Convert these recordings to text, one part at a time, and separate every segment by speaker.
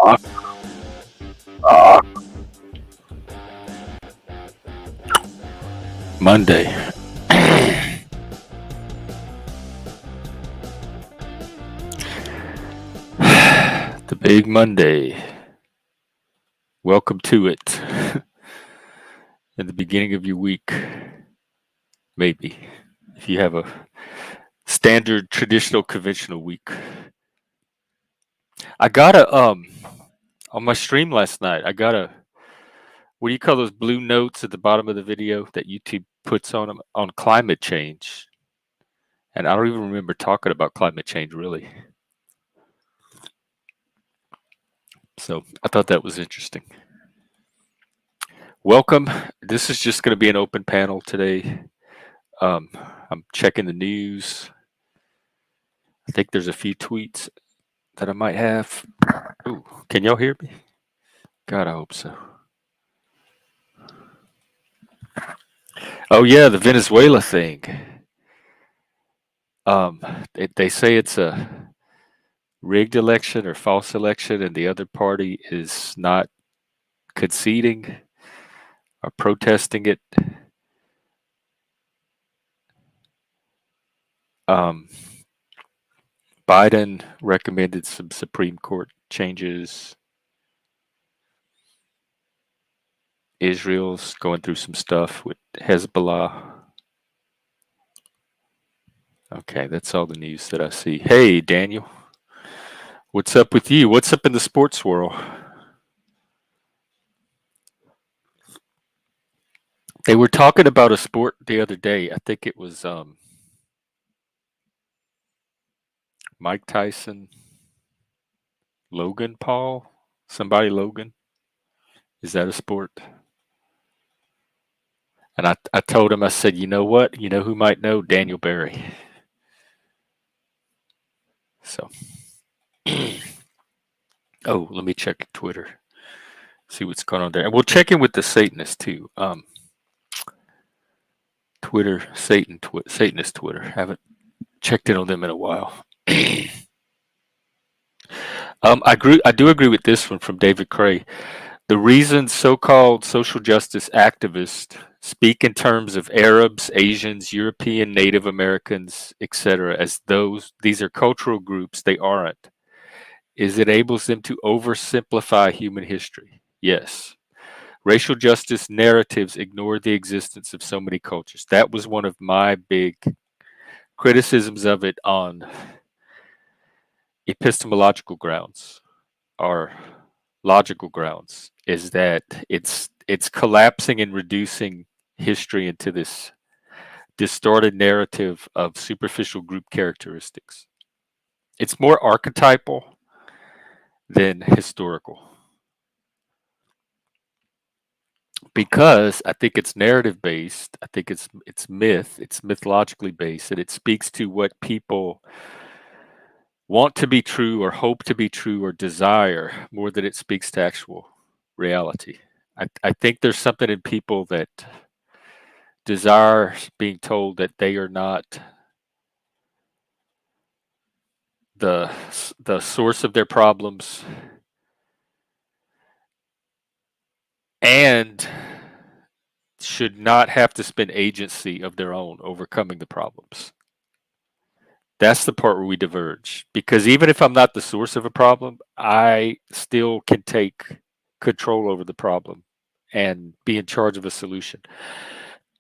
Speaker 1: Ah, ah, Monday. The big Monday. Welcome to it. In the beginning of your week, maybe. If you have a standard, traditional, conventional week. I got on my stream last night, I got what do you call those blue notes at the bottom of the video that YouTube puts on them on climate change? And I don't even remember talking about climate change really. So I thought that was interesting. Welcome. This is just going to be an open panel today. Um, I'm checking the news. I think there's a few tweets that I might have. Ooh, can y'all hear me? God, I hope so. Oh yeah, the Venezuela thing. Um, they say it's a rigged election or false election, and the other party is not conceding or protesting it. Um, Biden recommended some Supreme Court changes. Israel's going through some stuff with Hezbollah. Okay, that's all the news that I see. Hey, Daniel, what's up with you? What's up in the sports world? They were talking about a sport the other day. I think it was Mike Tyson, Logan Paul, somebody Logan. Is that a sport? And I told him, I said, you know what? You know who might know? Daniel Barry. So, oh, let me check Twitter, see what's going on there. And we'll check in with the Satanists too. Twitter, Satanist Twitter. Haven't checked in on them in a while. I do agree with this one from David Cray. The reason so-called social justice activists speak in terms of Arabs, Asians, European, Native Americans, etc., as these are cultural groups they aren't, is it enables them to oversimplify human history. Yes. Racial justice narratives ignore the existence of so many cultures. That was one of my big criticisms of it on epistemological grounds or logical grounds, is that it's collapsing and reducing history into this distorted narrative of superficial group characteristics. It's more archetypal than historical because I think it's narrative based. I think it's myth. It's mythologically based, and it speaks to what people want to be true or hope to be true or desire more than it speaks to actual reality. I think there's something in people that desire being told that they are not the the source of their problems and should not have to spend agency of their own overcoming the problems. That's the part where we diverge. Because even if I'm not the source of a problem, I still can take control over the problem and be in charge of a solution.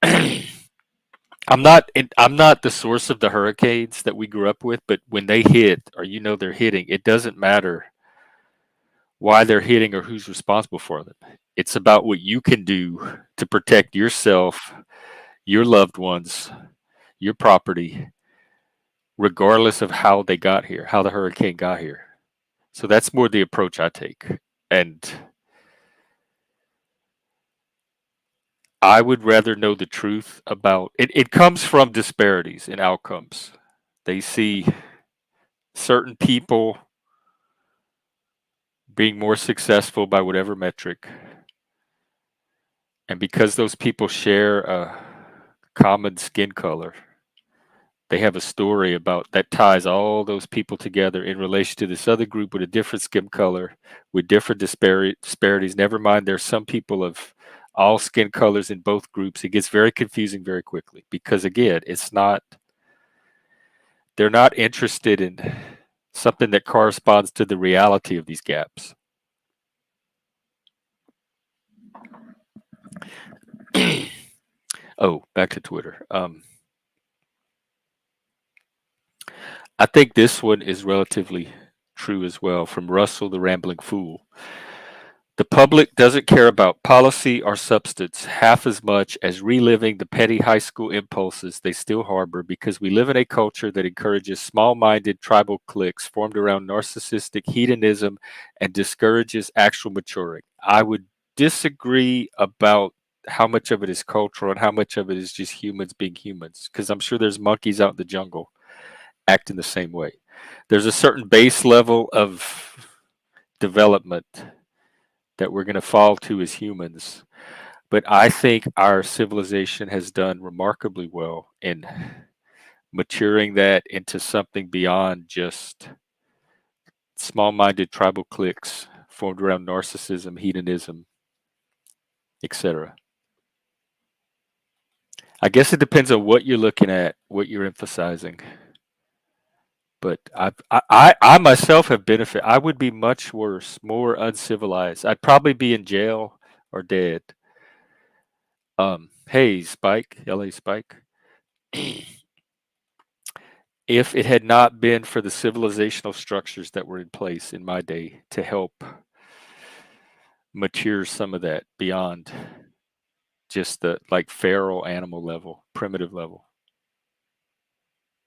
Speaker 1: I'm not the source of the hurricanes that we grew up with, but when they hit or they're hitting, it doesn't matter why they're hitting or who's responsible for them. It's about what you can do to protect yourself, your loved ones, your property, regardless of how they got here, how the hurricane got here. So that's more the approach I take. And I would rather know the truth about it. It comes from disparities in outcomes. They see certain people being more successful by whatever metric. And because those people share a common skin color, they have a story about that ties all those people together in relation to this other group with a different skin color, with different disparities. Never mind, there's some people of all skin colors in both groups. It gets very confusing very quickly because, again, they're not interested in something that corresponds to the reality of these gaps. Oh, back to Twitter. I think this one is relatively true as well from Russell the Rambling Fool. The public doesn't care about policy or substance half as much as reliving the petty high school impulses they still harbor because we live in a culture that encourages small minded tribal cliques formed around narcissistic hedonism and discourages actual maturing. I would disagree about how much of it is cultural and how much of it is just humans being humans because I'm sure there's monkeys out in the jungle acting the same way. There's a certain base level of development that we're going to fall to as humans. But I think our civilization has done remarkably well in maturing that into something beyond just small minded tribal cliques formed around narcissism, hedonism, etc. I guess it depends on what you're looking at, what you're emphasizing. But I myself have benefited. I would be much worse, more uncivilized. I'd probably be in jail or dead. Hey, Spike, LA Spike. If it had not been for the civilizational structures that were in place in my day to help mature some of that beyond just the like feral animal level, primitive level.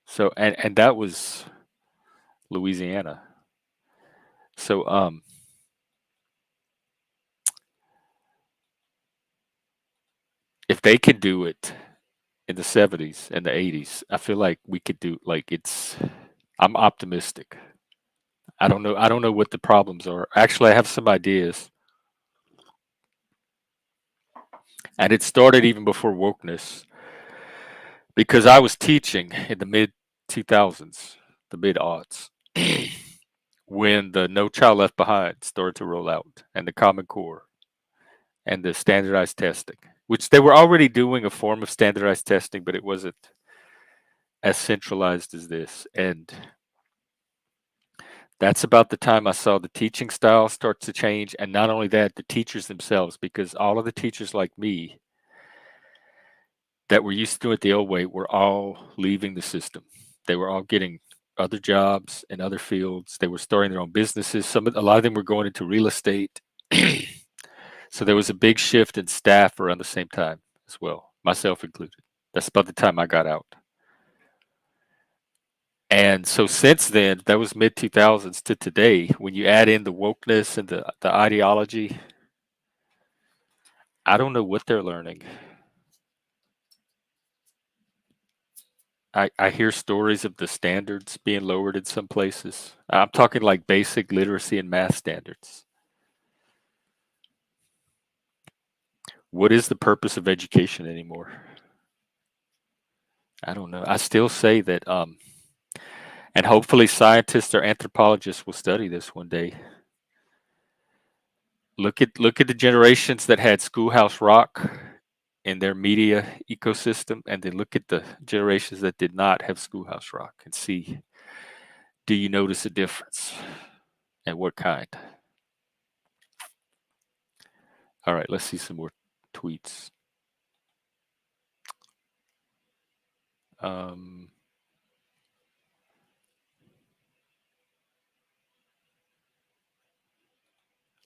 Speaker 1: So and that was Louisiana. So if they could do it in the 70s and the 80s, I feel like we could do like it's I'm optimistic. I don't know what the problems are. Actually, I have some ideas. And it started even before wokeness because I was teaching in the mid 2000s, the mid aughts, when the No Child Left Behind started to roll out and the Common Core and the standardized testing, which they were already doing a form of standardized testing, but it wasn't as centralized as this. And that's about the time I saw the teaching style start to change. And not only that, the teachers themselves, because all of the teachers like me that were used to doing it the old way were all leaving the system. They were all getting other jobs in other fields. They were starting their own businesses. A lot of them were going into real estate. So there was a big shift in staff around the same time as well, myself included. That's about the time I got out. And so since then, that was mid 2000s to today, when you add in the wokeness and the ideology, I don't know what they're learning. I hear stories of the standards being lowered in some places. I'm talking like basic literacy and math standards. What is the purpose of education anymore? I don't know. I still say that, and hopefully scientists or anthropologists will study this one day. Look at the generations that had Schoolhouse Rock in their media ecosystem, and then look at the generations that did not have Schoolhouse Rock, and see, do you notice a difference, and what kind? All right, let's see some more tweets. Um,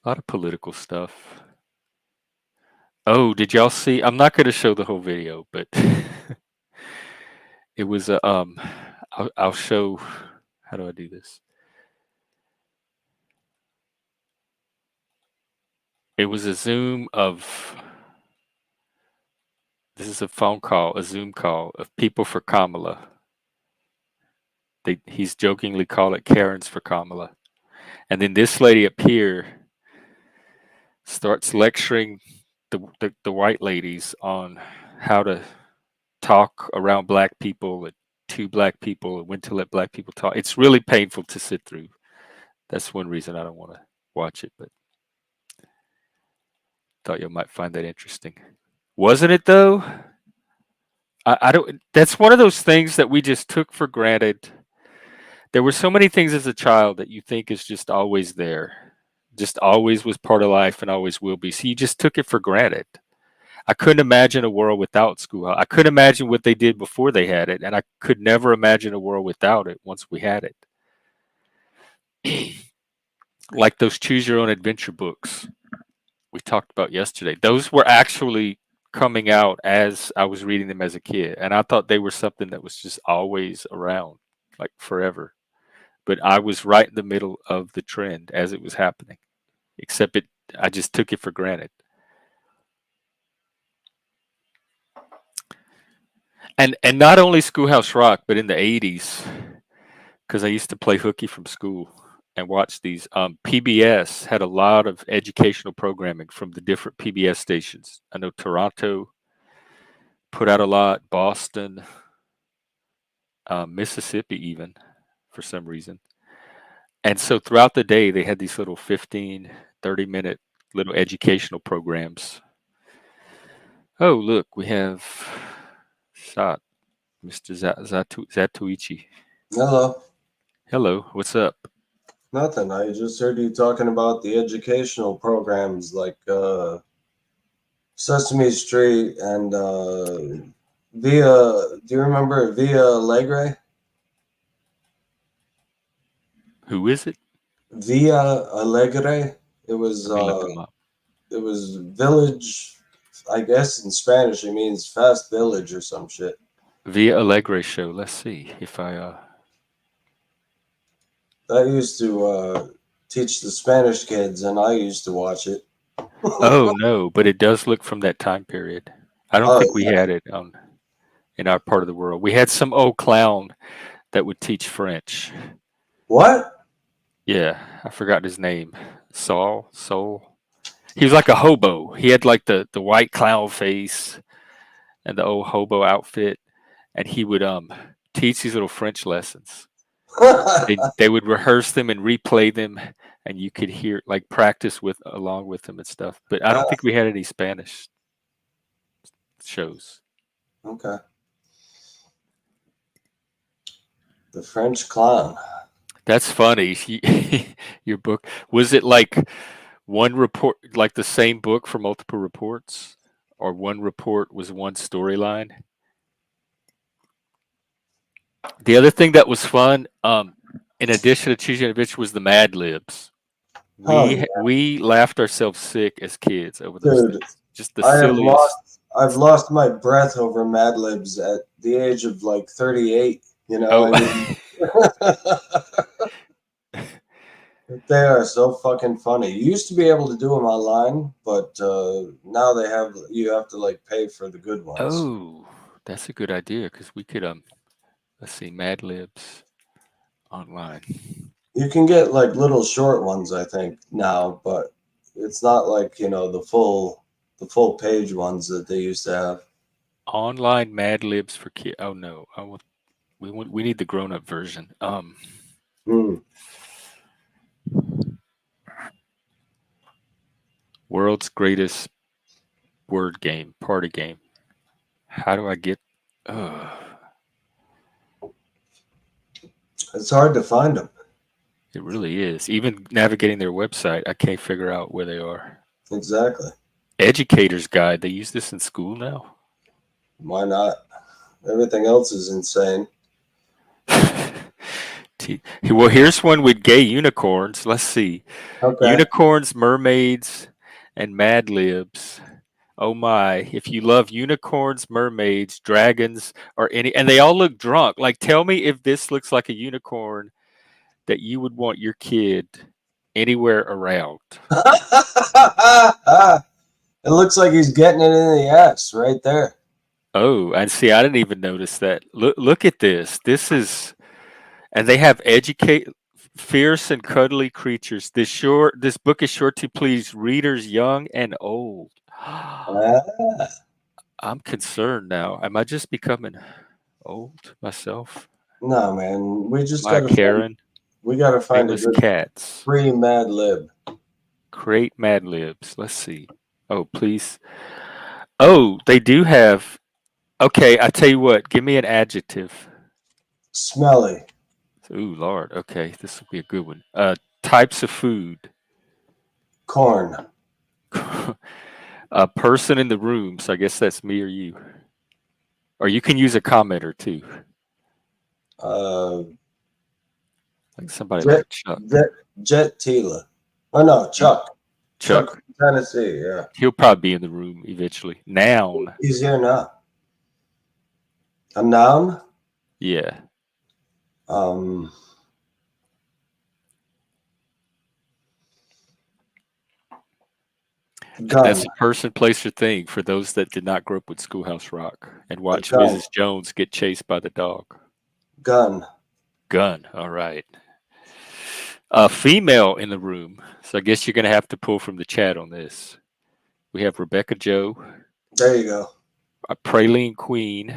Speaker 1: a lot of political stuff. Oh, did y'all see? I'm not going to show the whole video, but it was a I'll show. How do I do this? It was a Zoom of. This is a phone call, a Zoom call of people for Kamala. He's jokingly called it Karens for Kamala, and then this lady up here starts lecturing the white ladies on how to talk around black people to black people and when to let black people talk. It's really painful to sit through. That's one reason I don't want to watch it, but thought you might find that interesting. Wasn't it though? I don't. That's one of those things that we just took for granted. There were so many things as a child that you think is just always there, just always was part of life and always will be. So you just took it for granted. I couldn't imagine a world without school. I couldn't imagine what they did before they had it, and I could never imagine a world without it once we had it. Like those choose your own adventure books we talked about yesterday. Those were actually coming out as I was reading them as a kid, and I thought they were something that was just always around, like forever. But I was right in the middle of the trend as it was happening. Except I just took it for granted. And not only Schoolhouse Rock, but in the '80s, because I used to play hooky from school and watch these. PBS had a lot of educational programming from the different PBS stations. I know Toronto put out a lot, Boston, Mississippi, even for some reason. And so throughout the day, they had these little 15, 30-minute little educational programs. Oh, look, we have Sat, Mr. Zatuichi.
Speaker 2: Hello.
Speaker 1: Hello, what's up?
Speaker 2: Nothing. I just heard you talking about the educational programs like Sesame Street and Via. Do you remember Via Alegre?
Speaker 1: Who is it?
Speaker 2: Via Alegre. It was
Speaker 1: Let me look him up.
Speaker 2: it was village. I guess in Spanish it means fast village or some shit.
Speaker 1: Via Alegre show. Let's see if I.
Speaker 2: That used to teach the Spanish kids, and I used to watch it.
Speaker 1: Oh no, but it does look from that time period. I don't
Speaker 2: Oh
Speaker 1: think we had it on in our part of the world. We had some old clown that would teach French.
Speaker 2: what?
Speaker 1: Yeah, I forgot his name. Soul. He was like a hobo. He had like the white clown face and the old hobo outfit, and he would teach these little French lessons. They would rehearse them and replay them, and you could hear like practice with along with them and stuff. But I don't think we had any Spanish shows.
Speaker 2: Okay. The French clown.
Speaker 1: That's funny. Your book was it like one report, like the same book for multiple reports, or one report was one storyline? The other thing that was fun, in addition to choosing a bitch, was the Mad Libs.
Speaker 2: Oh
Speaker 1: We laughed ourselves sick as kids over those
Speaker 2: dude,
Speaker 1: things. Just the
Speaker 2: I have
Speaker 1: silliest.
Speaker 2: I've lost my breath over Mad Libs at the age of like 38. You know,
Speaker 1: Oh,
Speaker 2: I mean, they are so fucking funny. You used to be able to do them online, but now you have to like pay for the good ones.
Speaker 1: oh, that's a good idea because we could let's see, Mad Libs online.
Speaker 2: You can get like little short ones, I think now, but it's not like the full page ones that they used to have.
Speaker 1: Online Mad Libs for kids. Oh no, we need the grown up version.
Speaker 2: Hmm.
Speaker 1: World's greatest word game, party game. How do I get? Uh,
Speaker 2: It's hard to find them.
Speaker 1: it really is. Even navigating their website, I can't figure out where they are.
Speaker 2: Exactly.
Speaker 1: Educator's Guide. They use this in school now.
Speaker 2: Why not? Everything else is insane.
Speaker 1: Well, here's one with gay unicorns. Let's see.
Speaker 2: Okay.
Speaker 1: Unicorns, mermaids, and Mad Libs. Oh my. If you love unicorns, mermaids, dragons, or and they all look drunk. Like, tell me if this looks like a unicorn that you would want your kid anywhere around.
Speaker 2: It looks like he's getting it in the ass right there.
Speaker 1: Oh, and see, I didn't even notice that. Look at this. And they have educate fierce and cuddly creatures. This book is sure to please readers young and old.
Speaker 2: Ah,
Speaker 1: I'm concerned now. Am I just becoming Old myself.
Speaker 2: No, man. We just
Speaker 1: My
Speaker 2: gotta find.
Speaker 1: Karen.
Speaker 2: We gotta find a
Speaker 1: Famous
Speaker 2: good
Speaker 1: cats.
Speaker 2: free Mad Lib.
Speaker 1: Create Mad Libs. Let's see. Oh, please. Oh, they do have. Okay, I tell you what. Give me an adjective.
Speaker 2: Smelly.
Speaker 1: Ooh, Lord. Okay, this will be a good one. Types of food.
Speaker 2: Corn.
Speaker 1: A person in the room. So I guess that's me or you. Or you can use a commenter too,
Speaker 2: Uh,
Speaker 1: like somebody
Speaker 2: Jet
Speaker 1: like Chuck.
Speaker 2: Jet Jet Tila. Oh no, Chuck. Chuck
Speaker 1: Chuck.
Speaker 2: from Tennessee. Yeah,
Speaker 1: He'll probably be in the room eventually. Noun.
Speaker 2: he's here now. A noun.
Speaker 1: Yeah.
Speaker 2: Um,
Speaker 1: That's
Speaker 2: gun.
Speaker 1: a person, place, or thing for those that did not grow up with Schoolhouse Rock and
Speaker 2: A
Speaker 1: watch
Speaker 2: gun.
Speaker 1: Mrs. Jones get chased by the dog.
Speaker 2: Gun.
Speaker 1: Gun. All right. A female in the room. So I guess you're going to have to pull from the chat on this. We have Rebecca Joe,
Speaker 2: There you go.
Speaker 1: a praline queen.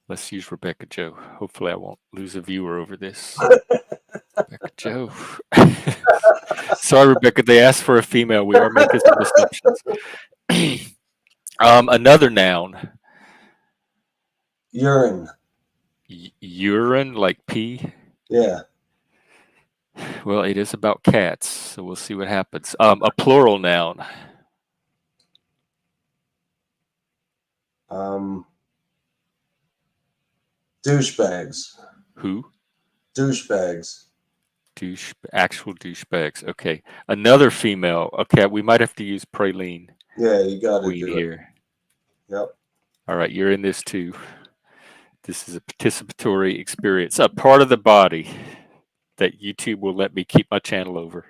Speaker 1: Let's use Rebecca Joe. Hopefully, I won't lose a viewer over this. Rebecca Joe. Sorry, Rebecca. They asked for a female. We are making some assumptions. Another noun.
Speaker 2: Urine.
Speaker 1: Urine, like pee.
Speaker 2: Yeah.
Speaker 1: Well, it is about cats, so we'll see what happens. A plural noun.
Speaker 2: Um, douchebags.
Speaker 1: Who?
Speaker 2: Douchebags.
Speaker 1: Actual douchebags. Okay. Another female. Okay, we might have to use praline
Speaker 2: Yeah, you got to
Speaker 1: queen
Speaker 2: do it.
Speaker 1: here.
Speaker 2: Yep.
Speaker 1: All right, you're in this too. This is a participatory experience. A part of the body that YouTube will let me keep my channel over.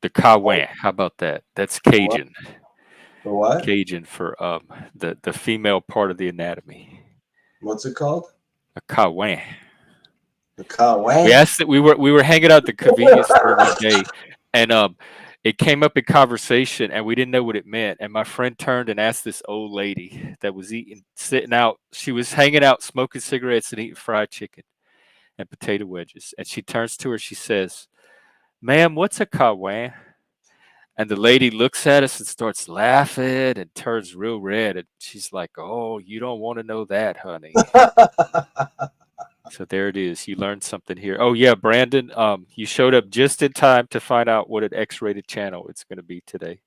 Speaker 1: The Kawan. How about that? That's Cajun.
Speaker 2: The what?
Speaker 1: Cajun for the female part of the anatomy.
Speaker 2: What's it called?
Speaker 1: A Kawan.
Speaker 2: The Kawan.
Speaker 1: We asked that we were hanging out at the convenience store one day, and it came up in conversation, and we didn't know what it meant. And my friend turned and asked this old lady that was sitting out. She was hanging out, smoking cigarettes and eating fried chicken and potato wedges. And she turns to her, she says, "Ma'am, what's a kawan?" And the lady looks at us and starts laughing and turns real red. And she's like, "Oh, you don't want to know that, honey." So there it is. You learned something here. Oh yeah, Brandon, you showed up just in time to find out what an X-rated channel it's going to be today.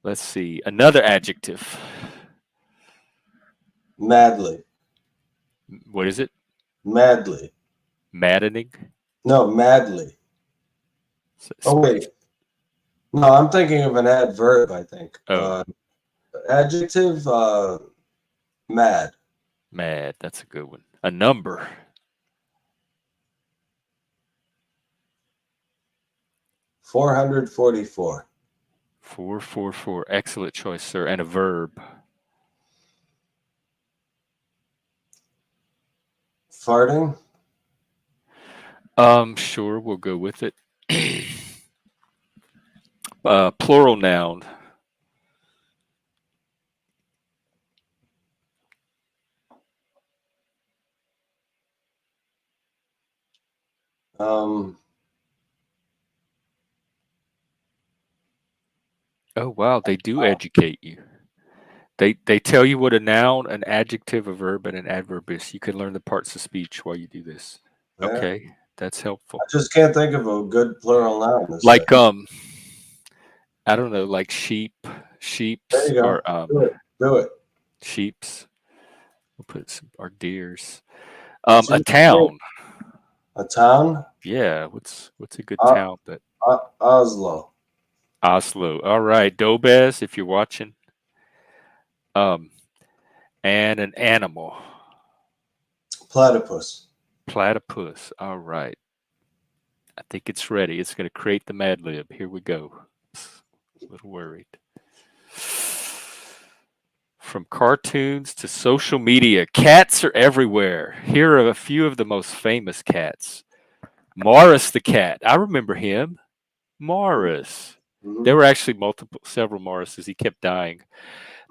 Speaker 1: Let's see. Another adjective.
Speaker 2: Madly.
Speaker 1: What is it?
Speaker 2: Madly.
Speaker 1: Maddening?
Speaker 2: No, madly. Oh wait. No, I'm thinking of an adverb, I think.
Speaker 1: Oh.
Speaker 2: Adjective, mad.
Speaker 1: Mad. That's a good one. A number.
Speaker 2: 444.
Speaker 1: 444. Excellent choice, sir. And a verb.
Speaker 2: Farting.
Speaker 1: Sure, we'll go with it. Plural noun.
Speaker 2: Um,
Speaker 1: Oh wow, they do educate you. They tell you what a noun, an adjective, a verb, and an adverb is. You can learn the parts of speech while you do this.
Speaker 2: yeah.
Speaker 1: Okay, that's helpful.
Speaker 2: I just can't think of a good plural noun. To
Speaker 1: Like
Speaker 2: say.
Speaker 1: I don't know, like sheeps,
Speaker 2: There you go.
Speaker 1: or
Speaker 2: Do it.
Speaker 1: sheeps. We'll put some or deers.
Speaker 2: It's
Speaker 1: A
Speaker 2: easy.
Speaker 1: town.
Speaker 2: A town.
Speaker 1: Yeah, what's a good town? That
Speaker 2: Oslo.
Speaker 1: Oslo. All right, Dobez, if you're watching. And an animal.
Speaker 2: Platypus.
Speaker 1: Platypus. All right. I think it's ready. It's going to create the Mad Lib. Here we go. A little worried. From cartoons to social media, cats are everywhere. Here are a few of the most famous cats. Morris the cat. I remember him. Morris.
Speaker 2: Mhm.
Speaker 1: There were actually several Morrises. He kept dying.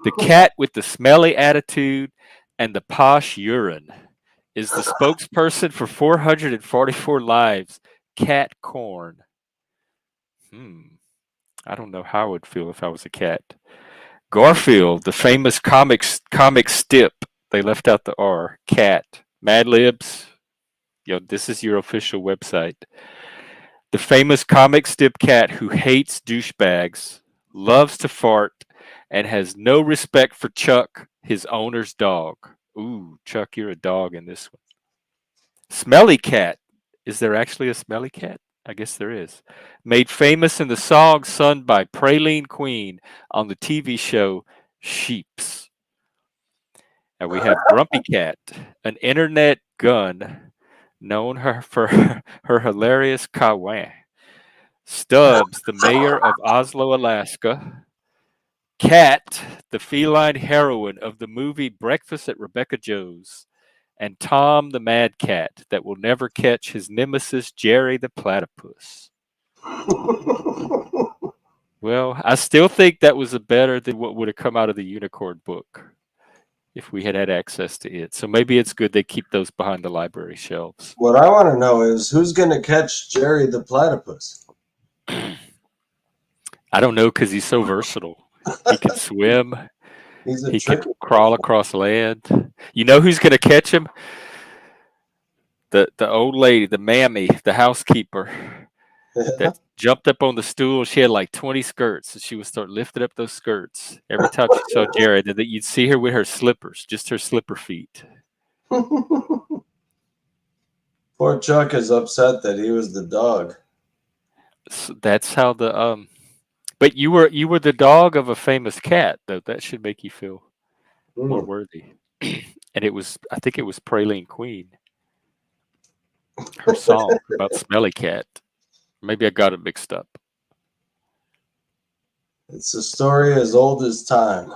Speaker 1: The cat with the smelly attitude and the posh urine is the spokesperson for 444 lives. Cat corn. I don't know how I would feel if I was a cat. Garfield, the famous comic stip. They left out the R. Cat. Mad Libs. This is your official website. The famous comic stip cat who hates douchebags, loves to fart, and has no respect for Chuck, his owner's dog. Ooh, Chuck, you're a dog in this one. Smelly cat. Is there actually a smelly cat? I guess there is. Made famous in the song sung by Praline Queen on the TV show Sheeps. And we have Grumpy Cat, an internet gun known for her hilarious kawa. Stubbs, the mayor of Oslo, Alaska. Cat, the feline heroine of the movie Breakfast at Rebecca Joe's. And Tom, the mad cat that will never catch his nemesis, Jerry the platypus. Well, I still think that was better than what would have come out of the unicorn book if we had had access to it. So maybe it's good they keep those behind the library shelves.
Speaker 2: What I want to know is who's going to catch Jerry the platypus?
Speaker 1: I don't know because he's so versatile. He can swim.
Speaker 2: He's a
Speaker 1: He can
Speaker 2: tricky
Speaker 1: crawl across land. You know who's going to catch him? The old lady, the mammy, the housekeeper
Speaker 2: Yeah.
Speaker 1: that jumped up on the stool. She had like 20 skirts, and she would start lifting up those skirts every time she saw Jared. And that you'd see her with her slippers, just her slipper feet.
Speaker 2: Poor Chuck is upset that he was the dog.
Speaker 1: So that's how the. But you were the dog of a famous cat, though. That should make you feel more
Speaker 2: Mm.
Speaker 1: worthy. And I think it was Praline Queen. Her song about Smelly Cat. Maybe I got it mixed up.
Speaker 2: It's a story as old as time.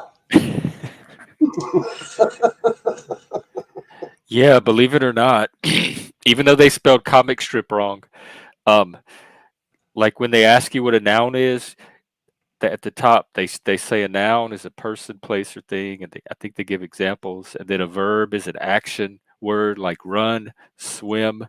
Speaker 1: Yeah, believe it or not, even though they spelled comic strip wrong, um, like when they ask you what a noun is, at the top they say a noun is a person, place, or thing, and I think they give examples, and then a verb is an action word like run, swim.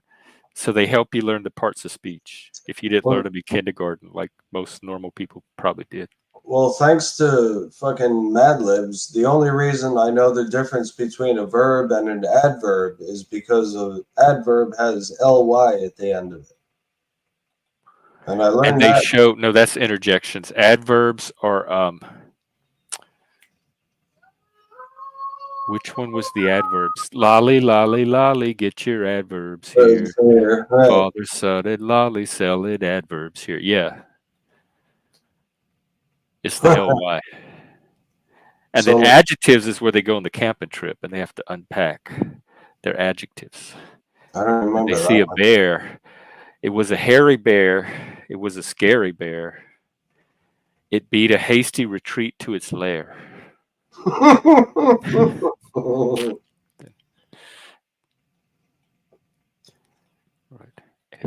Speaker 1: So they help you learn the parts of speech if you didn't learn
Speaker 2: Well,
Speaker 1: them in kindergarten, like most normal people probably did.
Speaker 2: well, thanks to fucking Mad Libs, the only reason I know the difference between a verb and an adverb is because an adverb has ly at the end of it. And I
Speaker 1: And
Speaker 2: learned
Speaker 1: they
Speaker 2: that.
Speaker 1: show no, that's interjections. Adverbs are which one was the adverbs? Lolly, lolly, lolly, get your adverbs here.
Speaker 2: Here, right.
Speaker 1: Father, son, and lolly selling adverbs here. Yeah, it's the ly. And then
Speaker 2: So
Speaker 1: adjectives is where they go on the camping trip and they have to unpack their adjectives.
Speaker 2: I don't
Speaker 1: When they
Speaker 2: remember
Speaker 1: see
Speaker 2: that
Speaker 1: a bear, it was a hairy bear, it was a scary bear. It beat a hasty retreat to its lair.
Speaker 2: one.
Speaker 1: Right.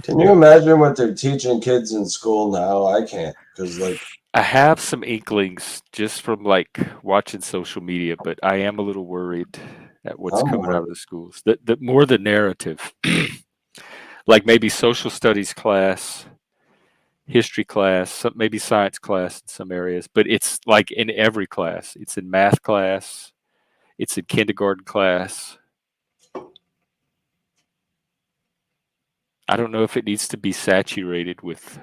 Speaker 2: Can you imagine what they're teaching kids in school now? I can't because
Speaker 1: I have some inklings just from like watching social media, but I am a little worried at what's
Speaker 2: I'm
Speaker 1: coming out of
Speaker 2: worried.
Speaker 1: the schools. The more the narrative, like maybe social studies class, history class, maybe science class in some areas, but it's like in every class. It's in math class, it's in kindergarten class. I don't know if it needs to be saturated with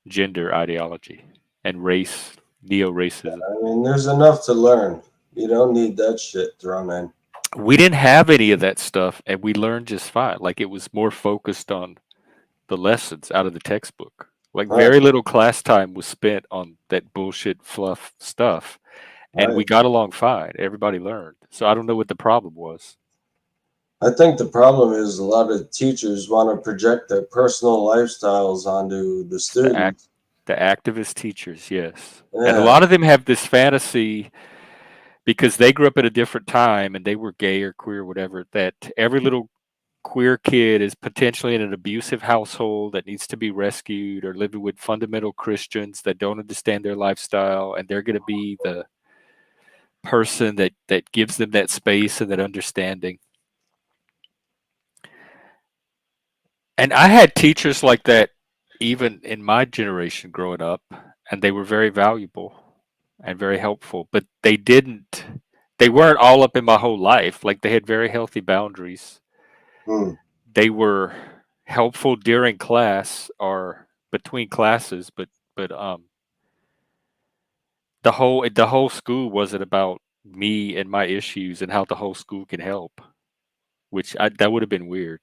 Speaker 1: gender ideology and race, neo racism.
Speaker 2: I mean, there's enough to learn. You don't need that shit thrown in.
Speaker 1: We didn't have any of that stuff and we learned just fine. Like it was more focused on the lessons out of the textbook. Like
Speaker 2: Right,
Speaker 1: very little class time was spent on that bullshit fluff stuff. And we
Speaker 2: right.
Speaker 1: got along fine. Everybody learned. So I don't know what the problem was.
Speaker 2: I think the problem is a lot of teachers want to project their personal lifestyles onto the
Speaker 1: The act
Speaker 2: students.
Speaker 1: the activist teachers, yes. And a
Speaker 2: Yeah,
Speaker 1: lot of them have this fantasy because they grew up at a different time and they were gay or queer or whatever, that every little queer kid is potentially in an abusive household that needs to be rescued, or living with fundamental Christians that don't understand their lifestyle, and they're going to be the person that gives them that space and that understanding. And I had teachers like that even in my generation growing up, and they were very valuable and very helpful, but they weren't all up in my whole life. Like, they had very healthy boundaries.
Speaker 2: Hmm.
Speaker 1: They were helpful during class or between classes, but the whole school wasn't about me and my issues and how the whole school can help, that would have been weird.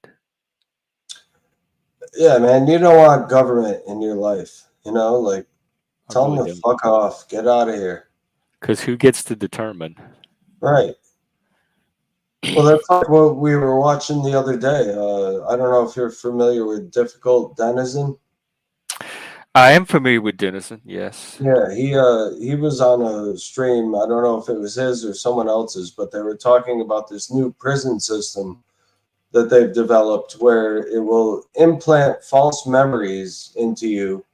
Speaker 2: Yeah, man, you don't want government in your life. Like,
Speaker 1: I
Speaker 2: tell
Speaker 1: really
Speaker 2: them to
Speaker 1: don't.
Speaker 2: fuck off, get out of here.
Speaker 1: Because who gets to determine?
Speaker 2: Right. Well, that's like what we were watching the other day. I don't know if you're familiar with Difficult Denizen.
Speaker 1: I am familiar with Denizen, yes.
Speaker 2: Yeah, he was on a stream. I don't know if it was his or someone else's, but they were talking about this new prison system that they've developed where it will implant false memories into you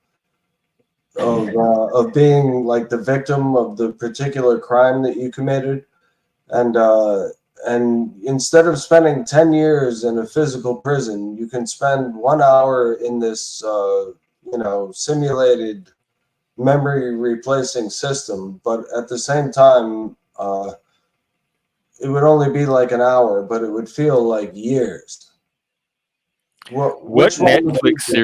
Speaker 2: of being like the victim of the particular crime that you committed, and instead of spending 10 years in a physical prison, you can spend 1 hour in this simulated memory replacing system, but at the same time, it would only be like an hour, but it would feel like years.
Speaker 1: What
Speaker 2: Which one would you
Speaker 1: Netflix
Speaker 2: pick?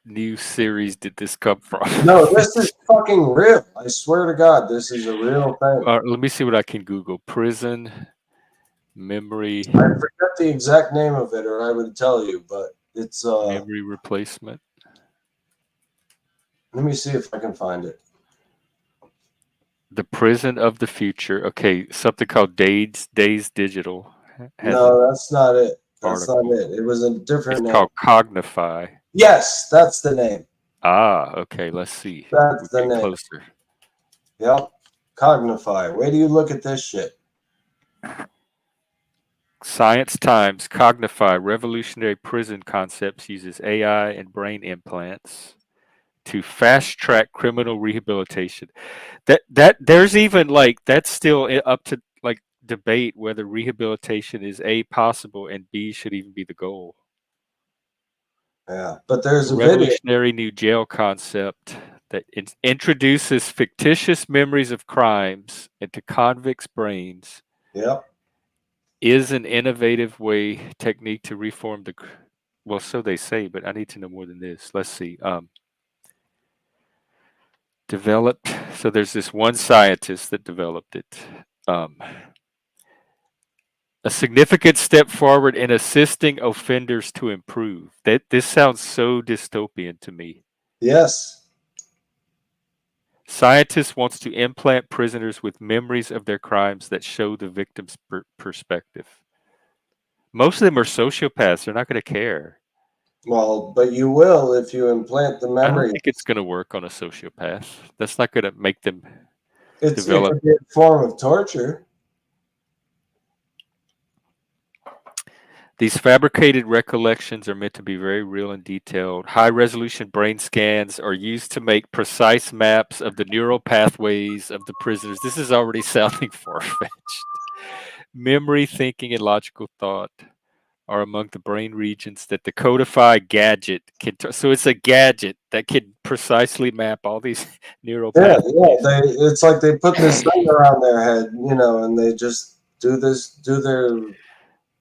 Speaker 1: new series did this come from?
Speaker 2: No, this is fucking real. I swear to God, this is a real thing.
Speaker 1: Let me see what I can Google. Prison memory
Speaker 2: I forget the exact name of it, or I would tell you, but it's
Speaker 1: memory replacement.
Speaker 2: let me see if I can find it.
Speaker 1: The Prison of the Future. Okay, something called Days Digital has an
Speaker 2: No, that's not it. That's not
Speaker 1: article.
Speaker 2: it. It was a
Speaker 1: It's
Speaker 2: different name.
Speaker 1: called Cognify.
Speaker 2: Yes, that's the name.
Speaker 1: Ah, okay, let's see.
Speaker 2: That's
Speaker 1: We're
Speaker 2: the
Speaker 1: getting
Speaker 2: name.
Speaker 1: closer.
Speaker 2: Yep. Cognify. Where do you look at this shit?
Speaker 1: Science Times Cognify revolutionary prison concepts uses AI and brain implants to fast track criminal rehabilitation. That there's even like that's still up to like debate whether rehabilitation is A, possible, and B, should even be the goal.
Speaker 2: Yeah, but there's
Speaker 1: A
Speaker 2: a video.
Speaker 1: revolutionary new jail concept that introduces fictitious memories of crimes into convicts' brains
Speaker 2: Yep.
Speaker 1: is an innovative way technique to reform well, so they say, but I need to know more than this. Let's see. Developed. So there's this one scientist that developed it. A significant step forward in assisting offenders to improve. That This sounds so dystopian to me.
Speaker 2: Yes.
Speaker 1: Scientists wants to implant prisoners with memories of their crimes that show the victim's perspective. Most of them are sociopaths. They're not going to care.
Speaker 2: Well, but you will if you implant the
Speaker 1: I don't
Speaker 2: memory.
Speaker 1: think it's going to work on a sociopath. That's not going to make them
Speaker 2: It
Speaker 1: develop.
Speaker 2: could be a form of torture.
Speaker 1: These fabricated recollections are meant to be very real and detailed. High resolution brain scans are used to make precise maps of the neural pathways of the prisoners. This is already sounding far fetched. Memory, thinking, and logical thought are among the brain regions that the codified gadget can. So it's a gadget that can precisely map all these neural
Speaker 2: Yeah, yeah.
Speaker 1: pathways.
Speaker 2: It's like they put this thing around their head, and they just do this, do their.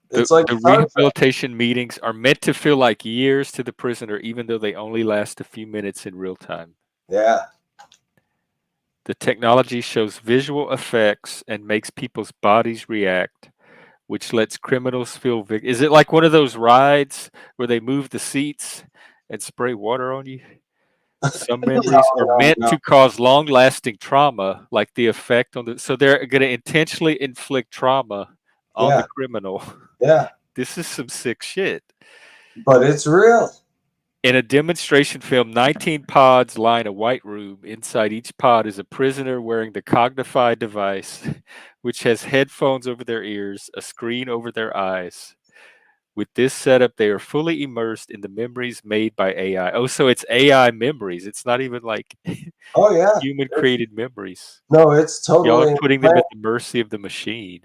Speaker 1: The,
Speaker 2: It's like
Speaker 1: the
Speaker 2: Star Trek.
Speaker 1: rehabilitation meetings are meant to feel like years to the prisoner, even though they only last a few minutes in real time.
Speaker 2: Yeah,
Speaker 1: The technology shows visual effects and makes people's bodies react, which lets criminals feel. Is it like one of those rides where they move the seats and spray water on you? Some
Speaker 2: no,
Speaker 1: memories are
Speaker 2: no,
Speaker 1: meant
Speaker 2: no.
Speaker 1: to cause long-lasting trauma, like the effect on the. So they're going to intentionally inflict trauma on the
Speaker 2: Yeah,
Speaker 1: criminal.
Speaker 2: yeah.
Speaker 1: This is some sick shit.
Speaker 2: But it's real.
Speaker 1: In a demonstration film, 19 pods line a white room. Inside each pod is a prisoner wearing the Cognify device, which has headphones over their ears, a screen over their eyes, With this setup, they are fully immersed in the memories made by AI. Oh, so it's AI memories. It's not even like
Speaker 2: Oh yeah,
Speaker 1: human created memories.
Speaker 2: no, it's
Speaker 1: Y'all are
Speaker 2: totally
Speaker 1: putting them at the mercy of the machine.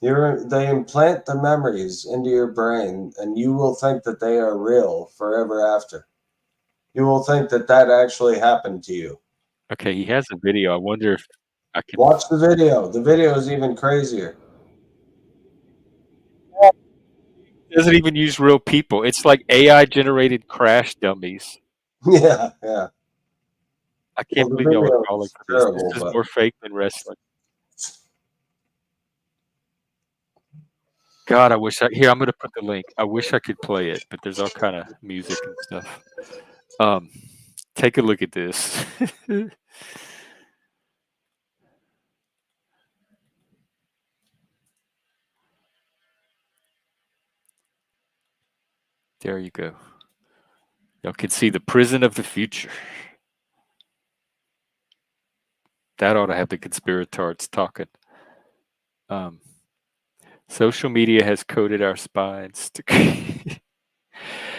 Speaker 2: they implant the memories into your brain, and you will think that they are real forever after. You will think that that actually happened to you.
Speaker 1: Okay, he has a video. I wonder if I can.
Speaker 2: Watch the video. The video is even crazier.
Speaker 1: It doesn't even use real people. It's like AI generated crash dummies.
Speaker 2: Yeah, yeah.
Speaker 1: I
Speaker 2: Well,
Speaker 1: can't
Speaker 2: the
Speaker 1: believe y'all are
Speaker 2: video
Speaker 1: falling
Speaker 2: is
Speaker 1: for this. This
Speaker 2: terrible,
Speaker 1: is
Speaker 2: but
Speaker 1: more fake than wrestling. God, I wish I here. I'm gonna put the link. I wish I could play it, but there's all kind of music and stuff. Um, take a look at this. There you go. Y'all can see the prison of the future. That ought to have the conspirators talking. Um, social media has coated our spines to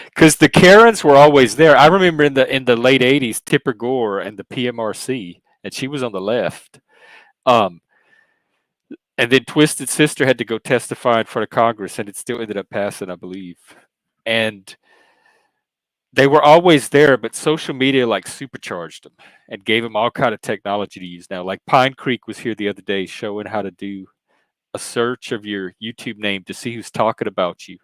Speaker 1: because the Karens were always there. I remember in the late '80s, Tipper Gore and the PMRC, and she was on the left. Um, and then Twisted Sister had to go testify in front of Congress, and it still ended up passing, I believe. And they were always there, but social media like supercharged them and gave them all kind of technology to use now. Like Pine Creek was here the other day showing how to do a search of your YouTube name to see who's talking about you.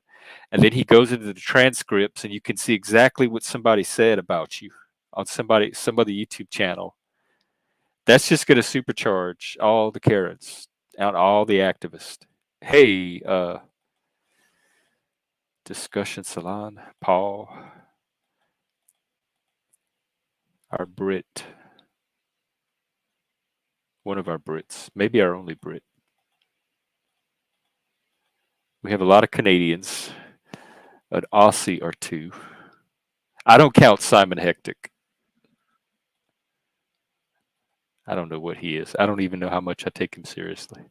Speaker 1: And then he goes into the transcripts and you can see exactly what somebody said about you on some other YouTube channel. That's just going to supercharge all the Karens and all the activists. Hey, discussion salon, Paul, our Brit, one of our Brits, maybe our only Brit. We have a lot of Canadians, an Aussie or two. I don't count Simon Hectic. I don't know what he is. I don't even know how much I take him seriously.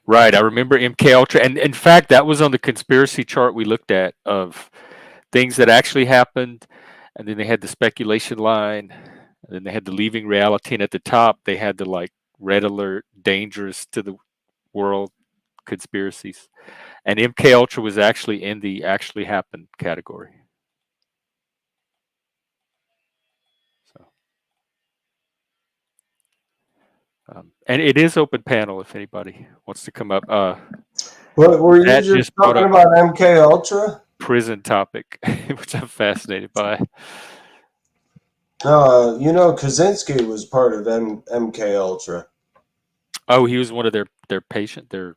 Speaker 1: Right. I remember MK Ultra, and in fact, that was on the conspiracy chart we looked at of things that actually happened, and then they had the speculation line, and then they had the leaving reality, and at the top they had the like red alert, dangerous to the world conspiracies, and MK Ultra was actually in the actually happened category. So, and it is open panel if anybody wants to come up.
Speaker 2: what were you
Speaker 1: That
Speaker 2: just
Speaker 1: just brought
Speaker 2: talking
Speaker 1: up
Speaker 2: about? MK Ultra?
Speaker 1: prison topic, which I'm fascinated by.
Speaker 2: No, you know, Kaczynski was part of MK Ultra.
Speaker 1: Oh, he was one of their patient, their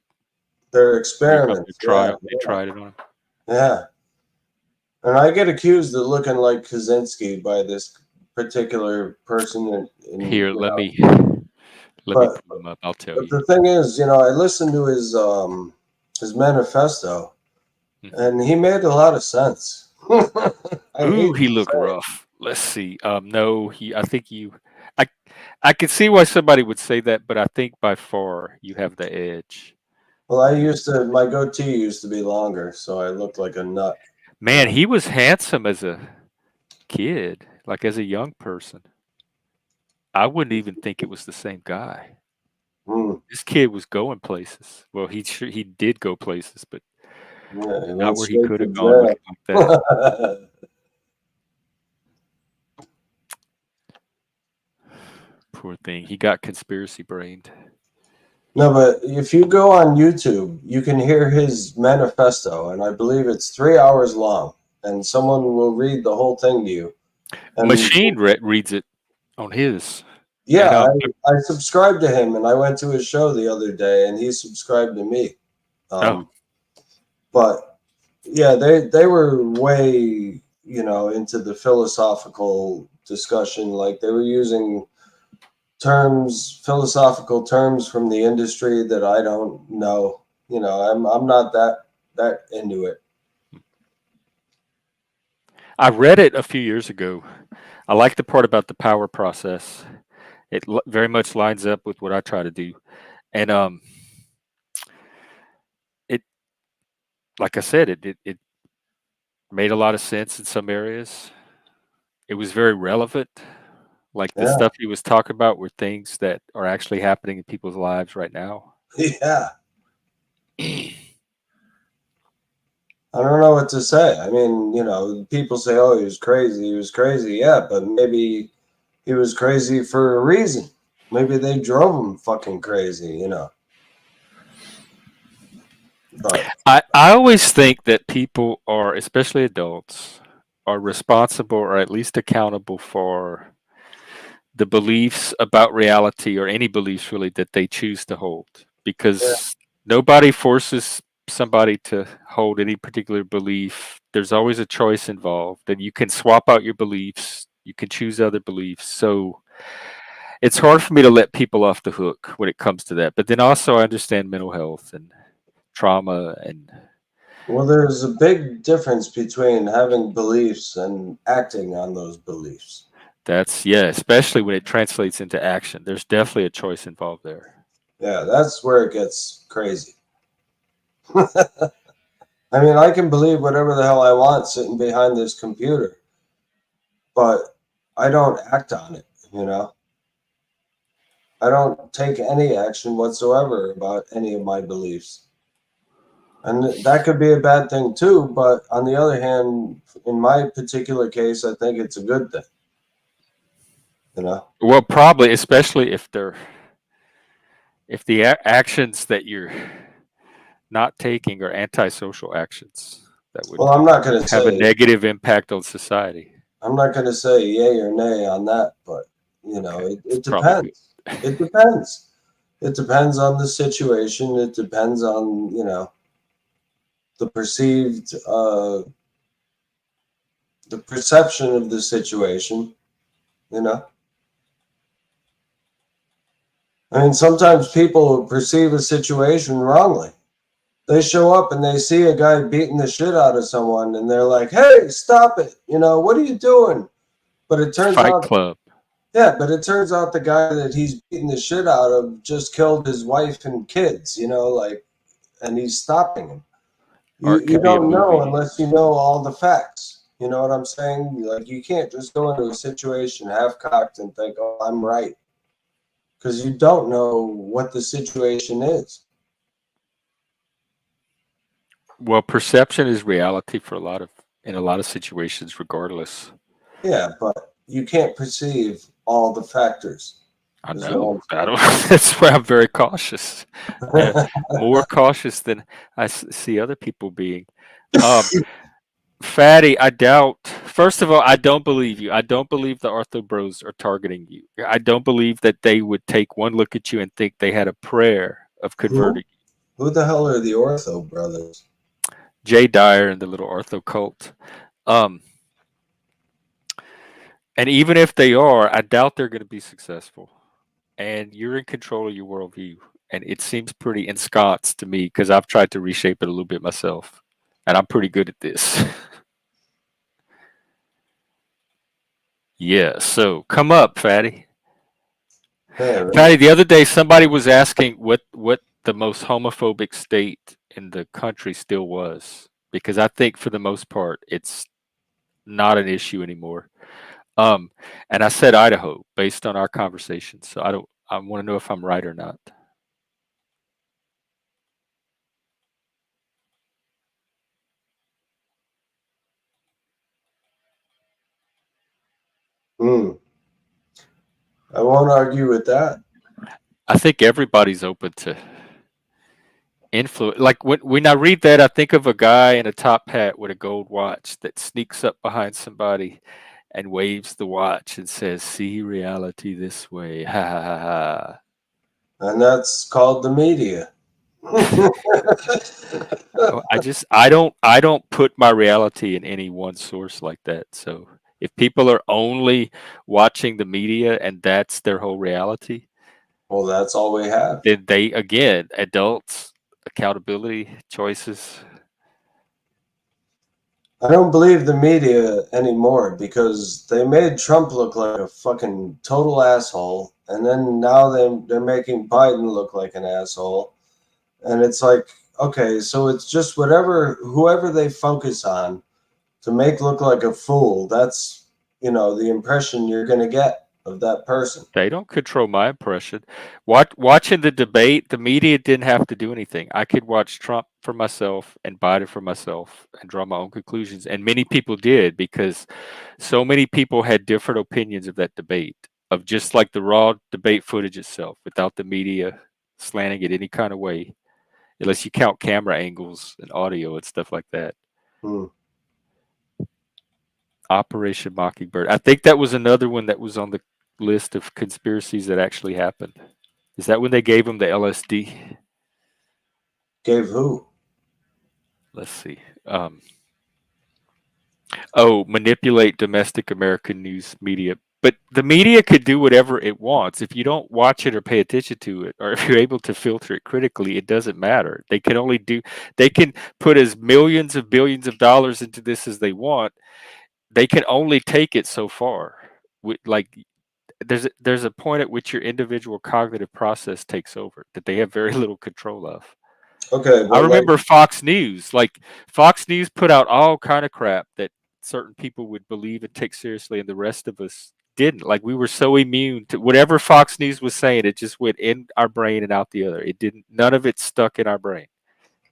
Speaker 2: Their
Speaker 1: what do you call it, their
Speaker 2: experiments. Yeah,
Speaker 1: trial. They tried it on him.
Speaker 2: yeah. And I get accused of looking like Kaczynski by this particular person,
Speaker 1: Here,
Speaker 2: you know.
Speaker 1: let me
Speaker 2: But
Speaker 1: pull him up. I'll tell
Speaker 2: but
Speaker 1: you.
Speaker 2: the thing is, you know, I listened to his manifesto,
Speaker 1: Mhm.
Speaker 2: and he made a lot of sense. I
Speaker 1: Ooh,
Speaker 2: hate
Speaker 1: he
Speaker 2: to
Speaker 1: looked
Speaker 2: say it.
Speaker 1: rough. Let's see. No, he. I think you. I I can see why somebody would say that, but I think by far you have the edge.
Speaker 2: Well, I used to my goatee used to be longer, so I looked like a nut. You
Speaker 1: Man,
Speaker 2: know.
Speaker 1: he was handsome as a kid, like as a young person. I wouldn't even think it was the same guy.
Speaker 2: Hmm.
Speaker 1: This kid was going places. Well, he did go places, but
Speaker 2: Yeah, he
Speaker 1: not
Speaker 2: went
Speaker 1: where he
Speaker 2: straight
Speaker 1: could
Speaker 2: to
Speaker 1: have gone looking like that.
Speaker 2: jail.
Speaker 1: Poor thing. He got conspiracy brained.
Speaker 2: No, but if you go on YouTube, you can hear his manifesto, and I believe it's 3 hours long, and someone will read the whole thing to you. And
Speaker 1: Machine reads it on his. And
Speaker 2: yeah, I subscribed to him, and I went to his show the other day, and he subscribed to me.
Speaker 1: oh,
Speaker 2: Um, but yeah, they were way, you know, into the philosophical discussion. Like they were using philosophical terms from the industry that I don't know. You know, I'm not that into it.
Speaker 1: I read it a few years ago. I like the part about the power process. It very much lines up with what I try to do. And it like I said, it made a lot of sense in some areas. It was very relevant. Like the
Speaker 2: Yeah,
Speaker 1: stuff he was talking about were things that are actually happening in people's lives right now.
Speaker 2: yeah. I don't know what to say. I mean, people say, "Oh, he was crazy. He was crazy." Yeah, but maybe he was crazy for a reason. Maybe they drove him fucking crazy. But
Speaker 1: I always think that people are, especially adults, are responsible or at least accountable for the beliefs about reality or any beliefs really that they choose to hold
Speaker 2: yeah,
Speaker 1: because nobody forces somebody to hold any particular belief. There's always a choice involved, and you can swap out your beliefs, you can choose other beliefs. So it's hard for me to let people off the hook when it comes to that. But then also, I understand mental health and trauma, and
Speaker 2: well, there's a big difference between having beliefs and acting on those beliefs.
Speaker 1: that's, yeah, especially when it translates into action. There's definitely a choice involved there.
Speaker 2: Yeah, that's where it gets crazy. I mean, I can believe whatever the hell I want sitting behind this computer, but I don't act on it, you know? I don't take any action whatsoever about any of my beliefs. And that could be a bad thing too, but on the other hand, in my particular case, I think it's a good thing, you know?
Speaker 1: Well, probably, especially if the actions that you're not taking are antisocial actions that would
Speaker 2: Well,
Speaker 1: have a negative impact on society.
Speaker 2: I'm not going to say yay or nay on that, but
Speaker 1: Okay, it's
Speaker 2: it
Speaker 1: probably good.
Speaker 2: depends. It depends. It depends on the situation. It depends on, the perceived, the perception of the situation, you know? I mean, sometimes people perceive a situation wrongly. They show up and they see a guy beating the shit out of someone and they're like, hey, stop it. What are you doing? But it turns
Speaker 1: Fight
Speaker 2: out,
Speaker 1: Club
Speaker 2: yeah, but it turns out the guy that he's beating the shit out of just killed his wife and kids, and he's stopping him. You
Speaker 1: art
Speaker 2: you
Speaker 1: could be a
Speaker 2: don't know
Speaker 1: movie.
Speaker 2: unless you know all the facts. You know what I'm saying? Like you can't just go into a situation half cocked and think, "Oh, I'm right," because you don't know what the situation is.
Speaker 1: Well, perception is reality for a lot of in a lot of situations, regardless.
Speaker 2: Yeah, but you can't perceive all the factors.
Speaker 1: I
Speaker 2: Is what
Speaker 1: know.
Speaker 2: I'm
Speaker 1: I
Speaker 2: saying.
Speaker 1: don't. That's why I'm very cautious. More cautious than see other people being. Um, Fatty, I doubt. First of all, I don't believe you. I don't believe the Arthur Bros are targeting you. I don't believe that they would take one look at you and think they had a prayer of
Speaker 2: Who?
Speaker 1: converting you.
Speaker 2: Who the hell are the Ortho brothers?
Speaker 1: Jay Dyer and the little Arthur cult. Um, and even if they are, I doubt they're going to be successful. And you're in control of your worldview. And it seems pretty ensconced to me because I've tried to reshape it a little bit myself. And I'm pretty good at this. Yeah, so come up, Fatty.
Speaker 2: Yeah, right.
Speaker 1: Patty, the other day somebody was asking what the most homophobic state in the country still was, because I think for the most part it's not an issue anymore. Um, and I said Idaho based on our conversation. So I want to know if I'm right or not.
Speaker 2: Hmm. I won't argue with that.
Speaker 1: I think everybody's open to influence. Like when I read that, I think of a guy in a top hat with a gold watch that sneaks up behind somebody and waves the watch and says, "See reality this way." Ha ha ha
Speaker 2: And that's called the media.
Speaker 1: ha. I don't put my reality in any one source like that. So if people are only watching the media and that's their whole reality,
Speaker 2: Well, that's all we have.
Speaker 1: then they again adults accountability choices.
Speaker 2: I don't believe the media anymore because they made Trump look like a fucking total asshole, and then now they're making Biden look like an asshole, and it's like okay, so it's just whoever they focus on to make look like a fool. That's, the impression you're going to get of that person.
Speaker 1: They don't control my impression. Watching the debate, the media didn't have to do anything. I could watch Trump for myself and Biden for myself and draw my own conclusions. And many people did because so many people had different opinions of that debate, of just like the raw debate footage itself, without the media slanting it any kind of way, unless you count camera angles and audio and stuff like that.
Speaker 2: Hmm.
Speaker 1: Operation Mockingbird. I think that was another one that was on the list of conspiracies that actually happened. Is that when they gave him the LSD?
Speaker 2: Gave who?
Speaker 1: Let's see. Oh, manipulate domestic American news media. But the media could do whatever it wants. If you don't watch it or pay attention to it, or if you're able to filter it critically, it doesn't matter. They can put as millions of billions of dollars into this as they want. They can only take it so far. Like there's a point at which your individual cognitive process takes over that they have very little control of.
Speaker 2: Okay,
Speaker 1: I
Speaker 2: but like,
Speaker 1: remember Fox News. Like Fox News put out all kind of crap that certain people would believe and take seriously, and the rest of us didn't. Like we were so immune to whatever Fox News was saying. It just went in our brain and out the other. It didn't. None of it stuck in our brain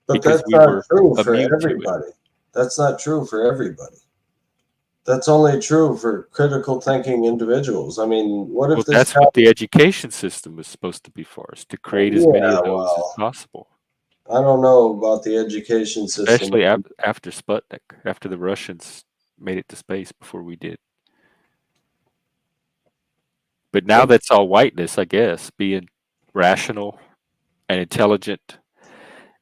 Speaker 2: but
Speaker 1: because
Speaker 2: that's
Speaker 1: we
Speaker 2: not
Speaker 1: were
Speaker 2: true for
Speaker 1: immune to it.
Speaker 2: everybody. That's not true for everybody. That's only true for critical thinking individuals. I mean, what if
Speaker 1: Well,
Speaker 2: this
Speaker 1: that's
Speaker 2: guy?
Speaker 1: what the education system was supposed to be for us, to create as many
Speaker 2: Yeah,
Speaker 1: of those as
Speaker 2: well,
Speaker 1: possible.
Speaker 2: I don't know about the education system.
Speaker 1: Especially after Sputnik, after the Russians made it to space before we did. But now that's all whiteness, I guess, being rational and intelligent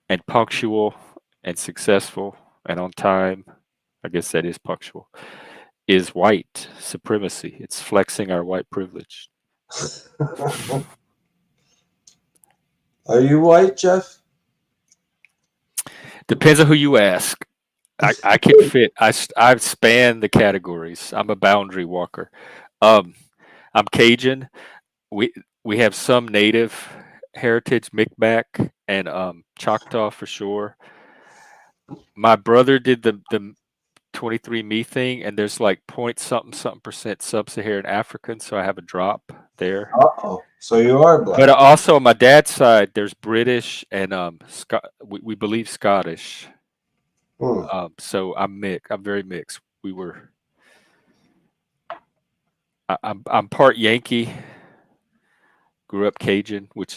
Speaker 1: and punctual and successful and on time. I guess that is punctual. Is white supremacy. It's flexing our white privilege.
Speaker 2: Are you white, Jeff?
Speaker 1: Depends on who you ask. I can fit. I span the categories. I'm a boundary walker. Um, I'm Cajun. We we have some native heritage, Micmac and Choctaw for sure. My brother did the 23 Me thing, and there's like point something something percent sub-Saharan African, so I have a drop there.
Speaker 2: Uh-oh. So you are
Speaker 1: But
Speaker 2: black.
Speaker 1: also on my dad's side, there's British and we believe Scottish.
Speaker 2: Hmm.
Speaker 1: So I'm mixed. I'm very mixed. I'm part Yankee. Grew up Cajun, which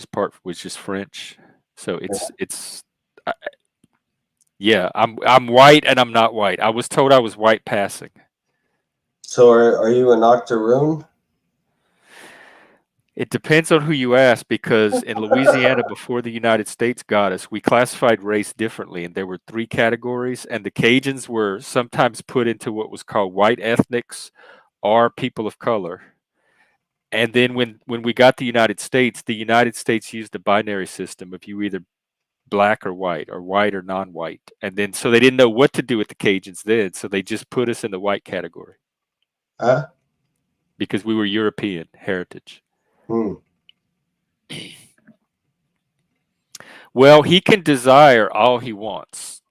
Speaker 1: is French. So uh, yeah. I'm white and I'm not white. I was told I was white passing.
Speaker 2: So are you an octoroon?
Speaker 1: It depends on who you ask because in Louisiana, before the United States got us, we classified race differently, and there were three categories, and the Cajuns were sometimes put into what was called white ethnics or people of color. And then when we got the United States used a binary system of you either black or white or non-white. And then so they didn't know what to do with the Cajuns then, so they just put us in the white category
Speaker 2: Huh?
Speaker 1: because we were European heritage.
Speaker 2: Hmm.
Speaker 1: Well, he can desire all he wants.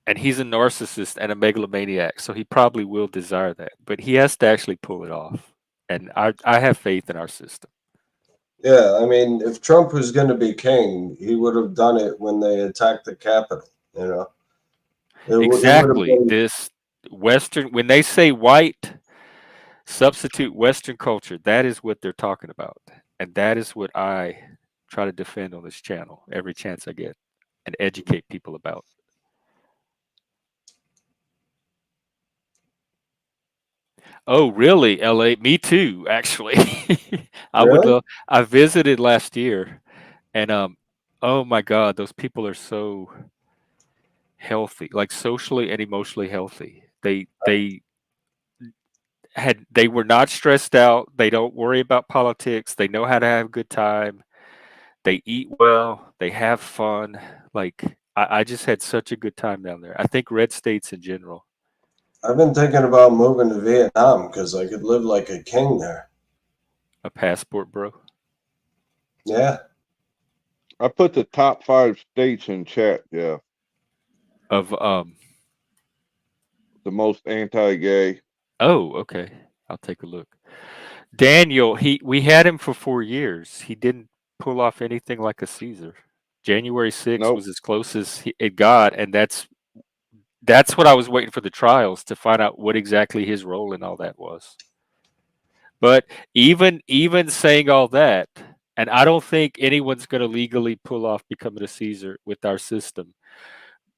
Speaker 1: And he's a narcissist and a megalomaniac, so he probably will desire that. But he has to actually pull it off. And I have faith in our system.
Speaker 2: Yeah, I mean, if Trump was going to be king, he would have done it when they attacked the Capitol. You know, it would have
Speaker 1: Exactly.
Speaker 2: been.
Speaker 1: This Western, when they say white, substitute Western culture, that is what they're talking about. And that is what I try to defend on this channel every chance I get and educate people about. Oh, really? LA? Me too, actually. I would
Speaker 2: Really?
Speaker 1: love I visited last year and oh my God, those people are so healthy, like socially and emotionally healthy. They were not stressed out. They don't worry about politics. They know how to have a good time. They eat well. They have fun. Like I just had such a good time down there. I think red states in general.
Speaker 2: I've been thinking about moving to Vietnam because I could live like a king there.
Speaker 1: A passport, bro.
Speaker 2: Yeah.
Speaker 3: I put the top 5 states in chat. Yeah,
Speaker 1: of
Speaker 3: the most anti-gay.
Speaker 1: oh, okay. I'll take a look. Daniel, we had him for 4 years. He didn't pull off anything like a Caesar. January 6th
Speaker 3: Nope.
Speaker 1: was as close as it got, and that's what I was waiting for the trials to find out what exactly his role in all that was. But even saying all that, and I don't think anyone's going to legally pull off becoming a Caesar with our system.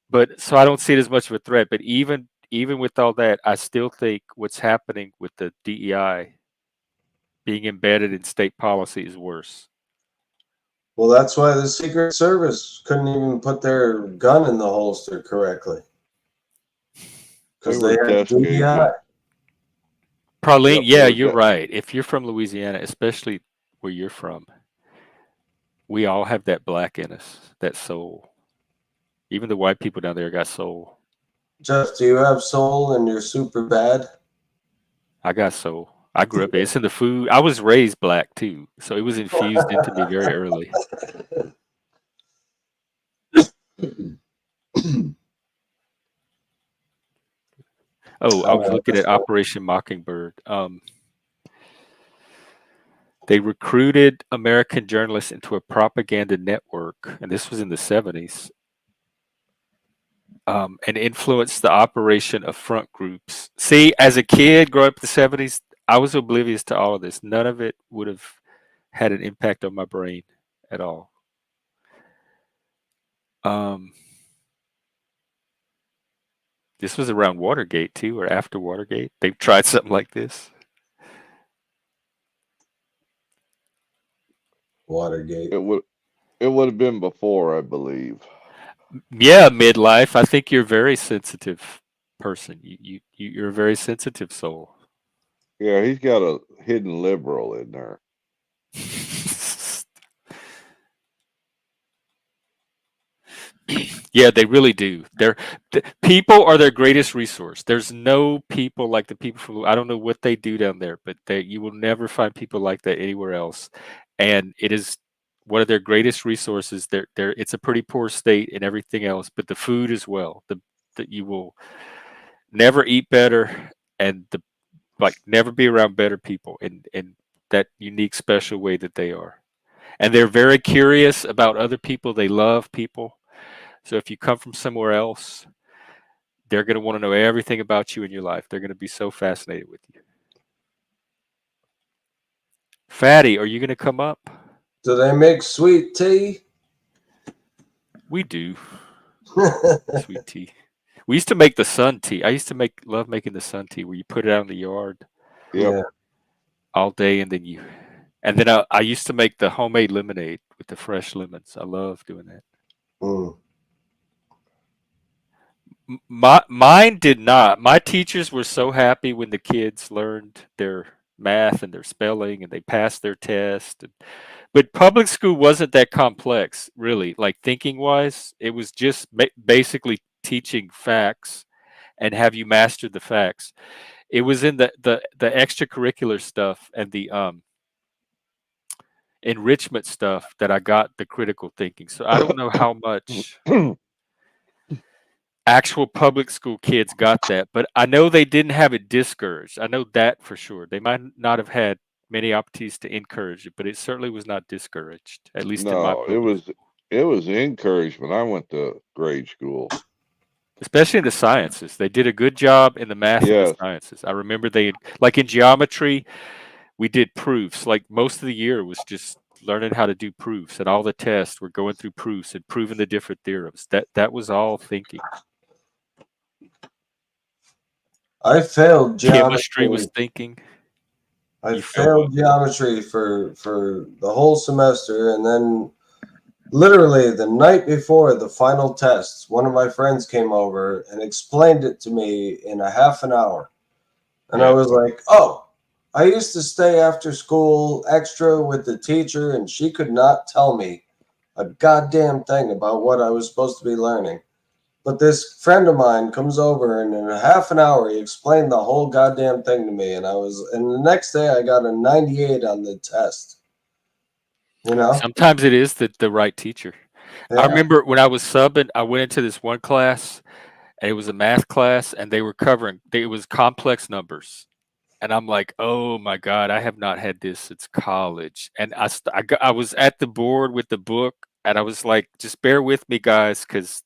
Speaker 1: But so I don't see it as much of a threat. But even with all that, I still think what's happening with the DEI being embedded in state policy is worse.
Speaker 2: Well, that's why the Secret Service couldn't even put their gun in the holster correctly
Speaker 3: They
Speaker 2: because they
Speaker 3: were
Speaker 2: had
Speaker 3: desk
Speaker 2: DEI.
Speaker 3: agents.
Speaker 1: Praline,
Speaker 3: Yep, they
Speaker 1: yeah,
Speaker 3: were.
Speaker 1: you're right. If you're from Louisiana, especially where you're from, we all have that black in us, that soul. Even the white people down there got soul.
Speaker 2: Jeff, do you have soul and you're super bad?
Speaker 1: I got soul. I grew up. It's in the food. I was raised black too, so it was infused into me very early. Oh, I was looking at Operation Mockingbird. They recruited American journalists into a propaganda network, and this was in the 70s, and influenced the operation of front groups. See, as a kid growing up in the 70s, I was oblivious to all of this. None of it would have had an impact on my brain at all. Um, this was around Watergate too, or after Watergate. They've tried something like this.
Speaker 2: Watergate.
Speaker 3: It would. It would have been before, I believe.
Speaker 1: Yeah, midlife. I think you're a very sensitive person. You're a very sensitive soul.
Speaker 3: Yeah, he's got a hidden liberal in there.
Speaker 1: Yeah, they really do. People are their greatest resource. There's no people like the people from. I don't know what they do down there, but you will never find people like that anywhere else. And it is one of their greatest resources. It's a pretty poor state and everything else, but the food as well. That you will never eat better, and never be around better people in that unique, special way that they are. And they're very curious about other people. They love people. So if you come from somewhere else, they're going to want to know everything about you in your life. They're going to be so fascinated with you. Fatty, are you going to come up?
Speaker 2: Do they make sweet tea?
Speaker 1: We do. Sweet tea. We used to make the sun tea. I used to love making the sun tea where you put it out in the yard
Speaker 3: Yep.
Speaker 2: Yeah.
Speaker 1: all day and then I used to make the homemade lemonade with the fresh lemons. I love doing that.
Speaker 2: Mm.
Speaker 1: Mine did not. My teachers were so happy when the kids learned their math and their spelling and they passed their test. But public school wasn't that complex, really. Like thinking wise, it was just basically teaching facts and have you mastered the facts. It was in the extracurricular stuff and the enrichment stuff that I got the critical thinking. So I don't know how much actual public school kids got that, but I know they didn't have it discouraged. I know that for sure. They might not have had many opportunities to encourage it, but it certainly was not discouraged, at least in my
Speaker 3: No,
Speaker 1: public school,
Speaker 3: it was encouragement. I went to grade school.
Speaker 1: especially in the sciences. They did a good job in the math and the
Speaker 3: Yes.
Speaker 1: sciences. I remember like in geometry, we did proofs. Like most of the year was just learning how to do proofs, and all the tests were going through proofs and proving the different theorems. That was all thinking.
Speaker 2: I failed
Speaker 1: Chemistry was
Speaker 2: geometry.
Speaker 1: thinking.
Speaker 2: I
Speaker 1: You felt what?
Speaker 2: failed geometry for the whole semester, and then literally the night before the final tests, one of my friends came over and explained it to me in a half an hour. And I
Speaker 1: Yeah.
Speaker 2: was like, oh, I used to stay after school extra with the teacher, and she could not tell me a goddamn thing about what I was supposed to be learning. But this friend of mine comes over, and in a half an hour, he explained the whole goddamn thing to me. And the next day I got a 98 on the test. You know?
Speaker 1: Sometimes it is the right teacher. I
Speaker 2: Yeah.
Speaker 1: remember when I was subbing, I went into this one class, and it was a math class, and they were covering. It was complex numbers, and I'm like, oh my god, I have not had this since college. And I was at the board with the book, and I was like, just bear with me, guys, because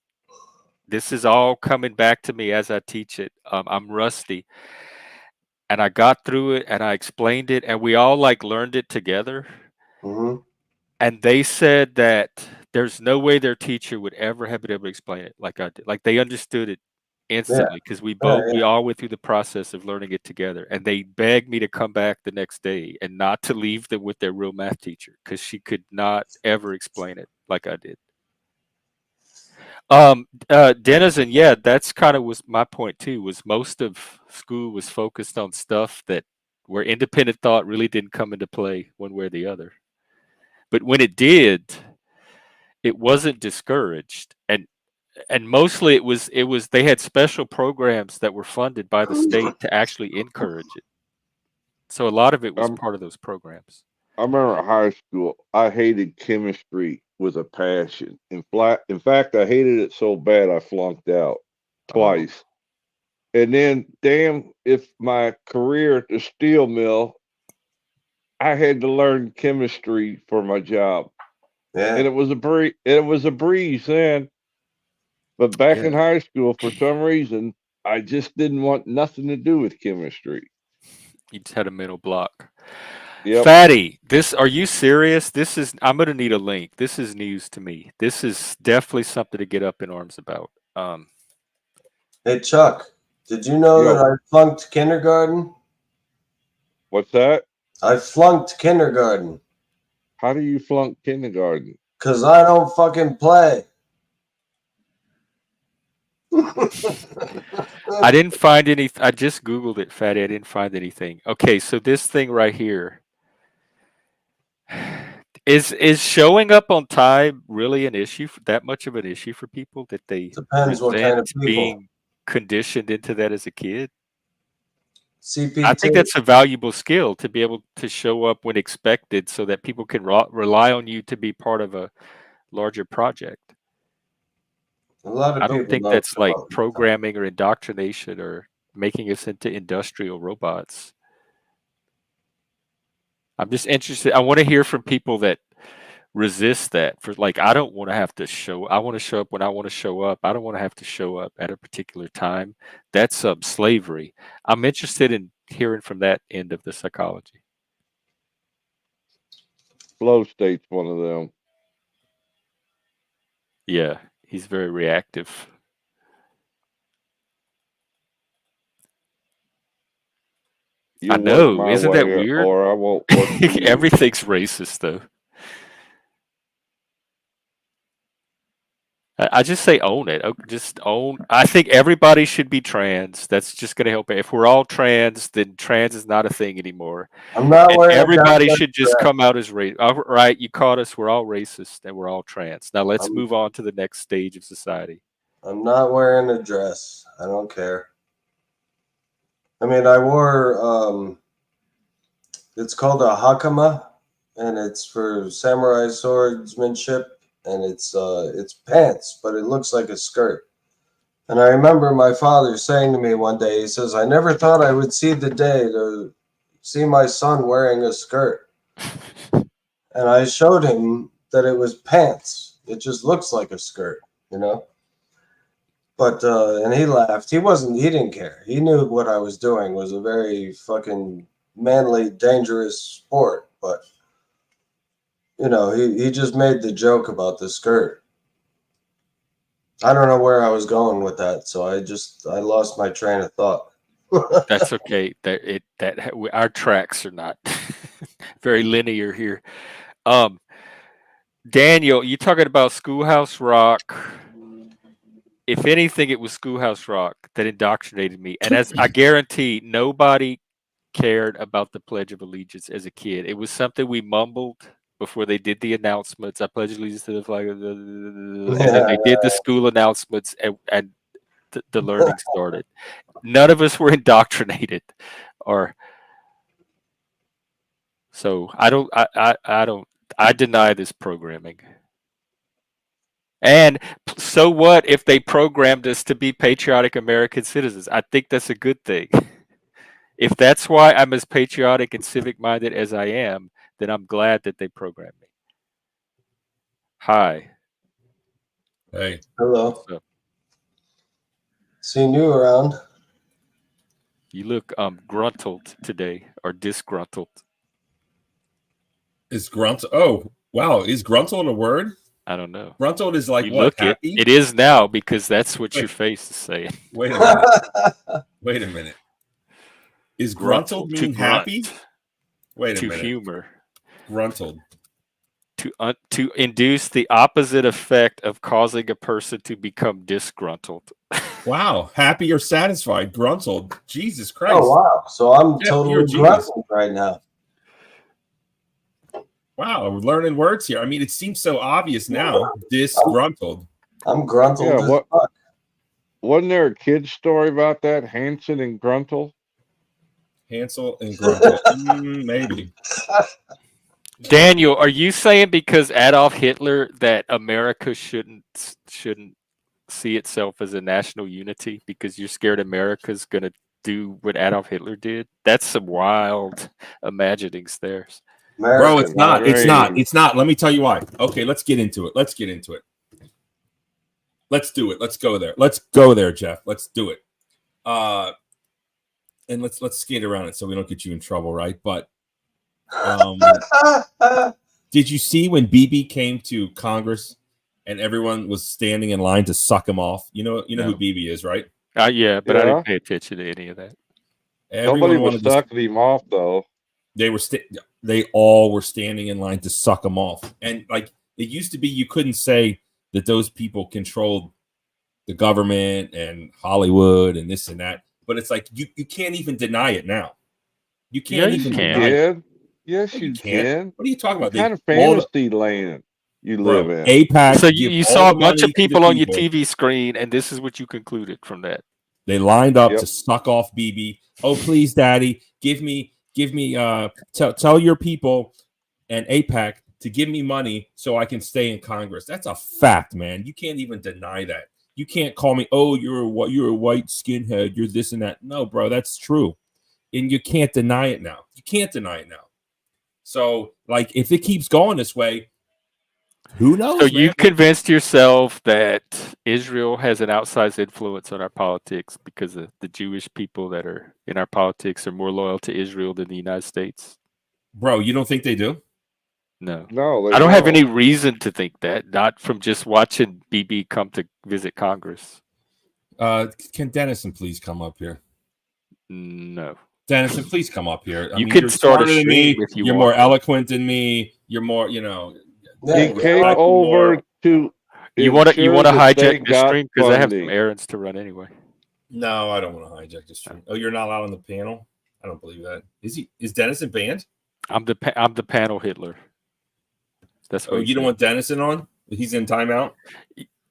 Speaker 1: this is all coming back to me as I teach it. I'm rusty, and I got through it, and I explained it, and we all like learned it together.
Speaker 2: Hmm.
Speaker 1: And they said that there's no way their teacher would ever have been able to explain it like I did. Like they understood it
Speaker 2: Yeah.
Speaker 1: instantly because
Speaker 2: Yeah.
Speaker 1: we
Speaker 2: Yeah.
Speaker 1: all went through the process of learning it together. And they begged me to come back the next day and not to leave them with their real math teacher because she could not ever explain it like I did. Denizen, yeah, that's kind of was my point too, was most of school was focused on stuff that where independent thought really didn't come into play one way or the other. But when it did, it wasn't discouraged. And mostly it was they had special programs that were funded by the state to actually encourage it. So a lot of it was
Speaker 3: I'm,
Speaker 1: part of those programs.
Speaker 3: I remember in high school, I hated chemistry with a passion. In fact, I hated it so bad I flunked out
Speaker 2: Oh,
Speaker 3: twice. And then, damn, if my career at the steel mill, I had to learn chemistry for my job, and
Speaker 2: yeah.
Speaker 3: it was a breeze. It was a breeze then. But back in
Speaker 2: Yeah.
Speaker 3: high school, for some reason, I just didn't want nothing to do with chemistry.
Speaker 1: You just had a mental block.
Speaker 3: Yep.
Speaker 1: Fatty, this are you serious? This is I'm gonna need a link. This is news to me. This is definitely something to get up in arms about.
Speaker 2: Hey, Chuck, did you know that
Speaker 3: Yo,
Speaker 2: I flunked kindergarten?
Speaker 3: what's that?
Speaker 2: I flunked kindergarten
Speaker 3: How do you flunk kindergarten?
Speaker 2: because I don't fucking play.
Speaker 1: I didn't find any. I just Googled it, Fatty. I didn't find anything. Okay, so this thing right here is showing up on time really an issue? That much of an issue for people that they
Speaker 2: Depends what
Speaker 1: resent
Speaker 2: kind of people.
Speaker 1: being conditioned into that as a kid? I
Speaker 2: CPT.
Speaker 1: think that's a valuable skill to be able to show up when expected, so that people can rely on you to be part of a larger project.
Speaker 2: A lot
Speaker 1: I
Speaker 2: of
Speaker 1: don't
Speaker 2: people
Speaker 1: think
Speaker 2: don't
Speaker 1: that's
Speaker 2: show
Speaker 1: like
Speaker 2: up.
Speaker 1: programming or indoctrination or making us into industrial robots. I'm just interested. I want to hear from people that resist that. For like, I don't want to have to show. I want to show up when I want to show up. I don't want to have to show up at a particular time. That's slavery. I'm interested in hearing from that end of the psychology.
Speaker 3: Flow state's one of them.
Speaker 1: Yeah, he's very reactive. I
Speaker 3: You work
Speaker 1: know.
Speaker 3: my
Speaker 1: Isn't that
Speaker 3: way
Speaker 1: weird?
Speaker 3: or I won't work for you.
Speaker 1: Everything's racist, though. I just say own it. Just own. I think everybody should be trans. That's just going to help. If we're all trans, then trans is not a thing anymore.
Speaker 2: I'm not
Speaker 1: And
Speaker 2: wearing a
Speaker 1: everybody
Speaker 2: goddamn
Speaker 1: should just
Speaker 2: dress.
Speaker 1: come out as race. All right, you caught us. We're all racist and we're all trans. Now let's
Speaker 2: I'm
Speaker 1: move on to the next stage of society.
Speaker 2: I'm not wearing a dress. I don't care. I mean, I wore it's called a hakama, and it's for samurai swordsmanship, and it's pants, but it looks like a skirt. And I remember my father saying to me one day, he says, "I never thought I would see the day to see my son wearing a skirt." And I showed him that it was pants. It just looks like a skirt, you know. But and he laughed. He didn't care. He knew what I was doing was a very fucking manly, dangerous sport. But he just made the joke about the skirt. I don't know where I was going with that, so I lost my train of thought.
Speaker 1: That's okay. Our tracks are not very linear here. Um, Daniel, you talking about Schoolhouse Rock? If anything, it was Schoolhouse Rock that indoctrinated me. And as I guarantee, nobody cared about the Pledge of Allegiance as a kid. It was something we mumbled before they did the announcements. I pledge allegiance to the flag, and then
Speaker 2: Yeah,
Speaker 1: they did the school announcements, and the learning started. None of us were indoctrinated, or so I don't. I don't. I deny this programming. And so what if they programmed us to be patriotic American citizens? I think that's a good thing. If that's why I'm as patriotic and civic minded as I am, then I'm glad that they programmed me. Hi.
Speaker 4: Hey,
Speaker 2: Hello.
Speaker 1: What's up?
Speaker 2: Seen you around.
Speaker 1: You look gruntled today or disgruntled.
Speaker 4: is grunt? Oh, wow. Is gruntled a word?
Speaker 1: I don't know.
Speaker 4: Gruntled is like
Speaker 1: You
Speaker 4: what?
Speaker 1: look
Speaker 4: Happy?
Speaker 1: it is now because that's what your
Speaker 4: Wait.
Speaker 1: face is saying.
Speaker 4: Wait a minute. Wait a minute. Is gruntled
Speaker 1: To
Speaker 4: mean happy?
Speaker 1: grunt,
Speaker 4: Wait a
Speaker 1: to
Speaker 4: minute.
Speaker 1: humor,
Speaker 4: Gruntled.
Speaker 1: to induce the opposite effect of causing a person to become disgruntled.
Speaker 4: Wow. Happy or satisfied? Gruntled. Jesus Christ.
Speaker 2: Oh wow! So I'm
Speaker 4: Jeff, you're a
Speaker 2: totally
Speaker 4: genius.
Speaker 2: grunting right now.
Speaker 4: Wow. We're learning words here. I mean, it seems so obvious now. Disgruntled.
Speaker 2: I'm gruntled
Speaker 3: Yeah,
Speaker 2: as
Speaker 3: what-
Speaker 2: fuck.
Speaker 3: Wasn't there a kid's story about that? Hanson and Gruntle?
Speaker 4: Hansel and Gruntle. Maybe.
Speaker 1: Daniel, are you saying because Adolf Hitler that America shouldn't see itself as a national unity because you're scared America's going to do what Adolf Hitler did? That's some wild imaginings there.
Speaker 4: Bro, it's not. It's not.
Speaker 3: Strange.
Speaker 4: It's not. Let me tell you why. Okay, let's get into it. Let's do it. Let's go there. Let's go there, Jeff. Let's do it. And let's skate around it so we don't get you in trouble, right? But did you see when BB came to Congress and everyone was standing in line to suck him off? You know
Speaker 1: No.
Speaker 4: who BB is, right?
Speaker 1: Yeah, but I
Speaker 3: Yeah.
Speaker 1: didn't pay attention to any of that.
Speaker 4: Everyone
Speaker 3: Nobody was
Speaker 4: wanted to-
Speaker 3: sucking him off, though.
Speaker 4: they all were standing in line to suck him off. And like it used to be, you couldn't say that those people controlled the government and Hollywood and this and that. But it's like you can't even deny it now. You can't
Speaker 1: Yeah, you
Speaker 4: even
Speaker 1: can.
Speaker 4: deny it.
Speaker 3: Did? Yes,
Speaker 4: No,
Speaker 3: you
Speaker 4: you can't.
Speaker 3: can.
Speaker 4: What are you talking
Speaker 3: What
Speaker 4: about?
Speaker 3: kind of
Speaker 4: all the-
Speaker 3: fantasy land you
Speaker 4: bro,
Speaker 3: live in?
Speaker 4: APAC.
Speaker 1: So
Speaker 4: give
Speaker 1: you
Speaker 4: all
Speaker 1: saw a
Speaker 4: the
Speaker 1: bunch of
Speaker 4: money to the
Speaker 1: people on your
Speaker 4: people.
Speaker 1: TV screen, and this is what you concluded from that.
Speaker 4: They lined up
Speaker 3: Yep.
Speaker 4: to suck off BB. Oh, please, Daddy, tell your people and APAC to give me money so I can stay in Congress. That's a fact, man. You can't even deny that. You can't call me, oh, you're a white skinhead, you're this and that. No, bro, that's true. And you can't deny it now. You can't deny it now. So, like, if it keeps going this way, who knows?
Speaker 1: So
Speaker 4: man?
Speaker 1: you convinced yourself that Israel has an outsized influence on our politics because the Jewish people that are in our politics are more loyal to Israel than the United States?
Speaker 4: Bro, you don't think they do?
Speaker 1: No.
Speaker 3: No, they
Speaker 1: I don't have any reason to think that, not from just watching BB come to visit Congress.
Speaker 4: Can Dennison please come up here?
Speaker 1: No.
Speaker 4: Dennison, please come up here.
Speaker 1: You can
Speaker 4: you're
Speaker 1: start a
Speaker 4: smarter than
Speaker 1: stream
Speaker 4: me.
Speaker 1: if you
Speaker 4: You're
Speaker 1: want.
Speaker 4: more eloquent than me. You're more,
Speaker 3: He
Speaker 2: Yeah,
Speaker 3: came
Speaker 4: like
Speaker 3: over
Speaker 4: more-
Speaker 3: to.
Speaker 1: You want to
Speaker 3: ensure that
Speaker 1: hijack
Speaker 3: they
Speaker 1: the
Speaker 3: got
Speaker 1: stream because I have some
Speaker 3: funding.
Speaker 1: errands to run anyway.
Speaker 4: No, I don't want to hijack this stream. Oh, you're not allowed on the panel? I don't believe that. Is Dennison banned?
Speaker 1: I'm the panel Hitler. That's what
Speaker 4: Oh,
Speaker 1: he
Speaker 4: you don't
Speaker 1: said.
Speaker 4: want Dennison on? He's in timeout?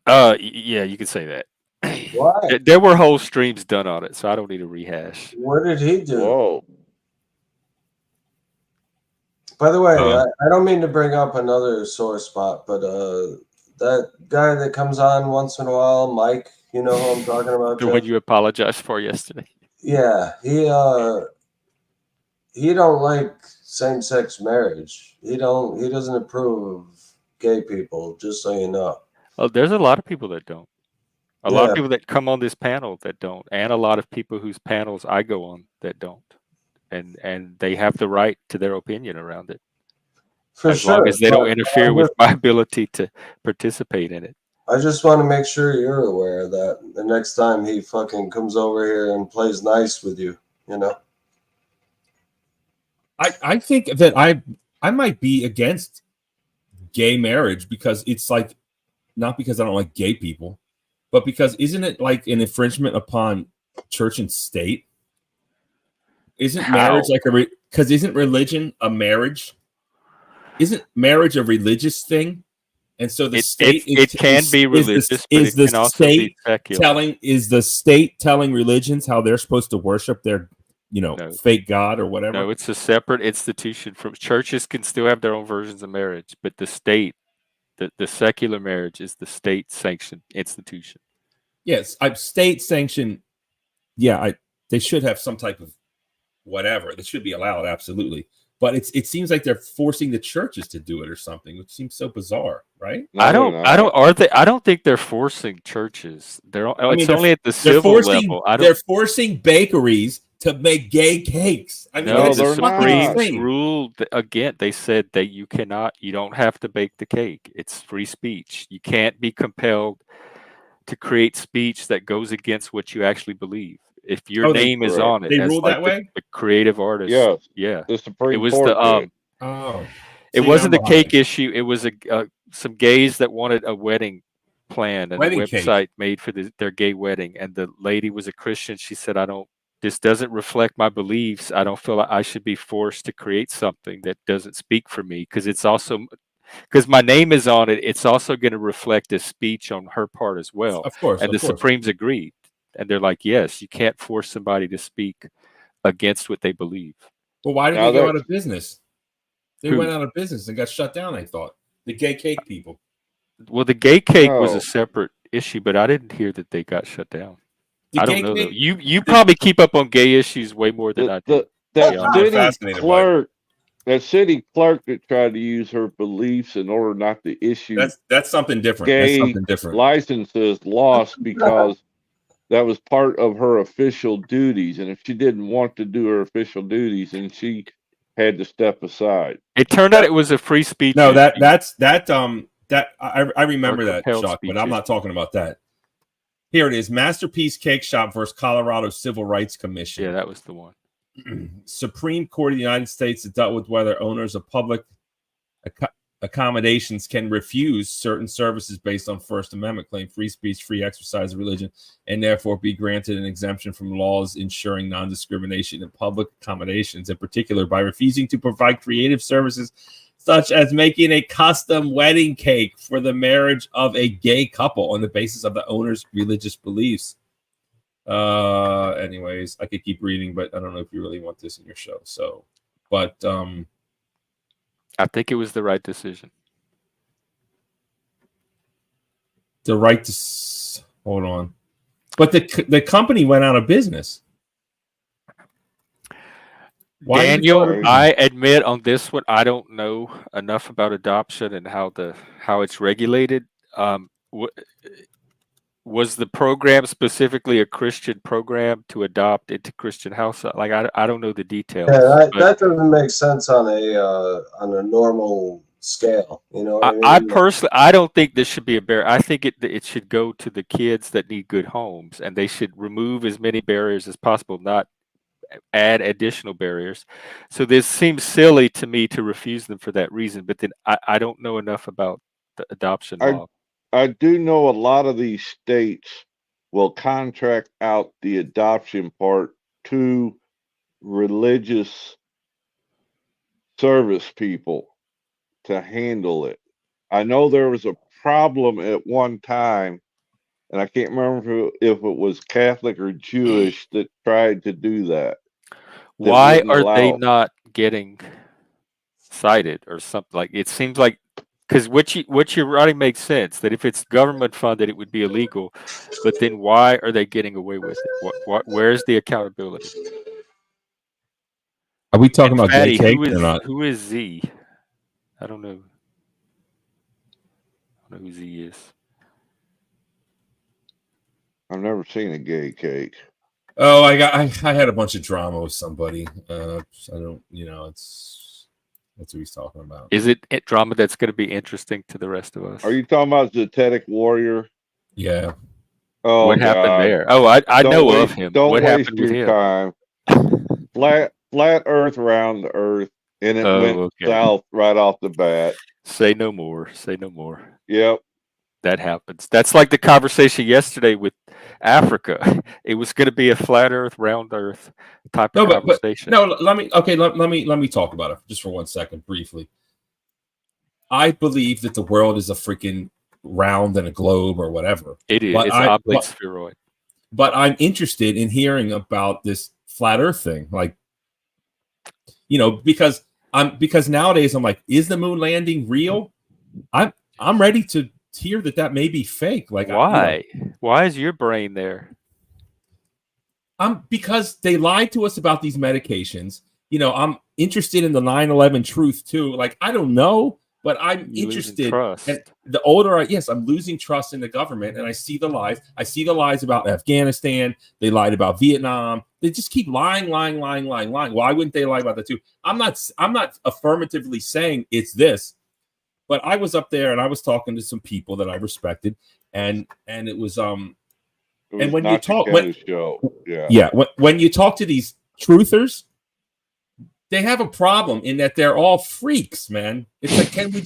Speaker 1: Yeah, you could say that.
Speaker 2: Why?
Speaker 1: There were whole streams done on it, so I don't need to rehash.
Speaker 2: What did he do?
Speaker 3: Whoa.
Speaker 2: By the way,
Speaker 4: Uh,
Speaker 2: I don't mean to bring up another sore spot, but that guy that comes on once in a while, Mike, you know who I'm talking about?
Speaker 1: The one
Speaker 2: Jeff?
Speaker 1: you apologized for yesterday.
Speaker 2: Yeah, he don't like same-sex marriage. He doesn't approve of gay people, just so you know.
Speaker 1: Oh, there's a lot of people that don't. A lot
Speaker 2: Yeah.
Speaker 1: of people that come on this panel that don't, and a lot of people whose panels I go on that don't. And they have the right to their opinion around it.
Speaker 2: For
Speaker 1: as
Speaker 2: sure.
Speaker 1: long as they
Speaker 2: but
Speaker 1: don't interfere with my ability to participate in it.
Speaker 2: I just want to make sure you're aware of that the next time he fucking comes over here and plays nice with you, you know?
Speaker 4: I think that I might be against gay marriage because it's like, not because I don't like gay people, but because isn't it like an infringement upon church and state? Isn't
Speaker 1: How?
Speaker 4: marriage like because isn't religion a marriage? Isn't marriage a religious thing? And so the state
Speaker 1: can be religious, but it can also be secular.
Speaker 4: Is the state telling religions how they're supposed to worship their
Speaker 1: No.
Speaker 4: fake God or whatever?
Speaker 1: No, it's a separate institution. From churches can still have their own versions of marriage, but the state, the secular marriage is the state sanctioned institution.
Speaker 4: Yes, state sanctioned. Yeah, they should have some type of whatever. They should be allowed, absolutely. But it seems like they're forcing the churches to do it or something, which seems so bizarre, right?
Speaker 3: No,
Speaker 1: I
Speaker 3: they're not.
Speaker 1: don't think they're forcing churches. It's
Speaker 4: they're-
Speaker 1: only at the
Speaker 4: They're
Speaker 1: civil
Speaker 4: forcing
Speaker 1: level.
Speaker 4: they're forcing bakeries to make gay cakes. I mean,
Speaker 1: No,
Speaker 4: that's
Speaker 1: the
Speaker 3: they're not.
Speaker 1: Supremes
Speaker 4: insane.
Speaker 1: ruled again. They said that you don't have to bake the cake. It's free speech. You can't be compelled to create speech that goes against what you actually believe. If your name is
Speaker 3: correct.
Speaker 1: on it,
Speaker 4: They
Speaker 1: as
Speaker 4: rule
Speaker 1: like
Speaker 4: that way?
Speaker 1: the creative artist,
Speaker 3: Yes,
Speaker 1: yeah,
Speaker 3: the
Speaker 1: it
Speaker 3: Supreme
Speaker 1: was
Speaker 3: Court did.
Speaker 4: Oh,
Speaker 1: it
Speaker 4: see,
Speaker 1: wasn't
Speaker 4: now
Speaker 1: the
Speaker 4: I'm behind.
Speaker 1: cake issue. It was some gays that wanted a wedding plan and
Speaker 4: Wedding
Speaker 1: a
Speaker 4: cake.
Speaker 1: website made for their gay wedding. And the lady was a Christian. She said, this doesn't reflect my beliefs. I don't feel like I should be forced to create something that doesn't speak for me, because my name is on it. It's also going to reflect a speech on her part as well.
Speaker 4: Of course,
Speaker 1: And the Supremes agreed. And they're like, yes, you can't force somebody to speak against what they believe.
Speaker 4: But why did
Speaker 3: Now
Speaker 4: they go
Speaker 3: that-
Speaker 4: out of business? They
Speaker 1: Who?
Speaker 4: went out of business and got shut down, I thought. The gay cake people.
Speaker 1: Well, the gay cake was
Speaker 3: No.
Speaker 1: a separate issue, but I didn't hear that they got shut down.
Speaker 4: The
Speaker 1: I
Speaker 4: gay
Speaker 1: don't know. Though.
Speaker 4: cake,
Speaker 1: You probably keep up on gay issues way more than I do.
Speaker 3: That
Speaker 1: Yeah, I'm
Speaker 3: city
Speaker 4: fascinated by it.
Speaker 3: clerk, that city clerk that tried to use her beliefs in order not to issue
Speaker 4: that's something different.
Speaker 3: gay
Speaker 4: That's something different.
Speaker 3: licenses lost because that was part of her official duties. And if she didn't want to do her official duties, then she had to step aside.
Speaker 1: It turned out it was a free speech.
Speaker 4: No,
Speaker 1: issue.
Speaker 4: I remember
Speaker 1: Or
Speaker 4: that,
Speaker 1: compelled
Speaker 4: Chuck,
Speaker 1: speech
Speaker 4: but I'm not talking about that. Here it is: Masterpiece Cake Shop versus Colorado Civil Rights Commission.
Speaker 1: Yeah, that was the one.
Speaker 4: Supreme Court of the United States that dealt with whether owners of public accommodations can refuse certain services based on First Amendment claim, free speech, free exercise of religion, and therefore be granted an exemption from laws ensuring non-discrimination in public accommodations, in particular by refusing to provide creative services such as making a custom wedding cake for the marriage of a gay couple on the basis of the owner's religious beliefs. Anyways, I could keep reading, but I don't know if you really want this in your show. So, but
Speaker 1: I think it was the right decision.
Speaker 4: the right to hold on, but the company went out of business. Why
Speaker 1: Daniel, I admit on this one, I don't know enough about adoption and how it's regulated. Was the program specifically a Christian program to adopt into Christian household? Like I don't know the details.
Speaker 2: Yeah, that doesn't make sense on a normal scale. You know what I mean?
Speaker 1: Personally, I don't think this should be a barrier. I think it should go to the kids that need good homes, and they should remove as many barriers as possible, not add additional barriers. So this seems silly to me to refuse them for that reason, but then I don't know enough about the adoption law.
Speaker 3: I do know a lot of these states will contract out the adoption part to religious service people to handle it. I know there was a problem at one time, and I can't remember if it was Catholic or Jewish that tried to do that.
Speaker 1: Why
Speaker 3: wouldn't
Speaker 1: are they
Speaker 3: allow-
Speaker 1: not getting cited or something? Like it seems like, because what you're writing makes sense, that if it's government funded it would be illegal, but then why are they getting away with it? Where's the accountability?
Speaker 4: Are we talking about
Speaker 1: Fatty,
Speaker 4: gay cake or not?
Speaker 1: who is Z? I don't know. I don't know who Z is.
Speaker 3: I've never seen a gay cake.
Speaker 4: Oh, I had a bunch of drama with somebody. I don't, that's what he's talking about.
Speaker 1: Is it drama that's going to be interesting to the rest of us?
Speaker 3: Are you talking about Zetetic Warrior?
Speaker 4: Yeah.
Speaker 3: Oh,
Speaker 1: what happened
Speaker 3: God.
Speaker 1: there? Oh, I
Speaker 3: Don't
Speaker 1: know
Speaker 3: waste-
Speaker 1: of him.
Speaker 3: Don't
Speaker 1: What
Speaker 3: waste
Speaker 1: happened with
Speaker 3: your
Speaker 1: him?
Speaker 3: time. Flat Earth round the Earth, and it went
Speaker 1: Okay.
Speaker 3: south right off the bat.
Speaker 1: Say no more. Say no more.
Speaker 3: Yep.
Speaker 1: That happens. That's like the conversation yesterday with Africa. It was going to be a flat Earth, round Earth type of conversation.
Speaker 4: Let me talk about it just for 1 second briefly. I believe that the world is a freaking round and a globe or whatever.
Speaker 1: It is.
Speaker 4: But
Speaker 1: It's an oblate spheroid.
Speaker 4: But I'm interested in hearing about this flat Earth thing. Like, you know, because nowadays I'm like, is the moon landing real? I'm ready to hear that may be fake. Like,
Speaker 1: Why? Why is your brain there?
Speaker 4: Because they lied to us about these medications. You know, I'm interested in the 9/11 truth too. Like, I don't know, but I'm
Speaker 1: You're losing
Speaker 4: interested.
Speaker 1: trust.
Speaker 4: And the older I'm losing trust in the government, and I see the lies. I see the lies about Afghanistan. They lied about Vietnam. They just keep lying. Why wouldn't they lie about that too? I'm not affirmatively saying it's this, but I was up there and I was talking to some people that I respected, and it was and when you talk when you talk to these truthers, they have a problem in that they're all freaks, man. It's like, can we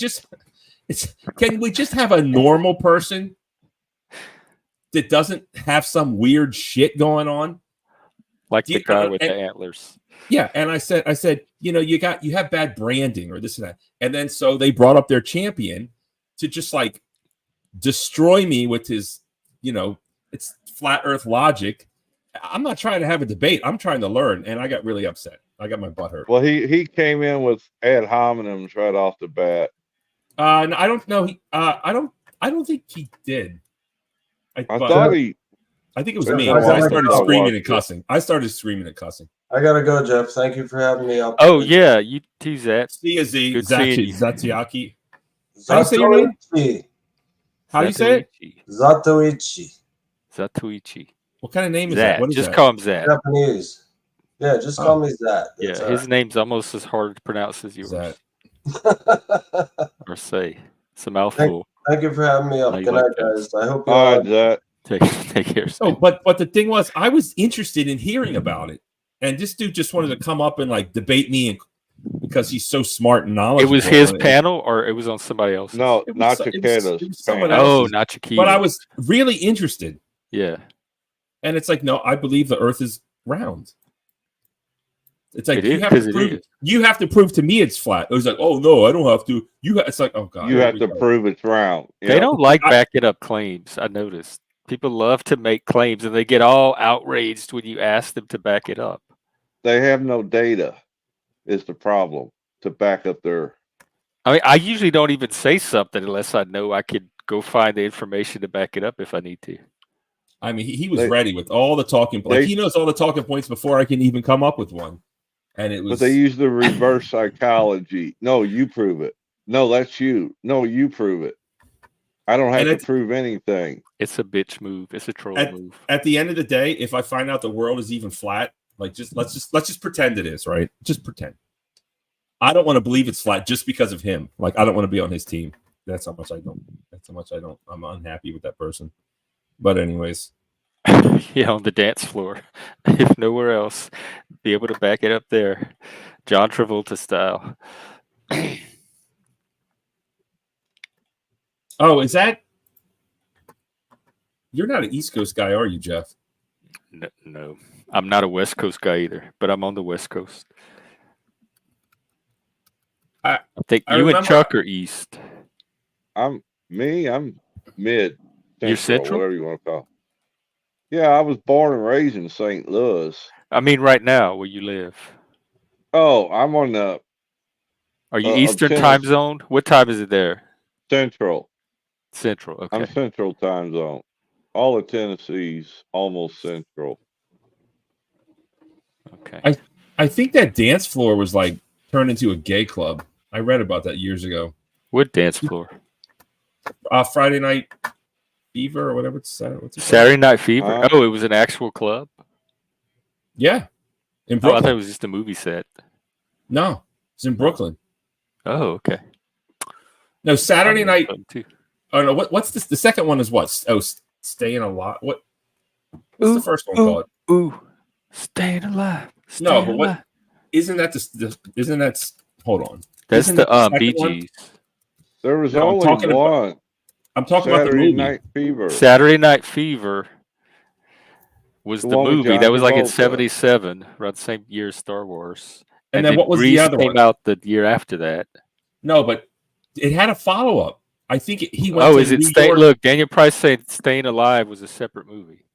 Speaker 4: just have a normal person that doesn't have some weird shit going on?
Speaker 1: Like the guy with the antlers.
Speaker 4: Yeah, and I said, you know, you have bad branding or this and that. And then so they brought up their champion to just like destroy me with his, you know, it's flat earth logic. I'm not trying to have a debate. I'm trying to learn, and I got really upset. I got my butt hurt.
Speaker 3: Well, he came in with ad hominems right off the bat.
Speaker 4: No, I don't know. I don't think he did. I think it was me. I started screaming and cussing. I
Speaker 2: gotta go, Jeff. Thank you for having me up.
Speaker 1: Oh yeah, you too, Zach.
Speaker 4: See you, Z.
Speaker 1: Good seeing you.
Speaker 4: Zatiaki. How do you say your name? How do you say it?
Speaker 2: Zatoichi.
Speaker 4: What kind of name is
Speaker 1: Zach.
Speaker 4: that? What is
Speaker 1: just
Speaker 4: that?
Speaker 1: call him Zach.
Speaker 2: Japanese. Yeah, just call me Zach.
Speaker 1: That's his name's almost as hard to pronounce as yours. Or say. It's a mouthful.
Speaker 2: Thank you for having me up. Good night, guys. I hope you
Speaker 3: all right,
Speaker 1: take care.
Speaker 4: Oh, but the thing was, I was interested in hearing about it, and this dude just wanted to come up and like debate me, and because he's so smart and knowledgeable.
Speaker 1: It was his panel, or it was on somebody else's?
Speaker 3: No, not Chiquita's.
Speaker 1: Oh, not Chiquita.
Speaker 4: But I was really interested.
Speaker 1: Yeah.
Speaker 4: And it's like, no, I believe the Earth is round. It's like you have to prove to me it's flat. It was like, oh no, I don't have to. It's like, oh god,
Speaker 3: you have to prove it's round.
Speaker 1: They don't like backing up claims. I noticed people love to make claims, and they get all outraged when you ask them to back it up.
Speaker 3: They have no data. Is the problem to back up their?
Speaker 1: I mean, I usually don't even say something unless I know I could go find the information to back it up if I need to.
Speaker 4: I mean, he was ready with all the talking points. He knows all the talking points before I can even come up with one. And it was.
Speaker 3: But they use the reverse psychology. No, you prove it. No, that's you. No, you prove it. I don't have to prove anything.
Speaker 1: It's a bitch move. It's a troll move.
Speaker 4: At the end of the day, if I find out the world is even flat, like let's just pretend it is, right? Just pretend. I don't want to believe it's flat just because of him. Like, I don't want to be on his team. That's how much I don't. I'm unhappy with that person. But anyways.
Speaker 1: Yeah, on the dance floor. If nowhere else, be able to back it up there. John Travolta style.
Speaker 4: Oh, is that? You're not an East Coast guy, are you, Jeff?
Speaker 1: No. I'm not a West Coast guy either, but I'm on the West Coast. I think you and Chuck are East.
Speaker 3: I'm mid.
Speaker 1: You're Central?
Speaker 3: Whatever you want to call it. Yeah, I was born and raised in St. Louis.
Speaker 1: I mean, right now, where you live.
Speaker 3: Oh, I'm on the.
Speaker 1: Are you Eastern time zone? What time is it there?
Speaker 3: Central.
Speaker 1: Central, okay.
Speaker 3: I'm Central time zone. All of Tennessee's almost Central.
Speaker 1: Okay.
Speaker 4: I think that dance floor was like turned into a gay club. I read about that years ago.
Speaker 1: What dance floor?
Speaker 4: Friday Night Fever or whatever it's
Speaker 1: Saturday Night Fever? Oh, it was an actual club?
Speaker 4: Yeah. In Brooklyn.
Speaker 1: I thought it was just a movie set.
Speaker 4: No, it's in Brooklyn.
Speaker 1: Oh, okay.
Speaker 4: No, Saturday Night. Oh no, what's this? The second one is what? Oh, Staying Alive. What's the first one called?
Speaker 1: Staying Alive.
Speaker 4: No, but what? Isn't that isn't that? Hold on.
Speaker 1: That's the Bee Gees.
Speaker 3: There was only one.
Speaker 4: I'm talking about the movie.
Speaker 3: Night Fever.
Speaker 1: Saturday Night Fever was the movie that was like in '77, around the same year as Star Wars.
Speaker 4: And then what was the other one?
Speaker 1: Came out the year after that.
Speaker 4: No, but it had a follow up. I think he went.
Speaker 1: Oh, is it? Look, Daniel Price said "Staying Alive" was a separate movie.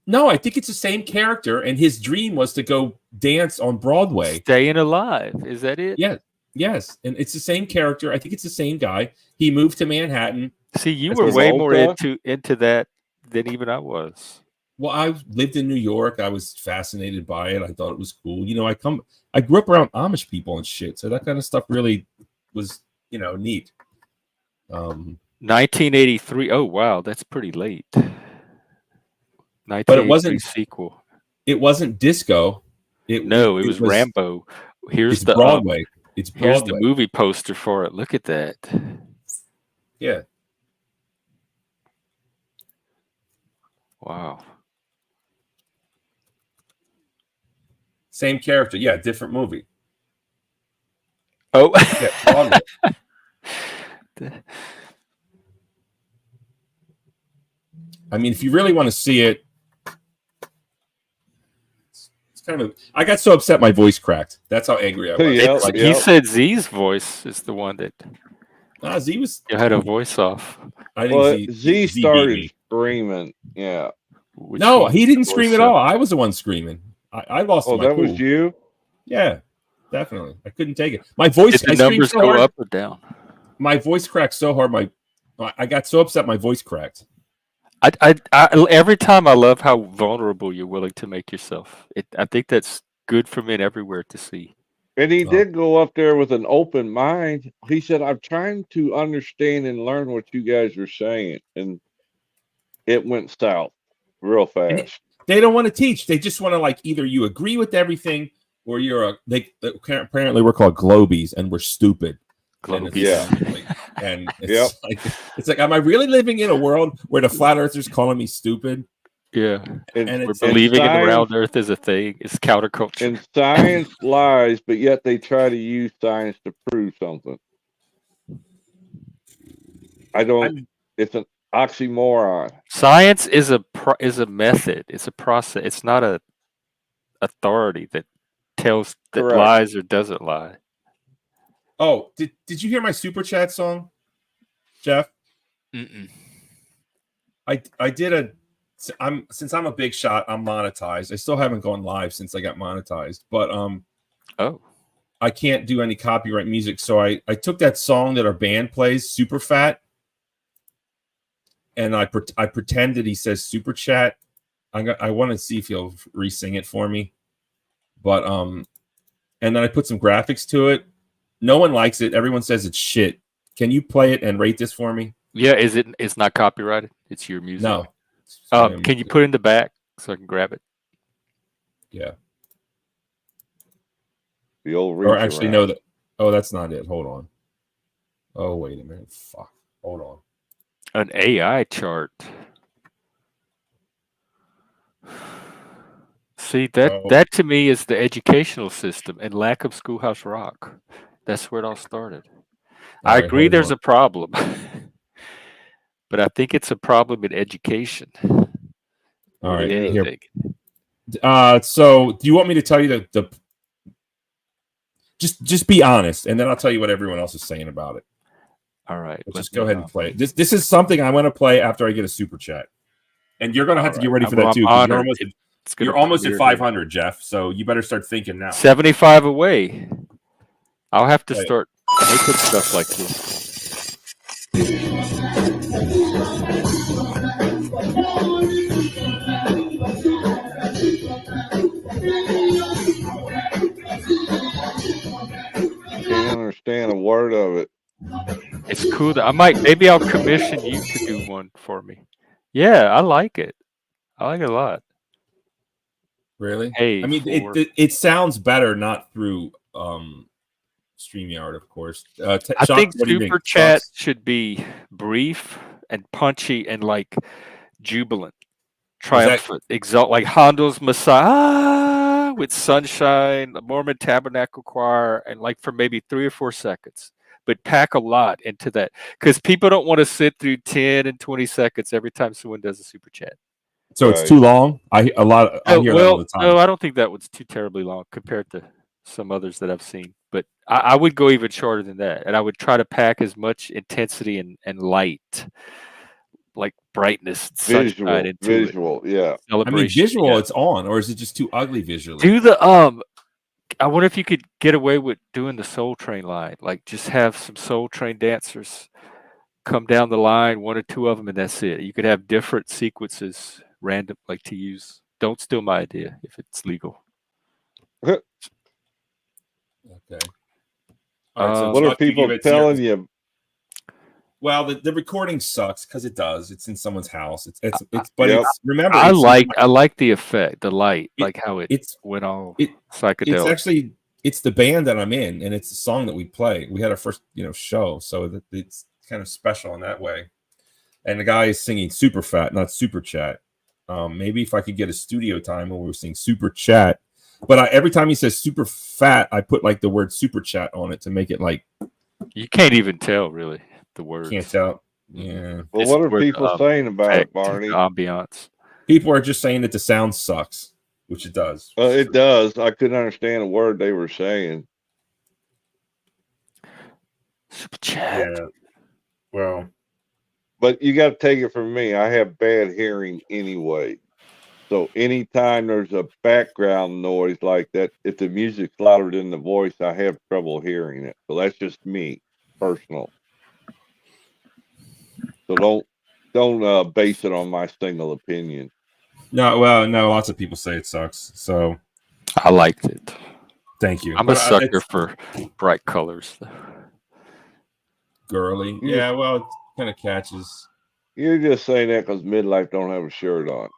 Speaker 4: No, I think it's the same character, and his dream was to go dance on Broadway.
Speaker 1: Staying Alive. Is that it?
Speaker 4: Yeah, yes, and it's the same character. I think it's the same guy. He moved to Manhattan.
Speaker 1: See, you
Speaker 4: As
Speaker 1: were
Speaker 4: his
Speaker 1: way more
Speaker 3: Volta?
Speaker 1: into that than even I was.
Speaker 4: Well, I lived in New York. I was fascinated by it. I thought it was cool. I grew up around Amish people and shit, so that kind of stuff really was, neat.
Speaker 1: 1983. Oh wow, that's pretty late.
Speaker 4: But it
Speaker 1: 1983 sequel.
Speaker 4: It wasn't disco.
Speaker 1: It was Rambo.
Speaker 4: It's Broadway. It's Broadway.
Speaker 1: Here's the movie poster for it. Look at that.
Speaker 4: Yeah.
Speaker 1: Wow.
Speaker 4: Same character. Yeah, different movie.
Speaker 1: Oh.
Speaker 4: Yeah, Broadway. I mean, if you really want to see it, it's kind of. I got so upset my voice cracked. That's how angry I was.
Speaker 3: Yep,
Speaker 1: He said Z's voice is the one that
Speaker 4: Z was.
Speaker 1: you had a voice off.
Speaker 4: I think
Speaker 3: Z started screaming. Yeah.
Speaker 4: No, he didn't scream at all. I was the one screaming. I lost my
Speaker 3: that
Speaker 4: cool.
Speaker 3: was you?
Speaker 4: Yeah, definitely. I couldn't take it. My voice.
Speaker 1: Did the numbers go up or down?
Speaker 4: My voice cracked so hard. I got so upset. My voice cracked.
Speaker 1: I every time I love how vulnerable you're willing to make yourself. I think that's good for men everywhere to see.
Speaker 3: And he did go up there with an open mind. He said, I'm trying to understand and learn what you guys are saying. And it went south real fast.
Speaker 4: They don't want to teach. They just want to either you agree with everything or apparently we're called globies and we're stupid.
Speaker 1: Globies.
Speaker 4: And it's like, am I really living in a world where the flat earthers calling me stupid?
Speaker 1: Yeah.
Speaker 4: And
Speaker 1: we're believing in the round earth is a thing. It's counterculture.
Speaker 3: And science lies, but yet they try to use science to prove something. It's an oxymoron.
Speaker 1: Science is a method. It's a process. It's not a authority that tells that lies or doesn't lie.
Speaker 4: Oh, did you hear my super chat song, Jeff?
Speaker 1: Mm-mm.
Speaker 4: I did since I'm a big shot, I'm monetized. I still haven't gone live since I got monetized, but I can't do any copyright music. So I took that song that our band plays, Super Fat, and I pretended he says super chat. I want to see if he'll re-sing it for me, but and then I put some graphics to it. No one likes it. Everyone says it's shit. Can you play it and rate this for me?
Speaker 1: Yeah, it's not copyrighted? It's your music.
Speaker 4: No.
Speaker 1: Can you put it in the back so I can grab it?
Speaker 4: Yeah.
Speaker 3: The old
Speaker 4: or actually no, that's not it. Hold on. Oh, wait a minute. Fuck. Hold on.
Speaker 1: An AI chart. See, that to me is the educational system and lack of Schoolhouse Rock. That's where it all started. I agree there's a problem. But I think it's a problem in education.
Speaker 4: All right. Here. So do you want me to tell you just be honest, and then I'll tell you what everyone else is saying about it.
Speaker 1: All right.
Speaker 4: Let's just go ahead and play it. This is something I want to play after I get a super chat. And you're going to have to get ready for that too. You're almost at 500, Jeff. So you better start thinking now.
Speaker 1: 75 away. I'll have to start making stuff like this.
Speaker 3: Can't understand a word of it.
Speaker 1: It's cool that maybe I'll commission you to do one for me. Yeah, I like it. I like it a lot.
Speaker 4: Really?
Speaker 1: Hey,
Speaker 4: I mean, it sounds better not through StreamYard, of course.
Speaker 1: I think Super Chat should be brief and punchy and jubilant, triumphant, exalt, like Handel's Messiah with Sunshine, the Mormon Tabernacle Choir, and for maybe 3 or 4 seconds. But pack a lot into that because people don't want to sit through 10 and 20 seconds every time someone does a Super Chat.
Speaker 4: So it's too long. I hear that all the time.
Speaker 1: No, I don't think that was too terribly long compared to some others that I've seen. But I would go even shorter than that, and I would try to pack as much intensity and light like brightness, and sunshine into
Speaker 3: visual, yeah.
Speaker 1: it. Celebration.
Speaker 4: visual,
Speaker 1: yeah.
Speaker 4: it's on, or is it just too ugly visually?
Speaker 1: Do the I wonder if you could get away with doing the Soul Train line, like just have some Soul Train dancers come down the line, one or two of them, and that's it. You could have different sequences, random, like to use. Don't steal my idea if it's legal.
Speaker 4: Okay. All right. So
Speaker 3: What are
Speaker 4: Chuck, you give
Speaker 3: people
Speaker 4: it
Speaker 3: telling
Speaker 4: zero.
Speaker 3: you?
Speaker 4: Well, the recording sucks because it does. It's in someone's house. It's but
Speaker 3: Yep.
Speaker 4: it's remember.
Speaker 1: I
Speaker 4: it's
Speaker 1: like the effect, the light,
Speaker 4: It-
Speaker 1: like how it
Speaker 4: it's
Speaker 1: went all
Speaker 4: it's
Speaker 1: psychedelic.
Speaker 4: actually it's the band that I'm in, and it's the song that we play. We had our first show, so it's kind of special in that way. And the guy is singing Super Fat, not Super Chat. Maybe if I could get a studio time where we were singing Super Chat, but every time he says Super Fat, I put like the word Super Chat on it to make it like
Speaker 1: You can't even tell really the words.
Speaker 4: can't tell. Yeah,
Speaker 3: Well,
Speaker 1: It's
Speaker 3: what are
Speaker 1: where the,
Speaker 3: people saying about it,
Speaker 1: effect,
Speaker 3: Barney?
Speaker 1: the ambiance.
Speaker 4: people are just saying that the sound sucks, which it does.
Speaker 3: It does. I couldn't understand a word they were saying.
Speaker 1: Super chat.
Speaker 4: Yeah. Well,
Speaker 3: But you got to take it from me. I have bad hearing anyway. So anytime there's a background noise like that, if the music's louder than the voice, I have trouble hearing it. So that's just me, personal. So don't base it on my single opinion.
Speaker 4: no. Lots of people say it sucks. So
Speaker 1: I liked it.
Speaker 4: thank you.
Speaker 1: I'm a sucker for bright colors.
Speaker 4: Girly. Yeah. Well, it kind of catches.
Speaker 3: You're just saying that because midlife don't have a shirt on.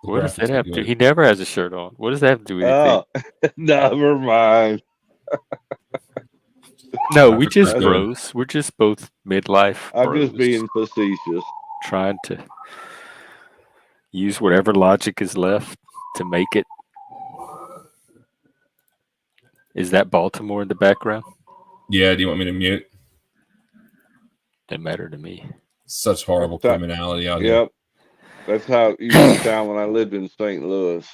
Speaker 1: What does that have to do? He never has a shirt on. What does that have to do with anything?
Speaker 3: Oh, never mind.
Speaker 1: No, we just bros. We're just both midlife
Speaker 3: I'm
Speaker 1: bros
Speaker 3: just being facetious.
Speaker 1: trying to use whatever logic is left to make it. Is that Baltimore in the background?
Speaker 4: Yeah. Do you want me to mute?
Speaker 1: Didn't matter to me.
Speaker 4: Such horrible criminality out here.
Speaker 3: Yep. That's how it used to sound when I lived in St. Louis.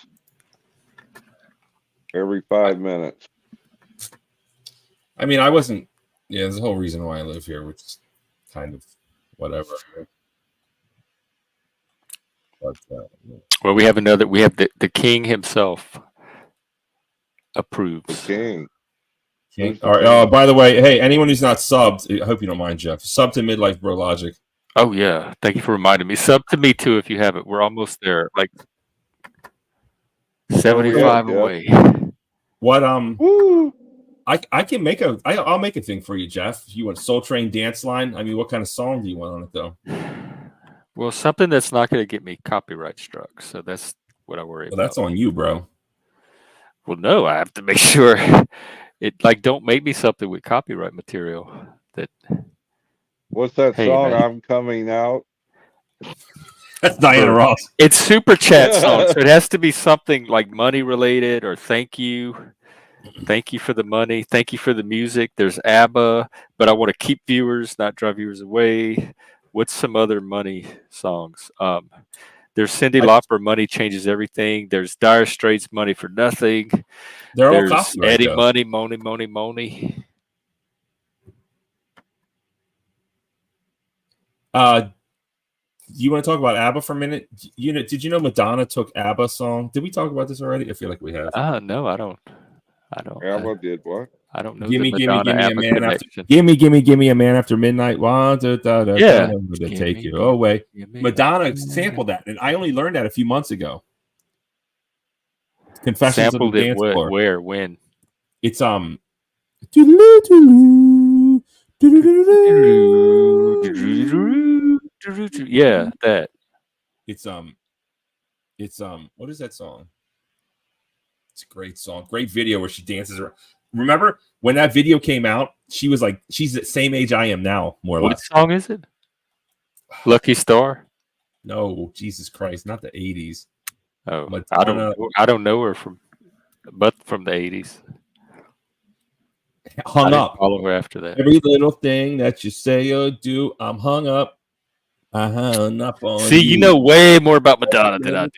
Speaker 3: Every 5 minutes.
Speaker 4: I mean, I wasn't. Yeah, there's a whole reason why I live here, which is kind of whatever. But
Speaker 1: Well, we have the king himself approves.
Speaker 3: The king.
Speaker 4: all right. By the way, hey, anyone who's not subbed, I hope you don't mind, Jeff. Sub to Midlife Bro Logic.
Speaker 1: Oh yeah, thank you for reminding me. Sub to me too if you haven't. We're almost there, like 75 away.
Speaker 4: What
Speaker 3: Woo!
Speaker 4: I can make I'll make a thing for you, Jeff. If you want Soul Train dance line, I mean, what kind of song do you want on it though?
Speaker 1: Well, something that's not going to get me copyright struck. So that's what I worry about.
Speaker 4: That's on you, bro.
Speaker 1: Well, no, I have to make sure it don't make me something with copyright material that.
Speaker 3: What's that
Speaker 1: Hey,
Speaker 3: song?
Speaker 1: man.
Speaker 3: I'm coming out.
Speaker 4: That's Diana Ross.
Speaker 1: It's super chat song, so it has to be something like money related or thank you for the money, thank you for the music. There's ABBA, but I want to keep viewers, not drive viewers away. What's some other money songs? There's Cyndi Lauper, Money Changes Everything. There's Dire Straits, Money for Nothing.
Speaker 4: They're all
Speaker 1: There's
Speaker 4: copyright,
Speaker 1: Eddie
Speaker 4: though.
Speaker 1: Money, Money.
Speaker 4: You want to talk about ABBA for a minute? Did you know Madonna took ABBA song? Did we talk about this already? I feel like we have.
Speaker 1: No, I don't.
Speaker 3: Abba did what?
Speaker 1: I don't know.
Speaker 4: Give me a man
Speaker 1: connection.
Speaker 4: give me a man after midnight.
Speaker 1: Yeah.
Speaker 4: To take you away. Madonna sampled that, and I only learned that a few months ago. Confessions
Speaker 1: Sampled
Speaker 4: of a
Speaker 1: it
Speaker 4: Dance Floor.
Speaker 1: where, when?
Speaker 4: It's
Speaker 1: Yeah, that.
Speaker 4: It's what is that song? It's a great song, great video where she dances around. Remember when that video came out? She's the same age I am now, more or
Speaker 1: What
Speaker 4: less.
Speaker 1: song is it? Lucky Star?
Speaker 4: No, Jesus Christ, not the 80s.
Speaker 1: Oh,
Speaker 4: Madonna.
Speaker 1: I don't know her from the 80s.
Speaker 4: Hung up.
Speaker 1: Follow her after that.
Speaker 4: Every little thing that you say or do, I'm hung up. I hung up on
Speaker 1: See, you know way more about Madonna than I do.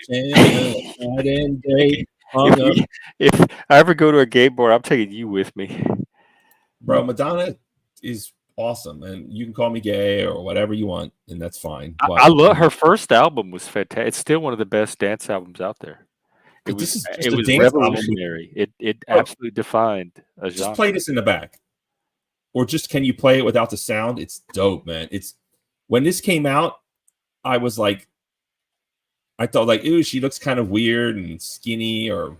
Speaker 1: If I ever go to a gay bar, I'm taking you with me.
Speaker 4: Bro, Madonna is awesome, and you can call me gay or whatever you want, and that's fine. But
Speaker 1: I love her first album was fantastic. It's still one of the best dance albums out there.
Speaker 4: but this is
Speaker 1: It
Speaker 4: just a
Speaker 1: was
Speaker 4: dance album.
Speaker 1: revolutionary. It
Speaker 4: Bro,
Speaker 1: absolutely defined a
Speaker 4: just
Speaker 1: genre.
Speaker 4: play this in the back, or just can you play it without the sound? It's dope, man. It's when this came out, I was like, I thought like, ooh, she looks kind of weird and skinny, or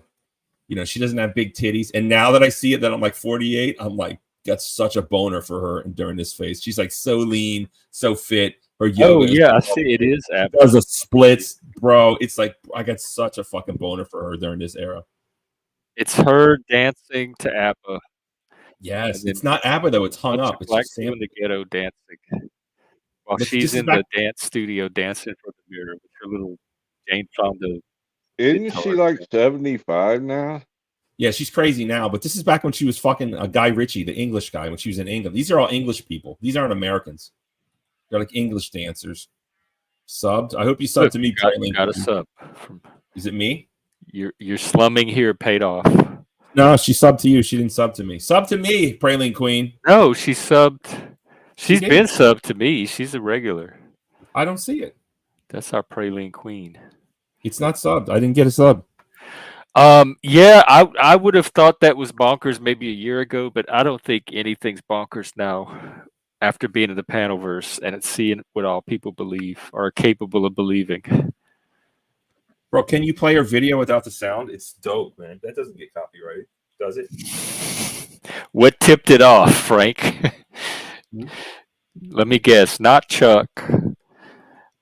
Speaker 4: she doesn't have big titties. And now that I see it, that I'm like 48, I'm like, got such a boner for her during this phase. She's like so lean, so fit. Her yoga.
Speaker 1: Oh yeah, I see. It is.
Speaker 4: Does a splits, bro. It's like I got such a fucking boner for her during this era.
Speaker 1: It's her dancing to ABBA.
Speaker 4: Yes, it's not ABBA though. It's hung up. It's
Speaker 1: Black
Speaker 4: just
Speaker 1: girl in the ghetto dancing while
Speaker 4: But
Speaker 1: she's
Speaker 4: this is
Speaker 1: in the dance studio dancing for the mirror with her little Jane Fonda.
Speaker 3: Isn't she like 75 now?
Speaker 4: Yeah, she's crazy now, but this is back when she was fucking Guy Ritchie, the English guy, when she was in England. These are all English people. These aren't Americans. They're like English dancers. Subbed. I hope you subbed to me.
Speaker 1: Got a sub.
Speaker 4: Is it me?
Speaker 1: Your slumming here paid off.
Speaker 4: No, she subbed to you. She didn't sub to me. Sub to me, Praline Queen.
Speaker 1: No, she subbed. She's been subbed to me. She's a regular.
Speaker 4: I don't see it.
Speaker 1: That's our Praline Queen.
Speaker 4: It's not subbed. I didn't get a sub.
Speaker 1: Yeah, I would have thought that was bonkers maybe a year ago, but I don't think anything's bonkers now after being in the Panelverse and seeing what all people believe or are capable of believing.
Speaker 4: Bro, can you play her video without the sound? It's dope, man. That doesn't get copyrighted, does it?
Speaker 1: What tipped it off, Frank? Let me guess. Not Chuck.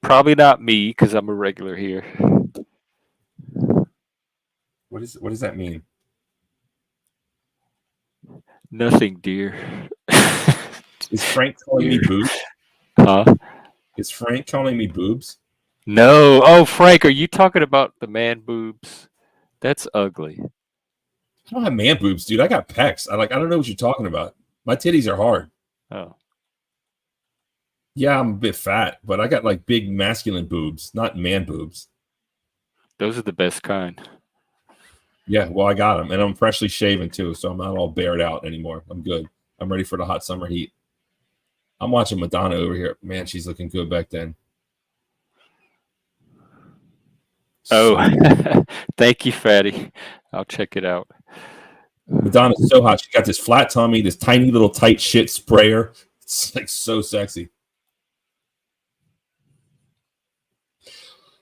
Speaker 1: Probably not me, because I'm a regular here.
Speaker 4: What does that mean?
Speaker 1: Nothing, dear.
Speaker 4: Is Frank calling me boobs?
Speaker 1: Huh?
Speaker 4: Is Frank calling me boobs?
Speaker 1: No. Oh, Frank, are you talking about the man boobs? That's ugly.
Speaker 4: I don't have man boobs, dude. I got pecs. I don't know what you're talking about. My titties are hard.
Speaker 1: Oh.
Speaker 4: Yeah, I'm a bit fat, but I got like big masculine boobs, not man boobs.
Speaker 1: Those are the best kind.
Speaker 4: Yeah, well, I got them, and I'm freshly shaven too, so I'm not all bared out anymore. I'm good. I'm ready for the hot summer heat. I'm watching Madonna over here. Man, she's looking good back then.
Speaker 1: Oh, thank you, Fatty. I'll check it out.
Speaker 4: Madonna's so hot. She got this flat tummy, this tiny little tight shit sprayer. It's like so sexy.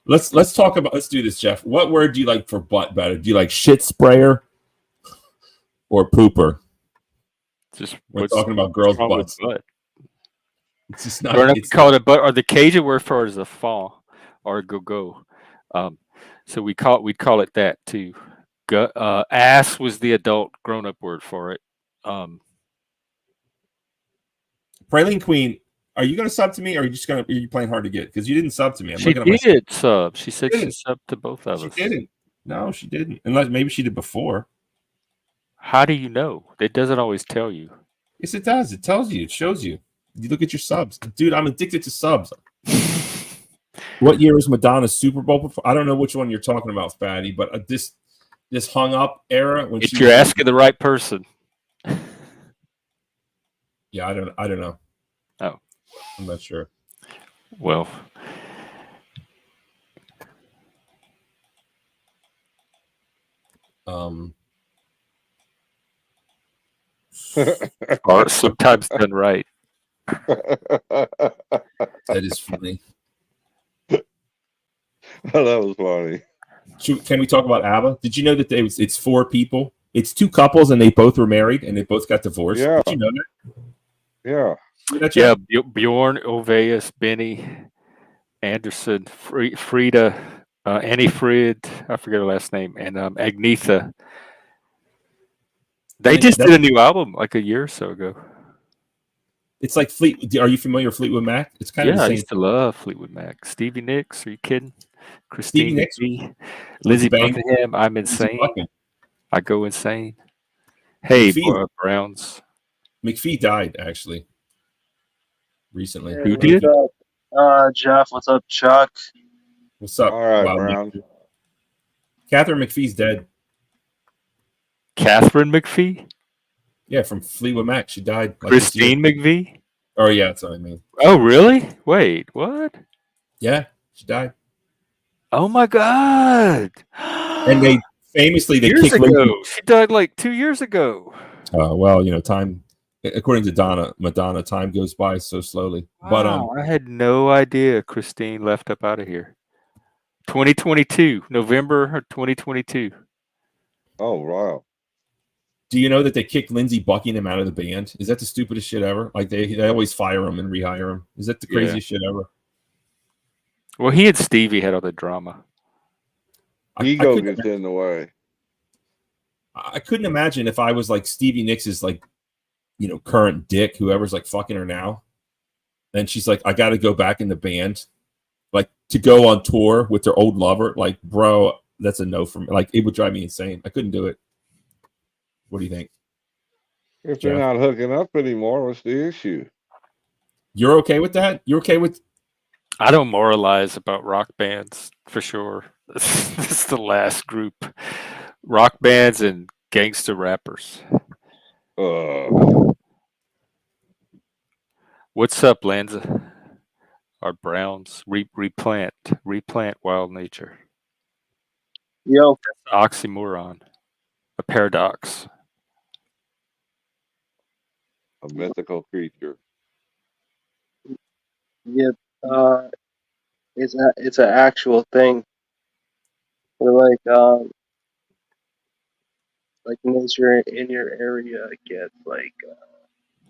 Speaker 4: Let's do this, Jeff. What word do you like for butt better? Do you like shit sprayer or pooper? We're talking about girls' butts.
Speaker 1: Butt?
Speaker 4: It's just not.
Speaker 1: We're not call it a butt, or the Cajun word for it is a fall or a go-go. So we'd call it that too. Ass was the adult grown-up word for it.
Speaker 4: Praline Queen, are you going to sub to me, or are you playing hard to get? Because you didn't sub to me.
Speaker 1: She did sub. She said she subbed to both of us.
Speaker 4: She didn't. No, she didn't. Unless maybe she did before.
Speaker 1: How do you know? It doesn't always tell you.
Speaker 4: Yes, it does. It tells you. It shows you. You look at your subs. Dude, I'm addicted to subs. What year was Madonna's Super Bowl performance? I don't know which one you're talking about, Fatty, but this hung up era when
Speaker 1: you're asking the right person.
Speaker 4: Yeah, I don't know.
Speaker 1: Oh,
Speaker 4: I'm not sure.
Speaker 1: Well, or sometimes done right.
Speaker 4: That is funny.
Speaker 3: Oh, that was funny.
Speaker 4: Can we talk about ABBA? Did you know that it's 4 people? It's 2 couples, and they both were married, and they both got divorced.
Speaker 3: Yeah.
Speaker 4: Did you know that?
Speaker 3: Yeah.
Speaker 1: Yeah, Bjorn, Oveus, Benny, Anderson, Frida, Annie Frid, I forget her last name, and Agnetha. They just did a new album like a year or so ago.
Speaker 4: It's like Are you familiar with Fleetwood Mac? It's kind of the same.
Speaker 1: I used to love Fleetwood Mac. Stevie Nicks, are you kidding? Christine
Speaker 4: Nicks,
Speaker 1: Lindsey Buckingham, I'm insane. I go insane. Hey, Browns.
Speaker 4: McPhee died actually recently.
Speaker 1: Hey, who did?
Speaker 5: Jeff, what's up, Chuck?
Speaker 4: What's up?
Speaker 3: All right, Brown.
Speaker 4: Catherine McPhee's dead.
Speaker 1: Catherine McPhee?
Speaker 4: Yeah, from Fleetwood Mac. She died.
Speaker 1: Christine McVie?
Speaker 4: Oh yeah, that's what I mean.
Speaker 1: Oh, really? Wait, what?
Speaker 4: Yeah, she died.
Speaker 1: Oh my God!
Speaker 4: And they famously they
Speaker 1: years
Speaker 4: kicked Lindsay.
Speaker 1: ago. She died like 2 years ago.
Speaker 4: Well, time, according to Madonna, time goes by so slowly.
Speaker 1: Wow, I had no idea Christine left up out of here. 2022, November of 2022.
Speaker 3: Oh wow.
Speaker 4: Do you know that they kicked Lindsey Buckingham out of the band? Is that the stupidest shit ever? Like they always fire him and rehire him. Is that the craziest shit ever?
Speaker 1: Well, he and Stevie had all the drama.
Speaker 3: Ego gets in the way.
Speaker 4: I couldn't imagine if I was like Stevie Nicks' like, current dick, whoever's like fucking her now. And she's like, I got to go back in the band, like to go on tour with their old lover. Like, bro, that's a no for me. Like, it would drive me insane. I couldn't do it. What do you think?
Speaker 3: If they're not hooking up anymore, what's the issue?
Speaker 4: You're okay with that? You're okay with?
Speaker 1: I don't moralize about rock bands for sure. This is the last group. Rock bands and gangster rappers. What's up, Lanza? Our Browns replant wild nature.
Speaker 5: Yo,
Speaker 1: Oxymoron, a paradox.
Speaker 3: A mythical creature.
Speaker 5: yeah, it's an actual thing. Where like nature in your area gets like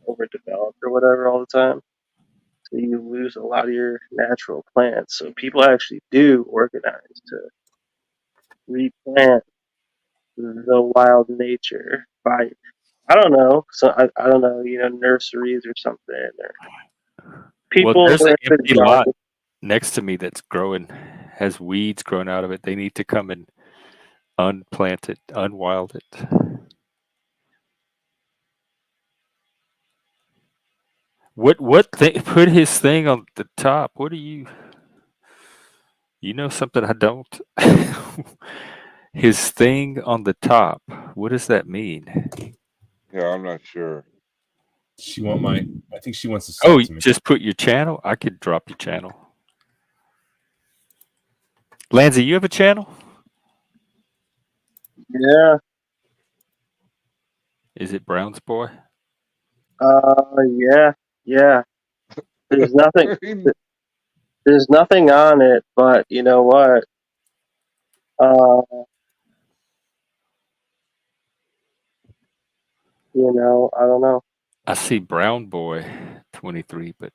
Speaker 5: overdeveloped or whatever all the time. So you lose a lot of your natural plants. So people actually do organize to replant the wild nature by, I don't know, I don't know, nurseries or something, or people.
Speaker 1: Well, there's an
Speaker 5: are
Speaker 1: empty lot next to me that's growing, has weeds growing out of it. They need to come and unplant it, unwild it. What thing? Put his thing on the top. What do you? You know something I don't. His thing on the top. What does that mean?
Speaker 3: Yeah, I'm not sure.
Speaker 4: I think she wants to.
Speaker 1: Oh, just put your channel. I could drop your channel. Lanza, you have a channel?
Speaker 5: Yeah.
Speaker 1: Is it Brown's Boy?
Speaker 5: Yeah. There's nothing. There's nothing on it, but you know what? I don't know.
Speaker 1: I see Brown Boy 23, but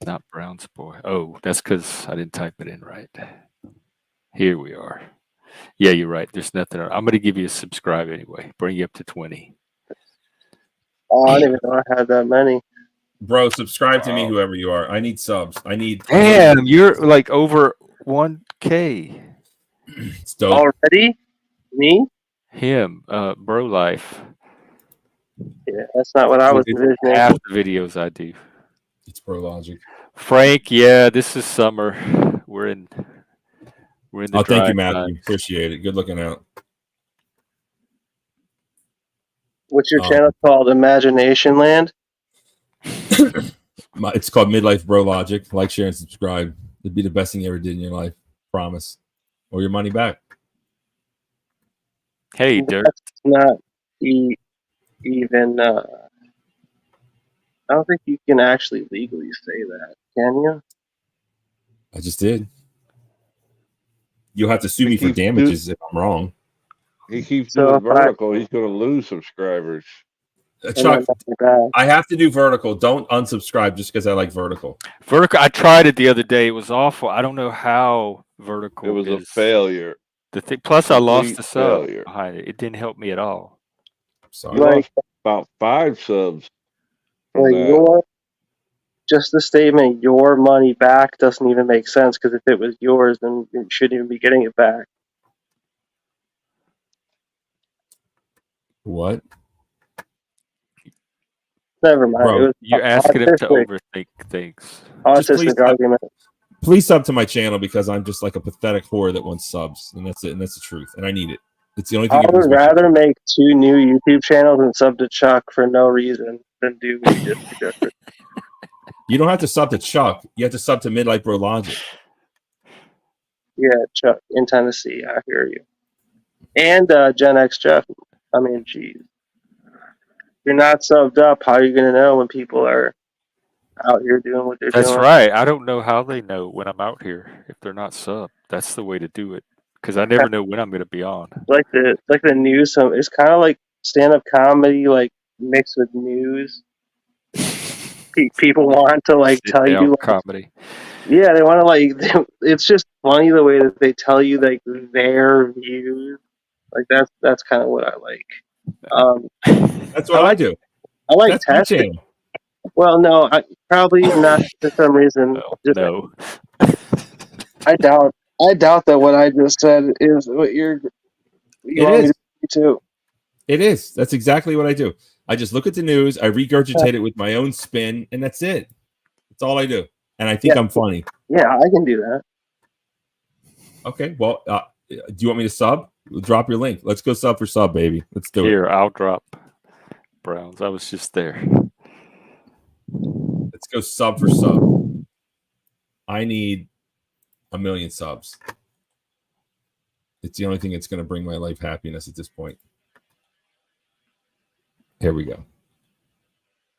Speaker 1: not Brown's Boy. Oh, that's because I didn't type it in right. Here we are. Yeah, you're right. There's nothing. I'm going to give you a subscribe anyway. Bring you up to 20.
Speaker 5: Oh, I didn't even know I had that many.
Speaker 4: Bro, subscribe to me, whoever you are. I need subs.
Speaker 1: Damn, you're like over 1K.
Speaker 4: It's dope.
Speaker 5: Already? Me?
Speaker 1: Him, Bro Life.
Speaker 5: Yeah, that's not what I was envisioning.
Speaker 1: Half the videos I do.
Speaker 4: It's Bro Logic.
Speaker 1: Frank, yeah, this is summer. We're in the
Speaker 4: thank you, Matthew. Appreciate it. Good looking out.
Speaker 5: What's your channel called? Imagination Land?
Speaker 4: It's called Midlife Bro Logic. Like, share, and subscribe. It'd be the best thing you ever did in your life. Promise. Or your money back.
Speaker 1: Hey, Dirk.
Speaker 5: That's not even. I don't think you can actually legally say that, can you?
Speaker 4: I just did. You'll have to sue me for damages if I'm wrong.
Speaker 3: He keeps doing vertical. He's going to lose subscribers.
Speaker 4: Chuck, I have to do vertical. Don't unsubscribe just because I like vertical.
Speaker 1: Vertical. I tried it the other day. It was awful. I don't know how vertical.
Speaker 3: It was a failure.
Speaker 1: The thing. Plus, I lost the sub behind it. It didn't help me at all.
Speaker 3: Sorry. You lost about 5 subs.
Speaker 5: Just the statement, your money back, doesn't even make sense, because if it was yours, then you shouldn't even be getting it back.
Speaker 4: What?
Speaker 5: Never mind.
Speaker 1: Bro, you're asking him to overthink things.
Speaker 5: Autistic argument.
Speaker 4: Please sub to my channel, because I'm just like a pathetic whore that wants subs, and that's it, and that's the truth, and I need it. It's the only thing.
Speaker 5: I would rather make 2 new YouTube channels and sub to Chuck for no reason then do what you just suggested.
Speaker 4: You don't have to sub to Chuck. You have to sub to Midlife Bro Logic.
Speaker 5: Yeah, Chuck in Tennessee. I hear you. And Gen X Jeff. I mean, geez. You're not subbed up. How are you going to know when people are out here doing what they're
Speaker 1: That's
Speaker 5: doing?
Speaker 1: right. I don't know how they know when I'm out here if they're not sub. That's the way to do it because I never know when I'm going to be on.
Speaker 5: Like the news. So it's kind of like stand-up comedy, like mixed with news. People want to like
Speaker 1: Sit
Speaker 5: tell
Speaker 1: down
Speaker 5: you, like,
Speaker 1: comedy.
Speaker 5: yeah, they want to like. It's just funny the way that they tell you like their views. Like that's kind of what I like.
Speaker 4: That's what I do.
Speaker 5: I like
Speaker 4: That's my
Speaker 5: testing.
Speaker 4: channel.
Speaker 5: Well, no, probably not for some reason.
Speaker 1: Well,
Speaker 5: Just
Speaker 1: no.
Speaker 5: I doubt that what I just said is what you
Speaker 4: It
Speaker 5: want me
Speaker 4: is.
Speaker 5: to do too.
Speaker 4: It is. That's exactly what I do. I just look at the news, I regurgitate it with my own spin, and that's it. That's all I do. And I think I'm funny.
Speaker 5: Yeah, I can do that.
Speaker 4: Okay. Well, do you want me to sub? Drop your link. Let's go sub for sub, baby. Let's do it.
Speaker 1: Here, I'll drop Browns. I was just there.
Speaker 4: Let's go sub for sub. I need 1 million subs. It's the only thing that's going to bring my life happiness at this point. Here we go.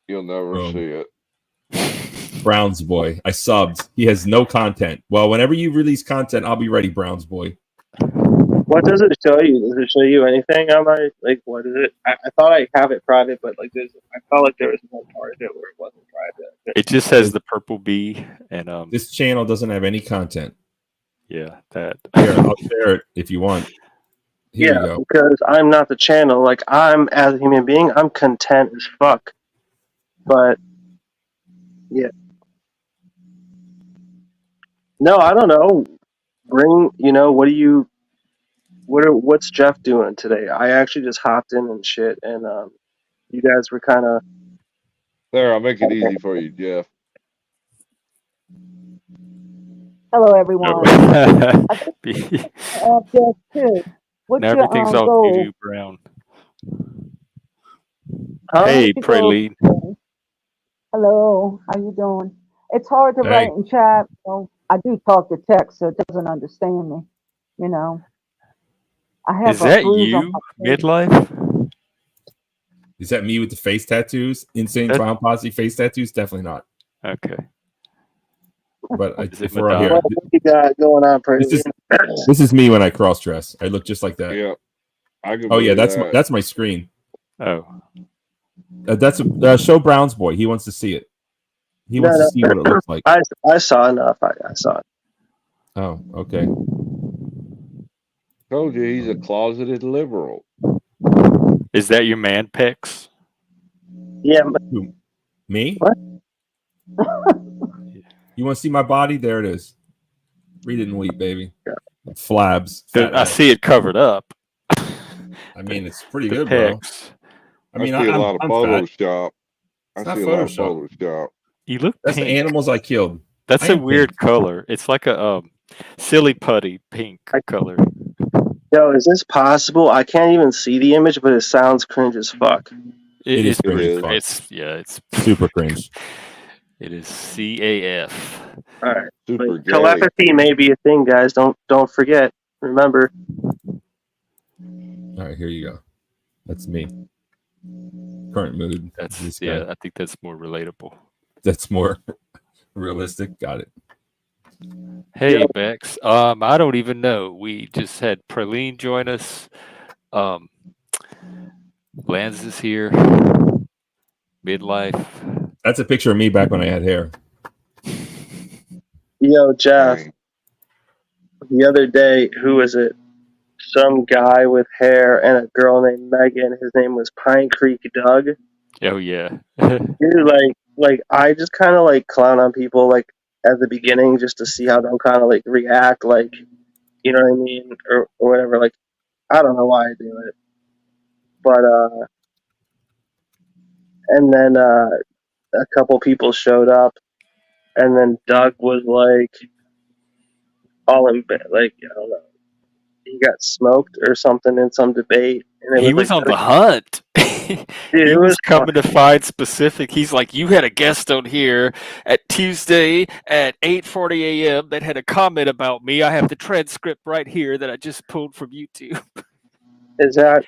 Speaker 3: You'll never
Speaker 4: Boom.
Speaker 3: see it.
Speaker 4: Browns boy. I subbed. He has no content. Well, whenever you release content, I'll be ready, Browns boy.
Speaker 5: What does it show you? Does it show you anything on my, like, what is it? I thought I have it private, but like I felt like there was one part of it where it wasn't private.
Speaker 1: It just has the purple bee and
Speaker 4: This channel doesn't have any content.
Speaker 1: yeah, that.
Speaker 4: Here, I'll share it if you want. Here you go.
Speaker 5: Because I'm not the channel. Like, I'm, as a human being, I'm content as fuck. But, yeah. No, I don't know. What's Jeff doing today? I actually just hopped in and shit, and you guys were kind of.
Speaker 3: There, I'll make it easy for you, Jeff.
Speaker 6: Hello, everyone.
Speaker 1: No.
Speaker 6: Just too. What's
Speaker 1: Now
Speaker 6: your
Speaker 1: everything's all
Speaker 6: goal?
Speaker 1: doo-doo brown.
Speaker 5: Huh?
Speaker 1: Hey,
Speaker 6: What's your goal?
Speaker 1: Praline.
Speaker 6: Hello, how you doing? It's hard to
Speaker 4: Hey.
Speaker 6: write in chat. So I do talk to text, so it doesn't understand me. You know, I have
Speaker 1: Is that
Speaker 6: bruise on
Speaker 1: you,
Speaker 6: my face.
Speaker 1: midlife?
Speaker 4: Is that me with the face tattoos? Insane
Speaker 1: That-
Speaker 4: Clown Posse face tattoos? Definitely not.
Speaker 1: Okay.
Speaker 4: But
Speaker 1: Is it
Speaker 4: if we're out here,
Speaker 1: Madonna?
Speaker 5: What you got going on,
Speaker 4: this is me when I cross dress. I look just like that.
Speaker 3: Yeah. I can
Speaker 4: Oh yeah,
Speaker 3: believe
Speaker 4: that's my screen.
Speaker 1: Oh,
Speaker 4: That's show Brown's boy. He wants to see it. He wants to see what it looks like.
Speaker 5: I saw enough. I saw it.
Speaker 4: Oh, okay.
Speaker 3: Told you he's a closeted liberal.
Speaker 1: is that your man pecs?
Speaker 5: Yeah, but
Speaker 4: Me?
Speaker 5: What?
Speaker 4: You want to see my body? There it is. Read it and weep, baby. Flabs. Fat
Speaker 1: I
Speaker 4: ass.
Speaker 1: see it covered up.
Speaker 4: I mean, it's pretty
Speaker 1: The
Speaker 4: good, bro.
Speaker 1: pecs.
Speaker 4: I mean,
Speaker 3: I see a lot of
Speaker 4: I'm fat.
Speaker 3: Photoshop. I
Speaker 4: It's not
Speaker 3: see a lot of
Speaker 4: Photoshop.
Speaker 3: Photoshop.
Speaker 1: You look
Speaker 4: That's
Speaker 1: pink.
Speaker 4: the animals I killed.
Speaker 1: That's
Speaker 4: I
Speaker 1: a
Speaker 4: am
Speaker 1: weird
Speaker 4: pink.
Speaker 1: color. It's like a silly putty pink color.
Speaker 5: yo, is this possible? I can't even see the image, but it sounds cringe as fuck.
Speaker 4: It is
Speaker 1: pretty.
Speaker 3: cringe as
Speaker 4: fuck.
Speaker 1: It's
Speaker 4: Super cringe.
Speaker 1: It is CAF.
Speaker 5: All right,
Speaker 3: Super
Speaker 5: but
Speaker 3: gay.
Speaker 5: telepathy may be a thing, guys. Don't forget. Remember.
Speaker 4: All right, here you go. That's me. Current mood.
Speaker 1: That's
Speaker 4: This guy.
Speaker 1: yeah. I think that's more relatable.
Speaker 4: That's more realistic. Got it.
Speaker 1: Hey
Speaker 5: Yeah.
Speaker 1: Bex. I don't even know. We just had Praline join us. Lanza's here. Midlife.
Speaker 4: That's a picture of me back when I had hair.
Speaker 5: Yo, Jeff.
Speaker 3: Dang.
Speaker 5: The other day, who was it? Some guy with hair and a girl named Megan. His name was Pine Creek Doug.
Speaker 1: Oh yeah.
Speaker 5: Dude, like I just kind of like clown on people like at the beginning just to see how they'll kind of like react, like, you know what I mean, or whatever. Like, I don't know why I do it, but and then a couple people showed up, and then Doug was like all in bed, like, I don't know. he got smoked or something in some debate, and it
Speaker 1: He
Speaker 5: was
Speaker 1: was
Speaker 5: like,
Speaker 1: on the hunt.
Speaker 5: dude,
Speaker 1: He
Speaker 5: it
Speaker 1: was
Speaker 5: was
Speaker 1: coming to find specific. He's like, you had a guest on here at Tuesday at 8:40 a.m. that had a comment about me. I have the transcript right here that I just pulled from YouTube.
Speaker 5: is that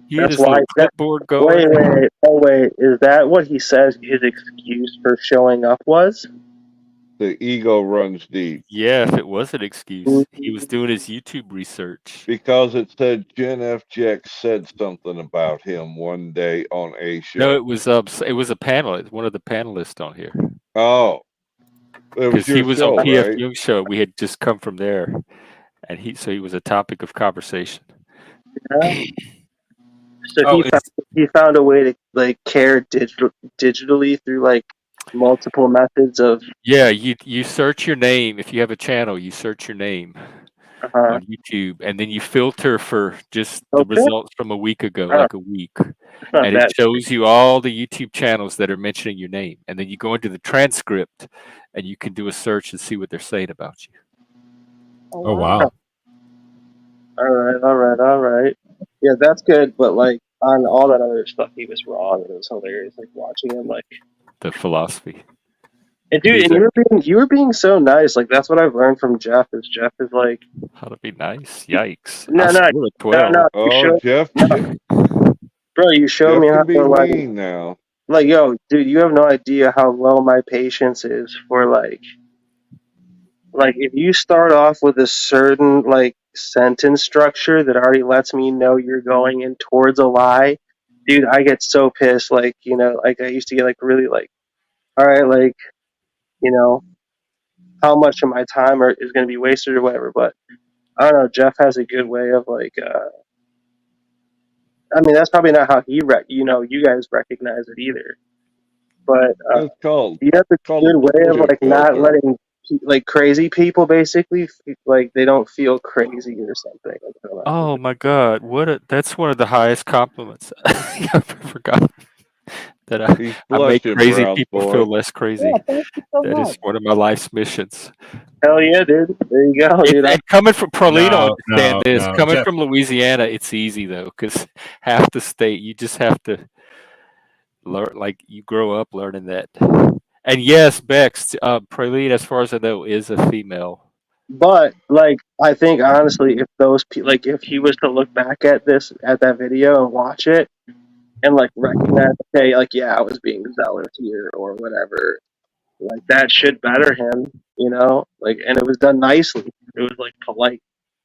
Speaker 1: He had
Speaker 5: that's
Speaker 1: his
Speaker 5: why
Speaker 1: little
Speaker 5: that
Speaker 1: clipboard going.
Speaker 5: wait, is that what he says his excuse for showing up was?
Speaker 3: The ego runs deep
Speaker 1: Yeah, if it was an excuse, he was doing his YouTube research.
Speaker 3: because it said Gen F Jack said something about him one day on a
Speaker 1: No,
Speaker 3: show.
Speaker 1: it was a panelist, one of the panelists on here,
Speaker 3: Oh, it was
Speaker 1: because he
Speaker 3: your
Speaker 1: was on
Speaker 3: show,
Speaker 1: PF
Speaker 3: right?
Speaker 1: Young's show. We had just come from there, and he was a topic of conversation.
Speaker 5: Yeah. So
Speaker 4: Oh,
Speaker 5: he found a way to like care digitally through like multiple methods of
Speaker 1: Yeah, you search your name if you have a channel. You search your name
Speaker 5: uh
Speaker 1: on YouTube, and then you filter for just the
Speaker 5: okay.
Speaker 1: results from a week ago,
Speaker 5: Oh,
Speaker 1: like a week,
Speaker 5: it's not
Speaker 1: and it
Speaker 5: that
Speaker 1: shows you all the YouTube channels that are mentioning your name, and then you go into the transcript, and you can do a search and see what they're saying about you.
Speaker 4: oh wow.
Speaker 5: all right. Yeah, that's good, but like on all that other stuff he was wrong. It was hilarious like watching him like
Speaker 1: The philosophy.
Speaker 5: and dude,
Speaker 1: He's
Speaker 5: and you were being so nice. Like that's what I've learned from Jeff is like
Speaker 1: how to be nice. Yikes! I
Speaker 5: no no
Speaker 1: scored a 12.
Speaker 5: you
Speaker 3: Oh,
Speaker 5: showed no bro, you showed
Speaker 3: Jeff
Speaker 5: me how
Speaker 3: can be
Speaker 5: to like
Speaker 3: mean now.
Speaker 5: yo, dude, you have no idea how low my patience is for like if you start off with a certain like sentence structure that already lets me know you're going in towards a lie, dude, I get so pissed. Like, you know, like I used to get like really like, all right, like, you know, how much of my time is going to be wasted or whatever. But I don't know. Jeff has a good way of like, I mean, that's probably not how you guys recognize it either. But
Speaker 3: It's called
Speaker 5: you have a
Speaker 3: called
Speaker 5: good
Speaker 3: a
Speaker 5: way of
Speaker 3: bullshit
Speaker 5: like not
Speaker 3: filter.
Speaker 5: letting like crazy people basically like they don't feel crazy or something. Like, I don't know.
Speaker 1: Oh my God! That's one of the highest compliments I've ever got. That
Speaker 3: He's
Speaker 1: I make
Speaker 3: blushing,
Speaker 1: crazy
Speaker 3: Browns
Speaker 1: people feel
Speaker 3: boy.
Speaker 1: less
Speaker 6: Yeah,
Speaker 1: crazy.
Speaker 6: thank you so
Speaker 1: That is
Speaker 6: much.
Speaker 1: one of my life's missions.
Speaker 5: Hell yeah, dude. There you go, dude.
Speaker 1: And coming from Prolino,
Speaker 4: No,
Speaker 1: understand
Speaker 4: no,
Speaker 1: this.
Speaker 4: no.
Speaker 1: Coming
Speaker 4: Jeff,
Speaker 1: from Louisiana, it's easy though, because half the state you just have to learn. Like you grow up learning that. And yes, Bex, Praline, as far as I know, is a female.
Speaker 5: But like, I think honestly, if like, if he was to look back at that video and watch it and like recognize, okay, like, yeah, I was being zealous here or whatever, like that should better him, you know, like, and it was done nicely. It was like polite.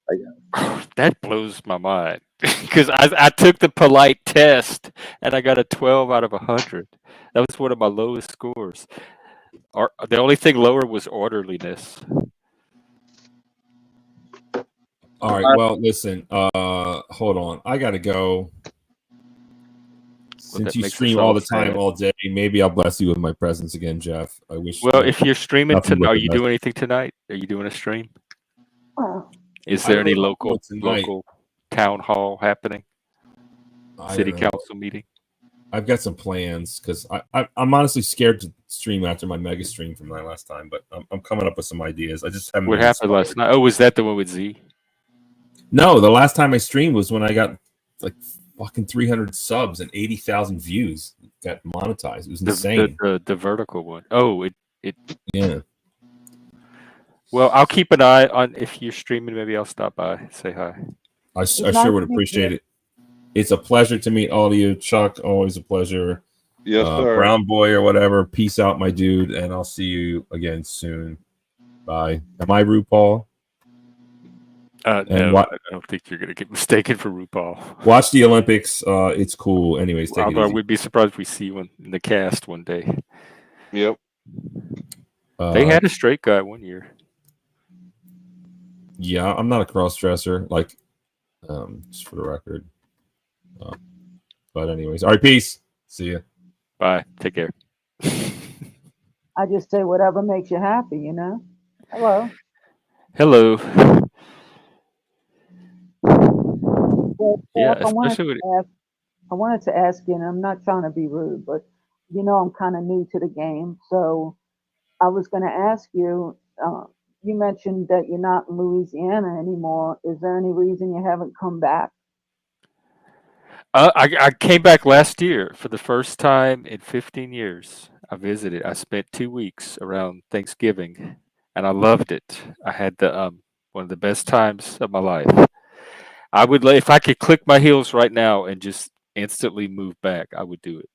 Speaker 5: Like,
Speaker 1: That blows my mind because I took the polite test and I got a 12 out of 100. That was one of my lowest scores. Or the only thing lower was orderliness.
Speaker 4: all right. Well, listen, hold on. I gotta go.
Speaker 1: Well,
Speaker 4: Since
Speaker 1: that
Speaker 4: you
Speaker 1: makes us
Speaker 4: stream all
Speaker 1: all
Speaker 4: the time,
Speaker 1: sad.
Speaker 4: all day, maybe I'll bless you with my presence again, Jeff. I wish
Speaker 1: Well, if you're streaming
Speaker 4: nothing
Speaker 1: tonight,
Speaker 4: but
Speaker 1: are
Speaker 4: the
Speaker 1: you
Speaker 4: best.
Speaker 1: doing anything tonight? Are you doing a stream?
Speaker 6: Well,
Speaker 1: Is
Speaker 4: I
Speaker 1: there
Speaker 4: don't
Speaker 1: any
Speaker 4: know
Speaker 1: local
Speaker 4: tonight.
Speaker 1: town hall happening?
Speaker 4: I
Speaker 1: City
Speaker 4: don't know.
Speaker 1: council meeting?
Speaker 4: I've got some plans because I'm honestly scared to stream after my mega stream from my last time, but I'm coming up with some ideas. I just haven't
Speaker 1: What
Speaker 4: been
Speaker 1: happened last
Speaker 4: inspired.
Speaker 1: night? Oh, was that the one with Z?
Speaker 4: No, the last time I streamed was when I got like fucking 300 subs and 80,000 views. It got monetized. It was insane.
Speaker 1: The vertical one. Oh, it.
Speaker 4: Yeah.
Speaker 1: Well, I'll keep an eye on if you're streaming. Maybe I'll stop by, say hi.
Speaker 4: I
Speaker 6: it's
Speaker 4: sure
Speaker 6: nice
Speaker 4: would
Speaker 6: to meet
Speaker 4: appreciate
Speaker 6: you.
Speaker 4: it. It's a pleasure to meet all of you. Chuck, always a pleasure.
Speaker 3: Yes, sir.
Speaker 4: Brown boy or whatever. Peace out, my dude, and I'll see you again soon. Bye. Am I RuPaul?
Speaker 1: No,
Speaker 4: What?
Speaker 1: I don't think you're gonna get mistaken for RuPaul.
Speaker 4: Watch the Olympics. It's cool. Anyways, take it
Speaker 1: Although I
Speaker 4: easy.
Speaker 1: would be surprised if we see you in the cast one day.
Speaker 3: Yep.
Speaker 1: They had a straight guy one year.
Speaker 4: Yeah, I'm not a cross dresser. Like, just for the record. But anyways, all right. Peace. See ya.
Speaker 1: Bye. Take care.
Speaker 6: I just say whatever makes you happy, you know. Hello.
Speaker 1: Hello.
Speaker 6: Well,
Speaker 1: Yeah,
Speaker 6: Jeff,
Speaker 1: especially with
Speaker 6: I wanted to ask you, and I'm not trying to be rude, but you know I'm kind of new to the game, so I was going to ask you. you mentioned that you're not in Louisiana anymore. Is there any reason you haven't come back?
Speaker 1: I came back last year for the first time in 15 years. I visited. I spent 2 weeks around Thanksgiving, and I loved it. I had the one of the best times of my life. I would, if I could click my heels right now and just instantly move back, I would do it.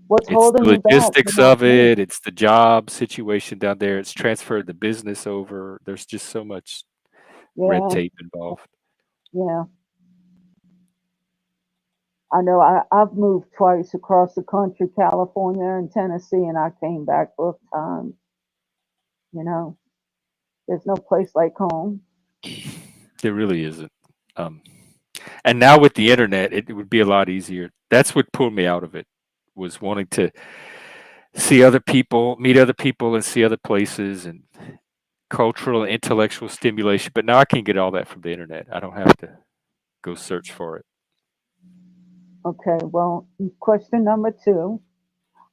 Speaker 6: What's
Speaker 1: It's the
Speaker 6: holding you back? You're
Speaker 1: logistics
Speaker 6: not
Speaker 1: of
Speaker 6: moving.
Speaker 1: it. It's the job situation down there. It's transferred the business over. There's just so much red
Speaker 6: Yeah,
Speaker 1: tape involved.
Speaker 6: yeah. I know I've moved twice across the country, California and Tennessee, and I came back both times. You know, there's no place like home.
Speaker 1: There really isn't. Um, and now with the internet, it would be a lot easier. That's what pulled me out of it, was wanting to see other people, meet other people, and see other places and cultural and intellectual stimulation. But now I can get all that from the internet. I don't have to go search for it.
Speaker 6: Okay, well, question number two.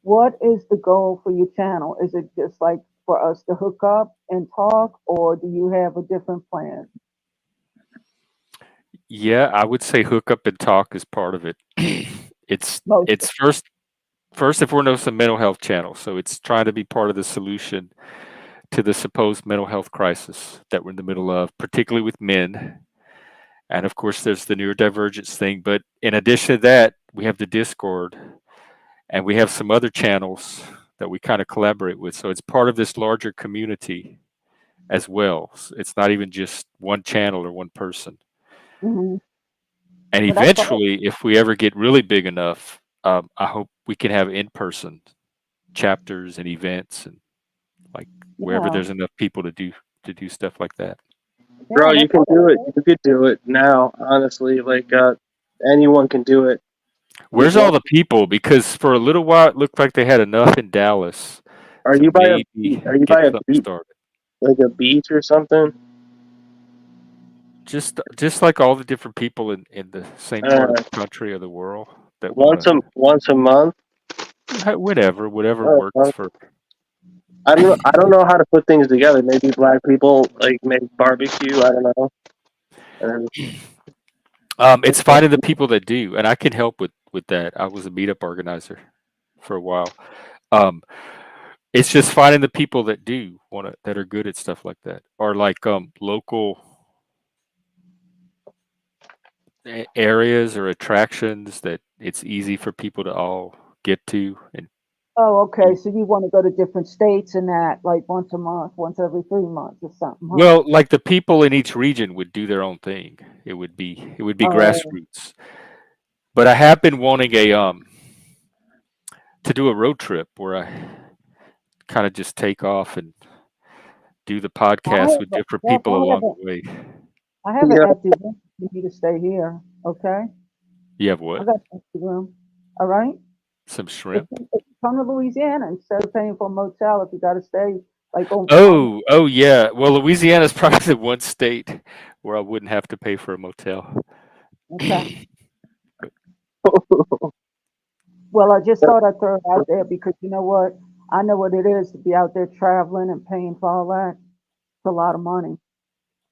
Speaker 6: What is the goal for your channel? Is it just like for us to hook up and talk, or do you have a different plan?
Speaker 1: Yeah, I would say hook up and talk is part of it. it's
Speaker 6: Most.
Speaker 1: it's first and foremost a mental health channel. So it's trying to be part of the solution to the supposed mental health crisis that we're in the middle of, particularly with men. And of course, there's the neurodivergence thing. But in addition to that, we have the Discord and we have some other channels that we kind of collaborate with. So it's part of this larger community as well. It's not even just one channel or one person.
Speaker 6: Hmm.
Speaker 1: And
Speaker 6: Well, that's all.
Speaker 1: eventually, if we ever get really big enough, I hope we can have in-person chapters and events and like wherever
Speaker 6: Yeah,
Speaker 1: there's enough people to do stuff like that.
Speaker 5: Bro,
Speaker 6: yeah,
Speaker 5: you
Speaker 6: that's
Speaker 5: can do it.
Speaker 6: all.
Speaker 5: You could do it now, honestly. Like, anyone can do it. Just
Speaker 1: Where's all
Speaker 5: want.
Speaker 1: the people? Because for a little while it looked like they had enough in Dallas
Speaker 5: Are
Speaker 1: to
Speaker 5: you by a
Speaker 1: maybe
Speaker 5: Are you
Speaker 1: get
Speaker 5: by a
Speaker 1: something
Speaker 5: beach,
Speaker 1: started.
Speaker 5: like a beach or something?
Speaker 1: Just like all the different people in the same part of
Speaker 5: Uh,
Speaker 1: the country or the world that want
Speaker 5: once a month.
Speaker 1: to, whatever works
Speaker 5: Uh,
Speaker 1: for.
Speaker 5: I don't know how to put things together. Maybe black people like make barbecue. I don't know. And
Speaker 1: It's finding the people that do, and I can help with that. I was a meetup organizer for a while. Um, it's just finding the people that do want to, that are good at stuff like that, or like local areas or attractions that it's easy for people to all get to and
Speaker 6: Oh, okay.
Speaker 1: do.
Speaker 6: So you want to go to different states and that, like once a month, once every 3 months or something, huh?
Speaker 1: Well, like the people in each region would do their own thing. It would be
Speaker 6: Oh,
Speaker 1: grassroots. But I have been wanting a to do a road trip where I kind of just take off and do the podcast with different
Speaker 6: Jeff,
Speaker 1: people along the way.
Speaker 6: I have an
Speaker 5: yeah,
Speaker 6: empty room for you to stay here. Okay,
Speaker 1: You have
Speaker 6: I
Speaker 1: what?
Speaker 6: got an empty room. All right.
Speaker 1: Some
Speaker 6: If
Speaker 1: shrimp?
Speaker 6: you come to Louisiana instead of paying for a motel, if you got to stay like on,
Speaker 1: Oh yeah. Well, Louisiana's probably the one state where I wouldn't have to pay for a motel.
Speaker 6: okay. Well, I just thought I'd throw it out there because you know what? I know what it is to be out there traveling and paying for all that. It's a lot of money.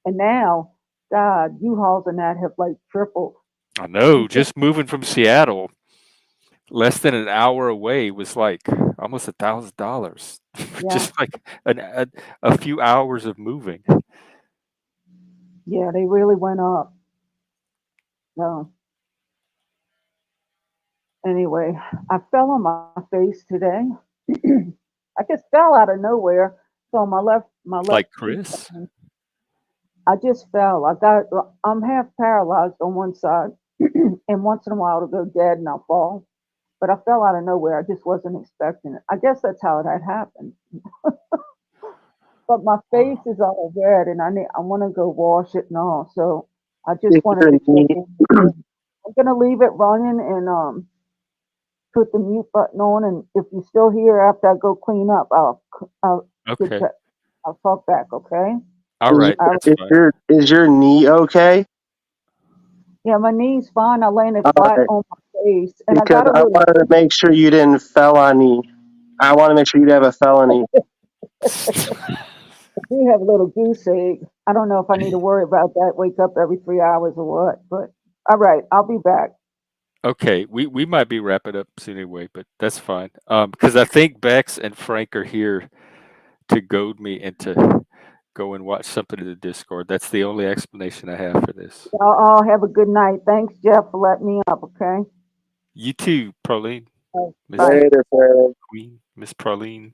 Speaker 6: And now, God, U-Hauls and that have like tripled.
Speaker 1: I know.
Speaker 6: You can't,
Speaker 1: Just moving from Seattle, less than an hour away, was like almost $1,000.
Speaker 6: yeah,
Speaker 1: Just like a few hours of moving.
Speaker 6: yeah, they really went up. So anyway, I fell on my face today. I just fell out of nowhere. So my left
Speaker 1: Like
Speaker 6: cheek.
Speaker 1: Chris.
Speaker 6: I just fell. I'm half paralyzed on one side, and once in a while it'll go dead and I'll fall. But I fell out of nowhere. I just wasn't expecting it. I guess that's how it had happened. But my face
Speaker 1: Wow.
Speaker 6: is all red, and I want to go wash it and all. So I just
Speaker 5: it's
Speaker 6: wanted
Speaker 5: your
Speaker 6: to check
Speaker 5: knee.
Speaker 6: in. I'm gonna leave it running and put the mute button on. And if you're still here after I go clean up, I'll get
Speaker 1: Okay.
Speaker 6: to, I'll talk back. Okay?
Speaker 1: All right.
Speaker 6: I,
Speaker 1: That's fine.
Speaker 5: Is your knee okay?
Speaker 6: yeah, my knee's fine. I laying it
Speaker 5: All
Speaker 6: flat
Speaker 5: right,
Speaker 6: on my face, and I
Speaker 5: because
Speaker 6: got a
Speaker 5: I
Speaker 6: little.
Speaker 5: wanted to make sure you didn't felony. I want to make sure you have a felony.
Speaker 6: do have a little goose egg. I don't know if I need to worry about that. Wake up every 3 hours or what? But all right, I'll be back.
Speaker 1: Okay, we might be wrapping up soon anyway, but that's fine. Because I think Bex and Frank are here to goad me into go and watch something in the Discord. That's the only explanation I have for this.
Speaker 6: Y'all all have a good night. Thanks, Jeff, for letting me up. Okay.
Speaker 1: You too, Proline, Miss
Speaker 6: Bye.
Speaker 5: Later, friend.
Speaker 1: Queen, Miss Proline.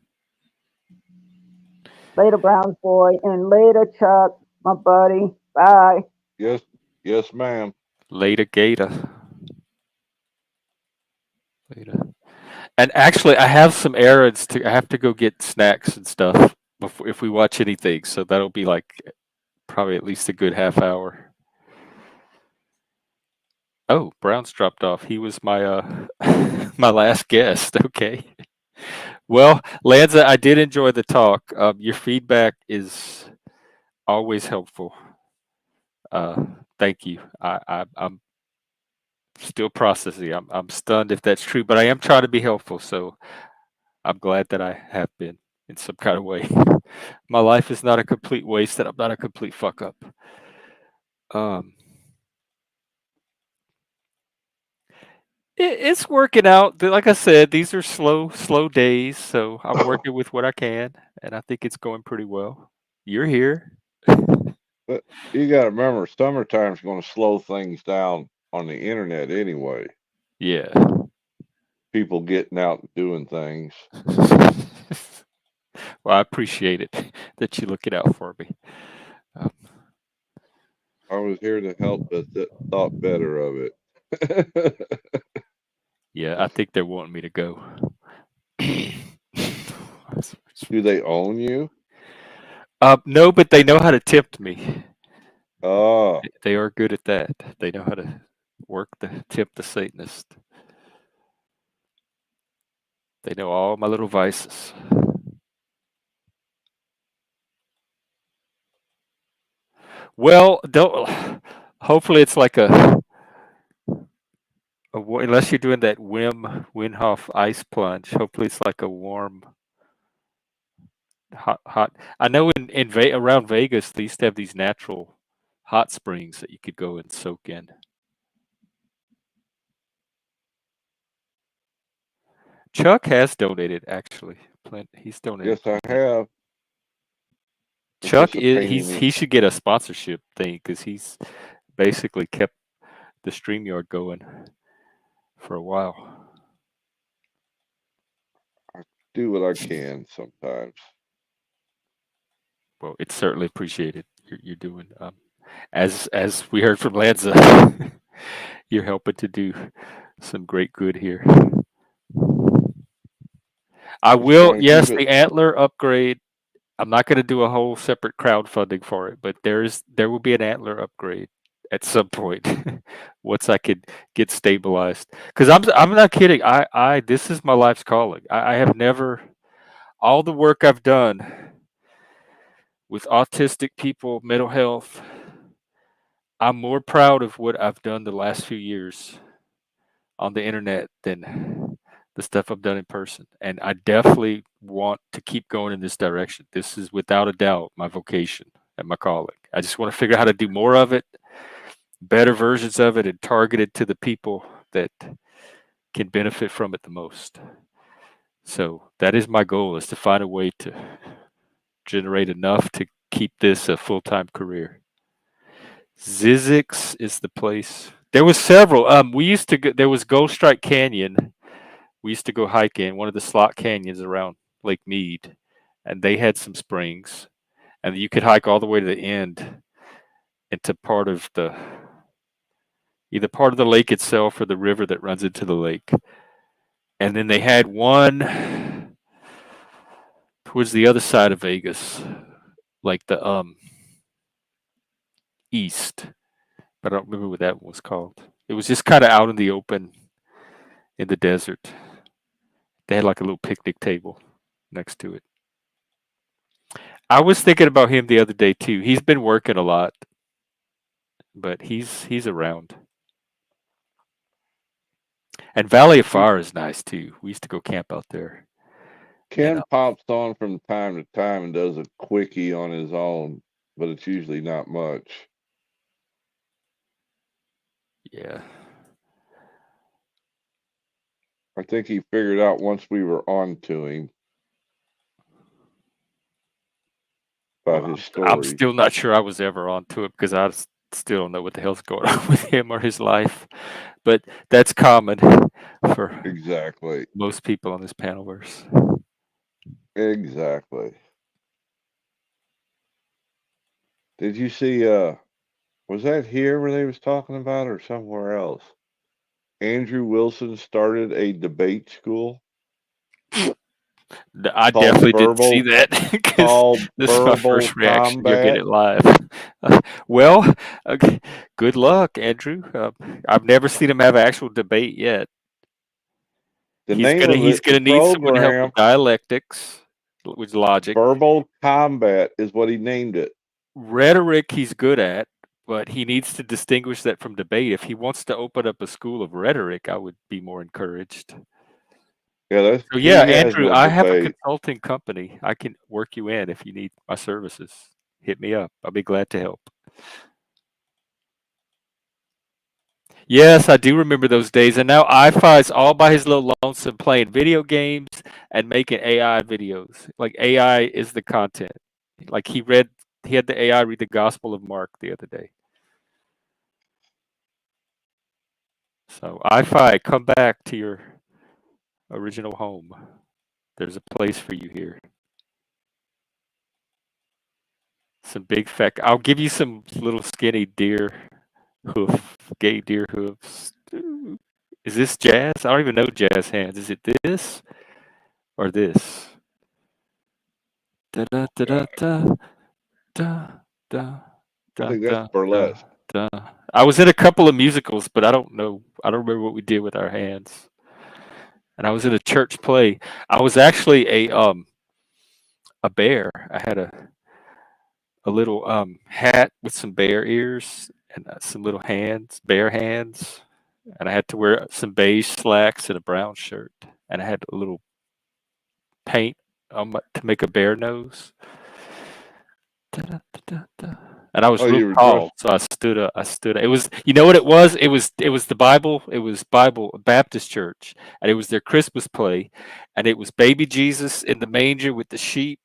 Speaker 6: Later, Browns boy, and later, Chuck, my buddy. Bye.
Speaker 3: Yes, yes, ma'am.
Speaker 1: Later, Gator. Later. And actually, I have some errands to. I have to go get snacks and stuff before if we watch anything. So that'll be like probably at least a good half hour. Oh, Brown's dropped off. He was my my last guest. Okay. Well, Lanza, I did enjoy the talk. Your feedback is always helpful. Uh, Thank you. I'm still processing. I'm stunned if that's true, but I am trying to be helpful. So I'm glad that I have been in some kind of way. My life is not a complete waste, and I'm not a complete fuck up. Um, it's working out. Like I said, these are slow days, so I'm working with what I can, and I think it's going pretty well. You're here.
Speaker 3: But you got to remember, summertime's going to slow things down on the internet anyway.
Speaker 1: Yeah.
Speaker 3: People getting out and doing things.
Speaker 1: Well, I appreciate it that you look it out for me. Um,
Speaker 3: I was here to help, but thought better of it.
Speaker 1: yeah, I think they're wanting me to go.
Speaker 3: Do they own you?
Speaker 1: No, but they know how to tempt me.
Speaker 3: Oh,
Speaker 1: They are good at that. They know how to tempt the Satanist. They know all my little vices. Well, don't. Hopefully, it's like unless you're doing that Wim Hof ice plunge. Hopefully, it's like a warm, hot. I know around Vegas, they used to have these natural hot springs that you could go and soak in. Chuck has donated, actually. He's donated.
Speaker 3: yes, I have.
Speaker 1: Chuck
Speaker 3: Participating in.
Speaker 1: he should get a sponsorship thing because he's basically kept the StreamYard going for a while.
Speaker 3: Do what I can sometimes.
Speaker 1: Well, it's certainly appreciated. You're doing as we heard from Lanza, you're helping to do some great good here. I
Speaker 3: Just
Speaker 1: will,
Speaker 3: trying to keep
Speaker 1: yes,
Speaker 3: it.
Speaker 1: the antler upgrade. I'm not going to do a whole separate crowdfunding for it, but there will be an antler upgrade at some point once I could get stabilized. Because I'm not kidding. I this is my life's calling. I have never all the work I've done with autistic people, mental health. I'm more proud of what I've done the last few years on the internet than the stuff I've done in person. And I definitely want to keep going in this direction. This is without a doubt my vocation and my calling. I just want to figure out how to do more of it, better versions of it, and target it to the people that can benefit from it the most. So that is my goal, is to find a way to generate enough to keep this a full-time career. Zizix is the place. There was several. We used to go. There was Gold Strike Canyon. We used to go hiking one of the slot canyons around Lake Mead, and they had some springs, and you could hike all the way to the end into either part of the lake itself or the river that runs into the lake. And then they had one towards the other side of Vegas, like the east. But I don't remember what that one was called. It was just kind of out in the open in the desert. They had like a little picnic table next to it. I was thinking about him the other day too. He's been working a lot, but he's around. And Valley of Fire is nice too. We used to go camp out there.
Speaker 3: Ken pops on from time to time and does a quickie on his own, but it's usually not much.
Speaker 1: Yeah.
Speaker 3: I think he figured out once we were on to him about
Speaker 1: Well,
Speaker 3: his
Speaker 1: I'm
Speaker 3: story.
Speaker 1: still not sure I was ever onto it because still don't know what the hell's going on with him or his life. But that's common for
Speaker 3: Exactly.
Speaker 1: most people on this panelverse.
Speaker 3: Exactly. Did you see was that here where they was talking about or somewhere else? Andrew Wilson started a debate school
Speaker 1: I
Speaker 3: called
Speaker 1: definitely didn't see
Speaker 3: Verbal
Speaker 1: that because
Speaker 3: called
Speaker 1: this is my
Speaker 3: Verbal
Speaker 1: first reaction. You'll get
Speaker 3: Combat.
Speaker 1: it live. Well, okay, good luck, Andrew. I've never seen him have an actual debate yet.
Speaker 3: The
Speaker 1: He's
Speaker 3: name
Speaker 1: gonna
Speaker 3: of
Speaker 1: he's
Speaker 3: it, the
Speaker 1: gonna need someone to help
Speaker 3: program,
Speaker 1: with dialectics, with logic.
Speaker 3: Verbal Combat is what he named it.
Speaker 1: Rhetoric he's good at, but he needs to distinguish that from debate. If he wants to open up a school of rhetoric, I would be more encouraged.
Speaker 3: Yeah, that's
Speaker 1: So yeah,
Speaker 3: he has
Speaker 1: Andrew,
Speaker 3: no
Speaker 1: I have a
Speaker 3: debate.
Speaker 1: consulting company. I can work you in if you need my services. Hit me up. I'll be glad to help. Yes, I do remember those days. And now iFi's all by his little lonesome playing video games and making AI videos. Like AI is the content. Like he had the AI read the Gospel of Mark the other day. So iFi, come back to your original home. There's a place for you here. Some big fat. I'll give you some little skinny gay deer hooves. Is this jazz? I don't even know jazz hands. Is it this or this? Da da da da da da da
Speaker 3: I
Speaker 1: da
Speaker 3: think that's
Speaker 1: da da
Speaker 3: burlesque.
Speaker 1: da. I was in a couple of musicals, but I don't know. I don't remember what we did with our hands. And I was in a church play. I was actually a bear. I had a little hat with some bear ears and some little hands, bear hands, and I had to wear some beige slacks and a brown shirt, and I had a little paint to make a bear nose. Da-da-da-da-da. And I was
Speaker 3: Oh,
Speaker 1: real
Speaker 3: you were
Speaker 1: tall,
Speaker 3: dressed.
Speaker 1: so I stood up. It was, you know what it was? It was the Bible. It was Bible Baptist Church, and it was their Christmas play, and it was baby Jesus in the manger with the sheep,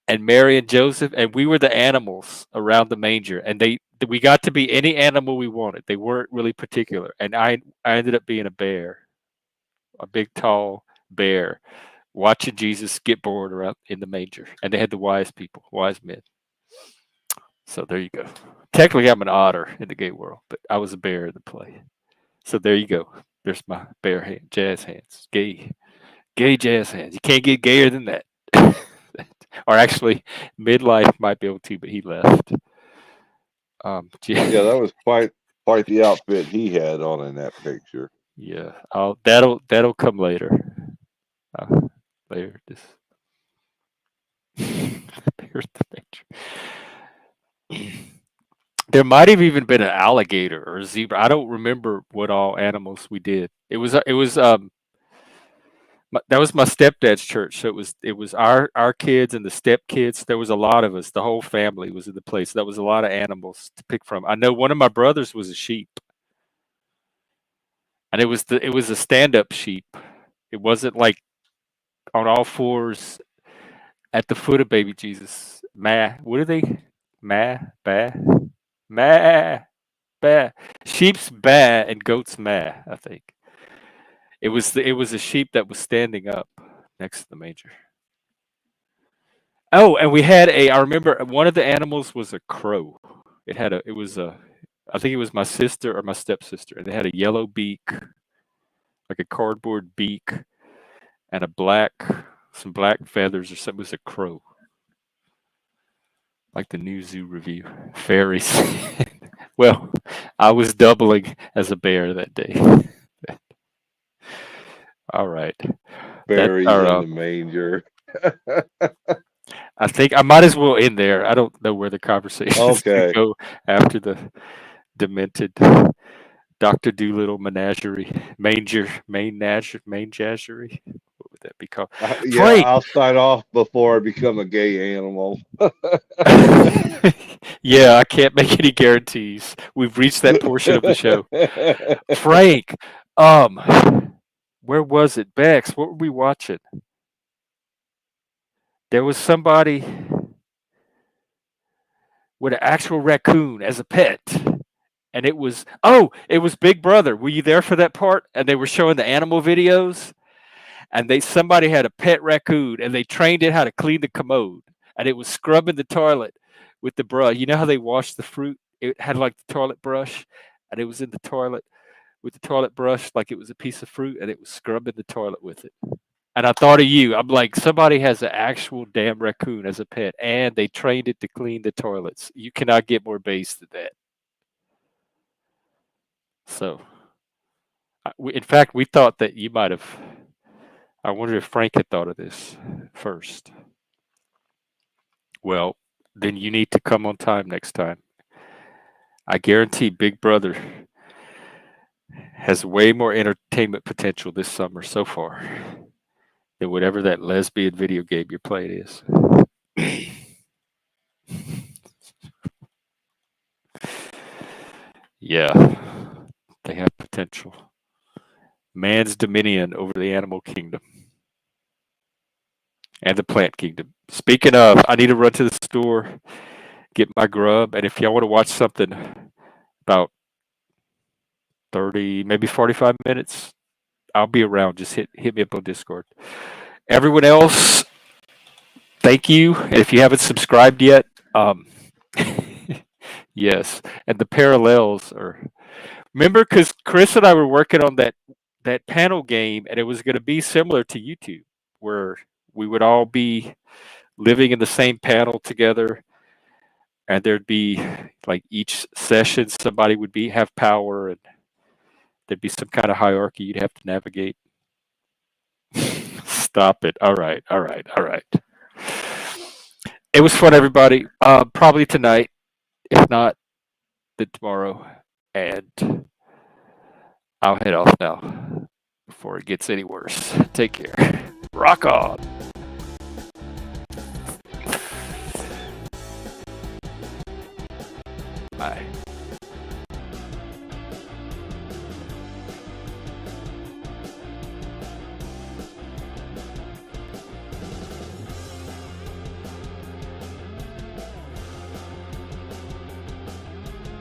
Speaker 1: and Mary and Joseph, and we were the animals around the manger, and we got to be any animal we wanted. They weren't really particular, and I ended up being a bear, a big tall bear, watching Jesus get born around in the manger, and they had the wise people, wise men. So there you go. Technically, I'm an otter in the gay world, but I was a bear in the play. So there you go. There's my bear hand, jazz hands, gay jazz hands. You can't get gayer than that. Or actually, midlife might be able to, but he left.
Speaker 3: Yeah, that was quite the outfit he had on in that picture.
Speaker 1: Yeah. That'll come later. Later, this bear the picture. There might have even been an alligator or a zebra. I don't remember what all animals we did. That was my stepdad's church. So it was our kids and the step kids. There was a lot of us. The whole family was in the place. That was a lot of animals to pick from. I know one of my brothers was a sheep, and it was a stand up sheep. It wasn't like on all fours at the foot of baby Jesus. What are they? Ba, ma, ba. Sheep's ba and goat's ma. I think it was a sheep that was standing up next to the manger. Oh, and we had I remember one of the animals was a crow. It was I think it was my sister or my stepsister, and it had a yellow beak, like a cardboard beak, and some black feathers or something. It was a crow, like the new zoo review. Fairies. Well, I was doubling as a bear that day. All right. That's
Speaker 3: Buried
Speaker 1: our,
Speaker 3: in the manger.
Speaker 1: I think I might as well end there. I don't know where the conversation is going to
Speaker 3: Okay.
Speaker 1: go after the demented Dr. Doolittle menagerie, manger, main menagerie. would that be called?
Speaker 3: Yeah,
Speaker 1: Frank.
Speaker 3: I'll sign off before I become a gay animal.
Speaker 1: Yeah, I can't make any guarantees. We've reached that portion of the show. Frank, where was it? Bex, what were we watching? There was somebody with an actual raccoon as a pet. And it was Big Brother. Were you there for that part? And they were showing the animal videos, and somebody had a pet raccoon, and they trained it how to clean the commode, and it was scrubbing the toilet with the brush. You know how they wash the fruit? It had like the toilet brush, and it was in the toilet with the toilet brush like it was a piece of fruit, and it was scrubbing the toilet with it. And I thought of you. I'm like, somebody has an actual damn raccoon as a pet, and they trained it to clean the toilets. You cannot get more base than that. So, in fact, we thought that you might have. I wonder if Frank had thought of this first. Well, then you need to come on time next time. I guarantee Big Brother has way more entertainment potential this summer so far than whatever that lesbian video game you're playing is. Yeah, they have potential. Man's dominion over the animal kingdom and the plant kingdom. Speaking of, I need to run to the store, get my grub, and if y'all want to watch something about 30, maybe 45 minutes, I'll be around. Just hit me up on Discord. Everyone else, thank you. And if you haven't subscribed yet, yes. And the parallels are, remember, because Chris and I were working on that panel game, and it was going to be similar to YouTube, where we would all be living in the same panel together, and there'd be like each session somebody would have power, and there'd be some kind of hierarchy you'd have to navigate. Stop it. All right. It was fun, everybody. Probably tonight, if not, then tomorrow. And I'll head off now before it gets any worse. Take care. Rock on. Bye.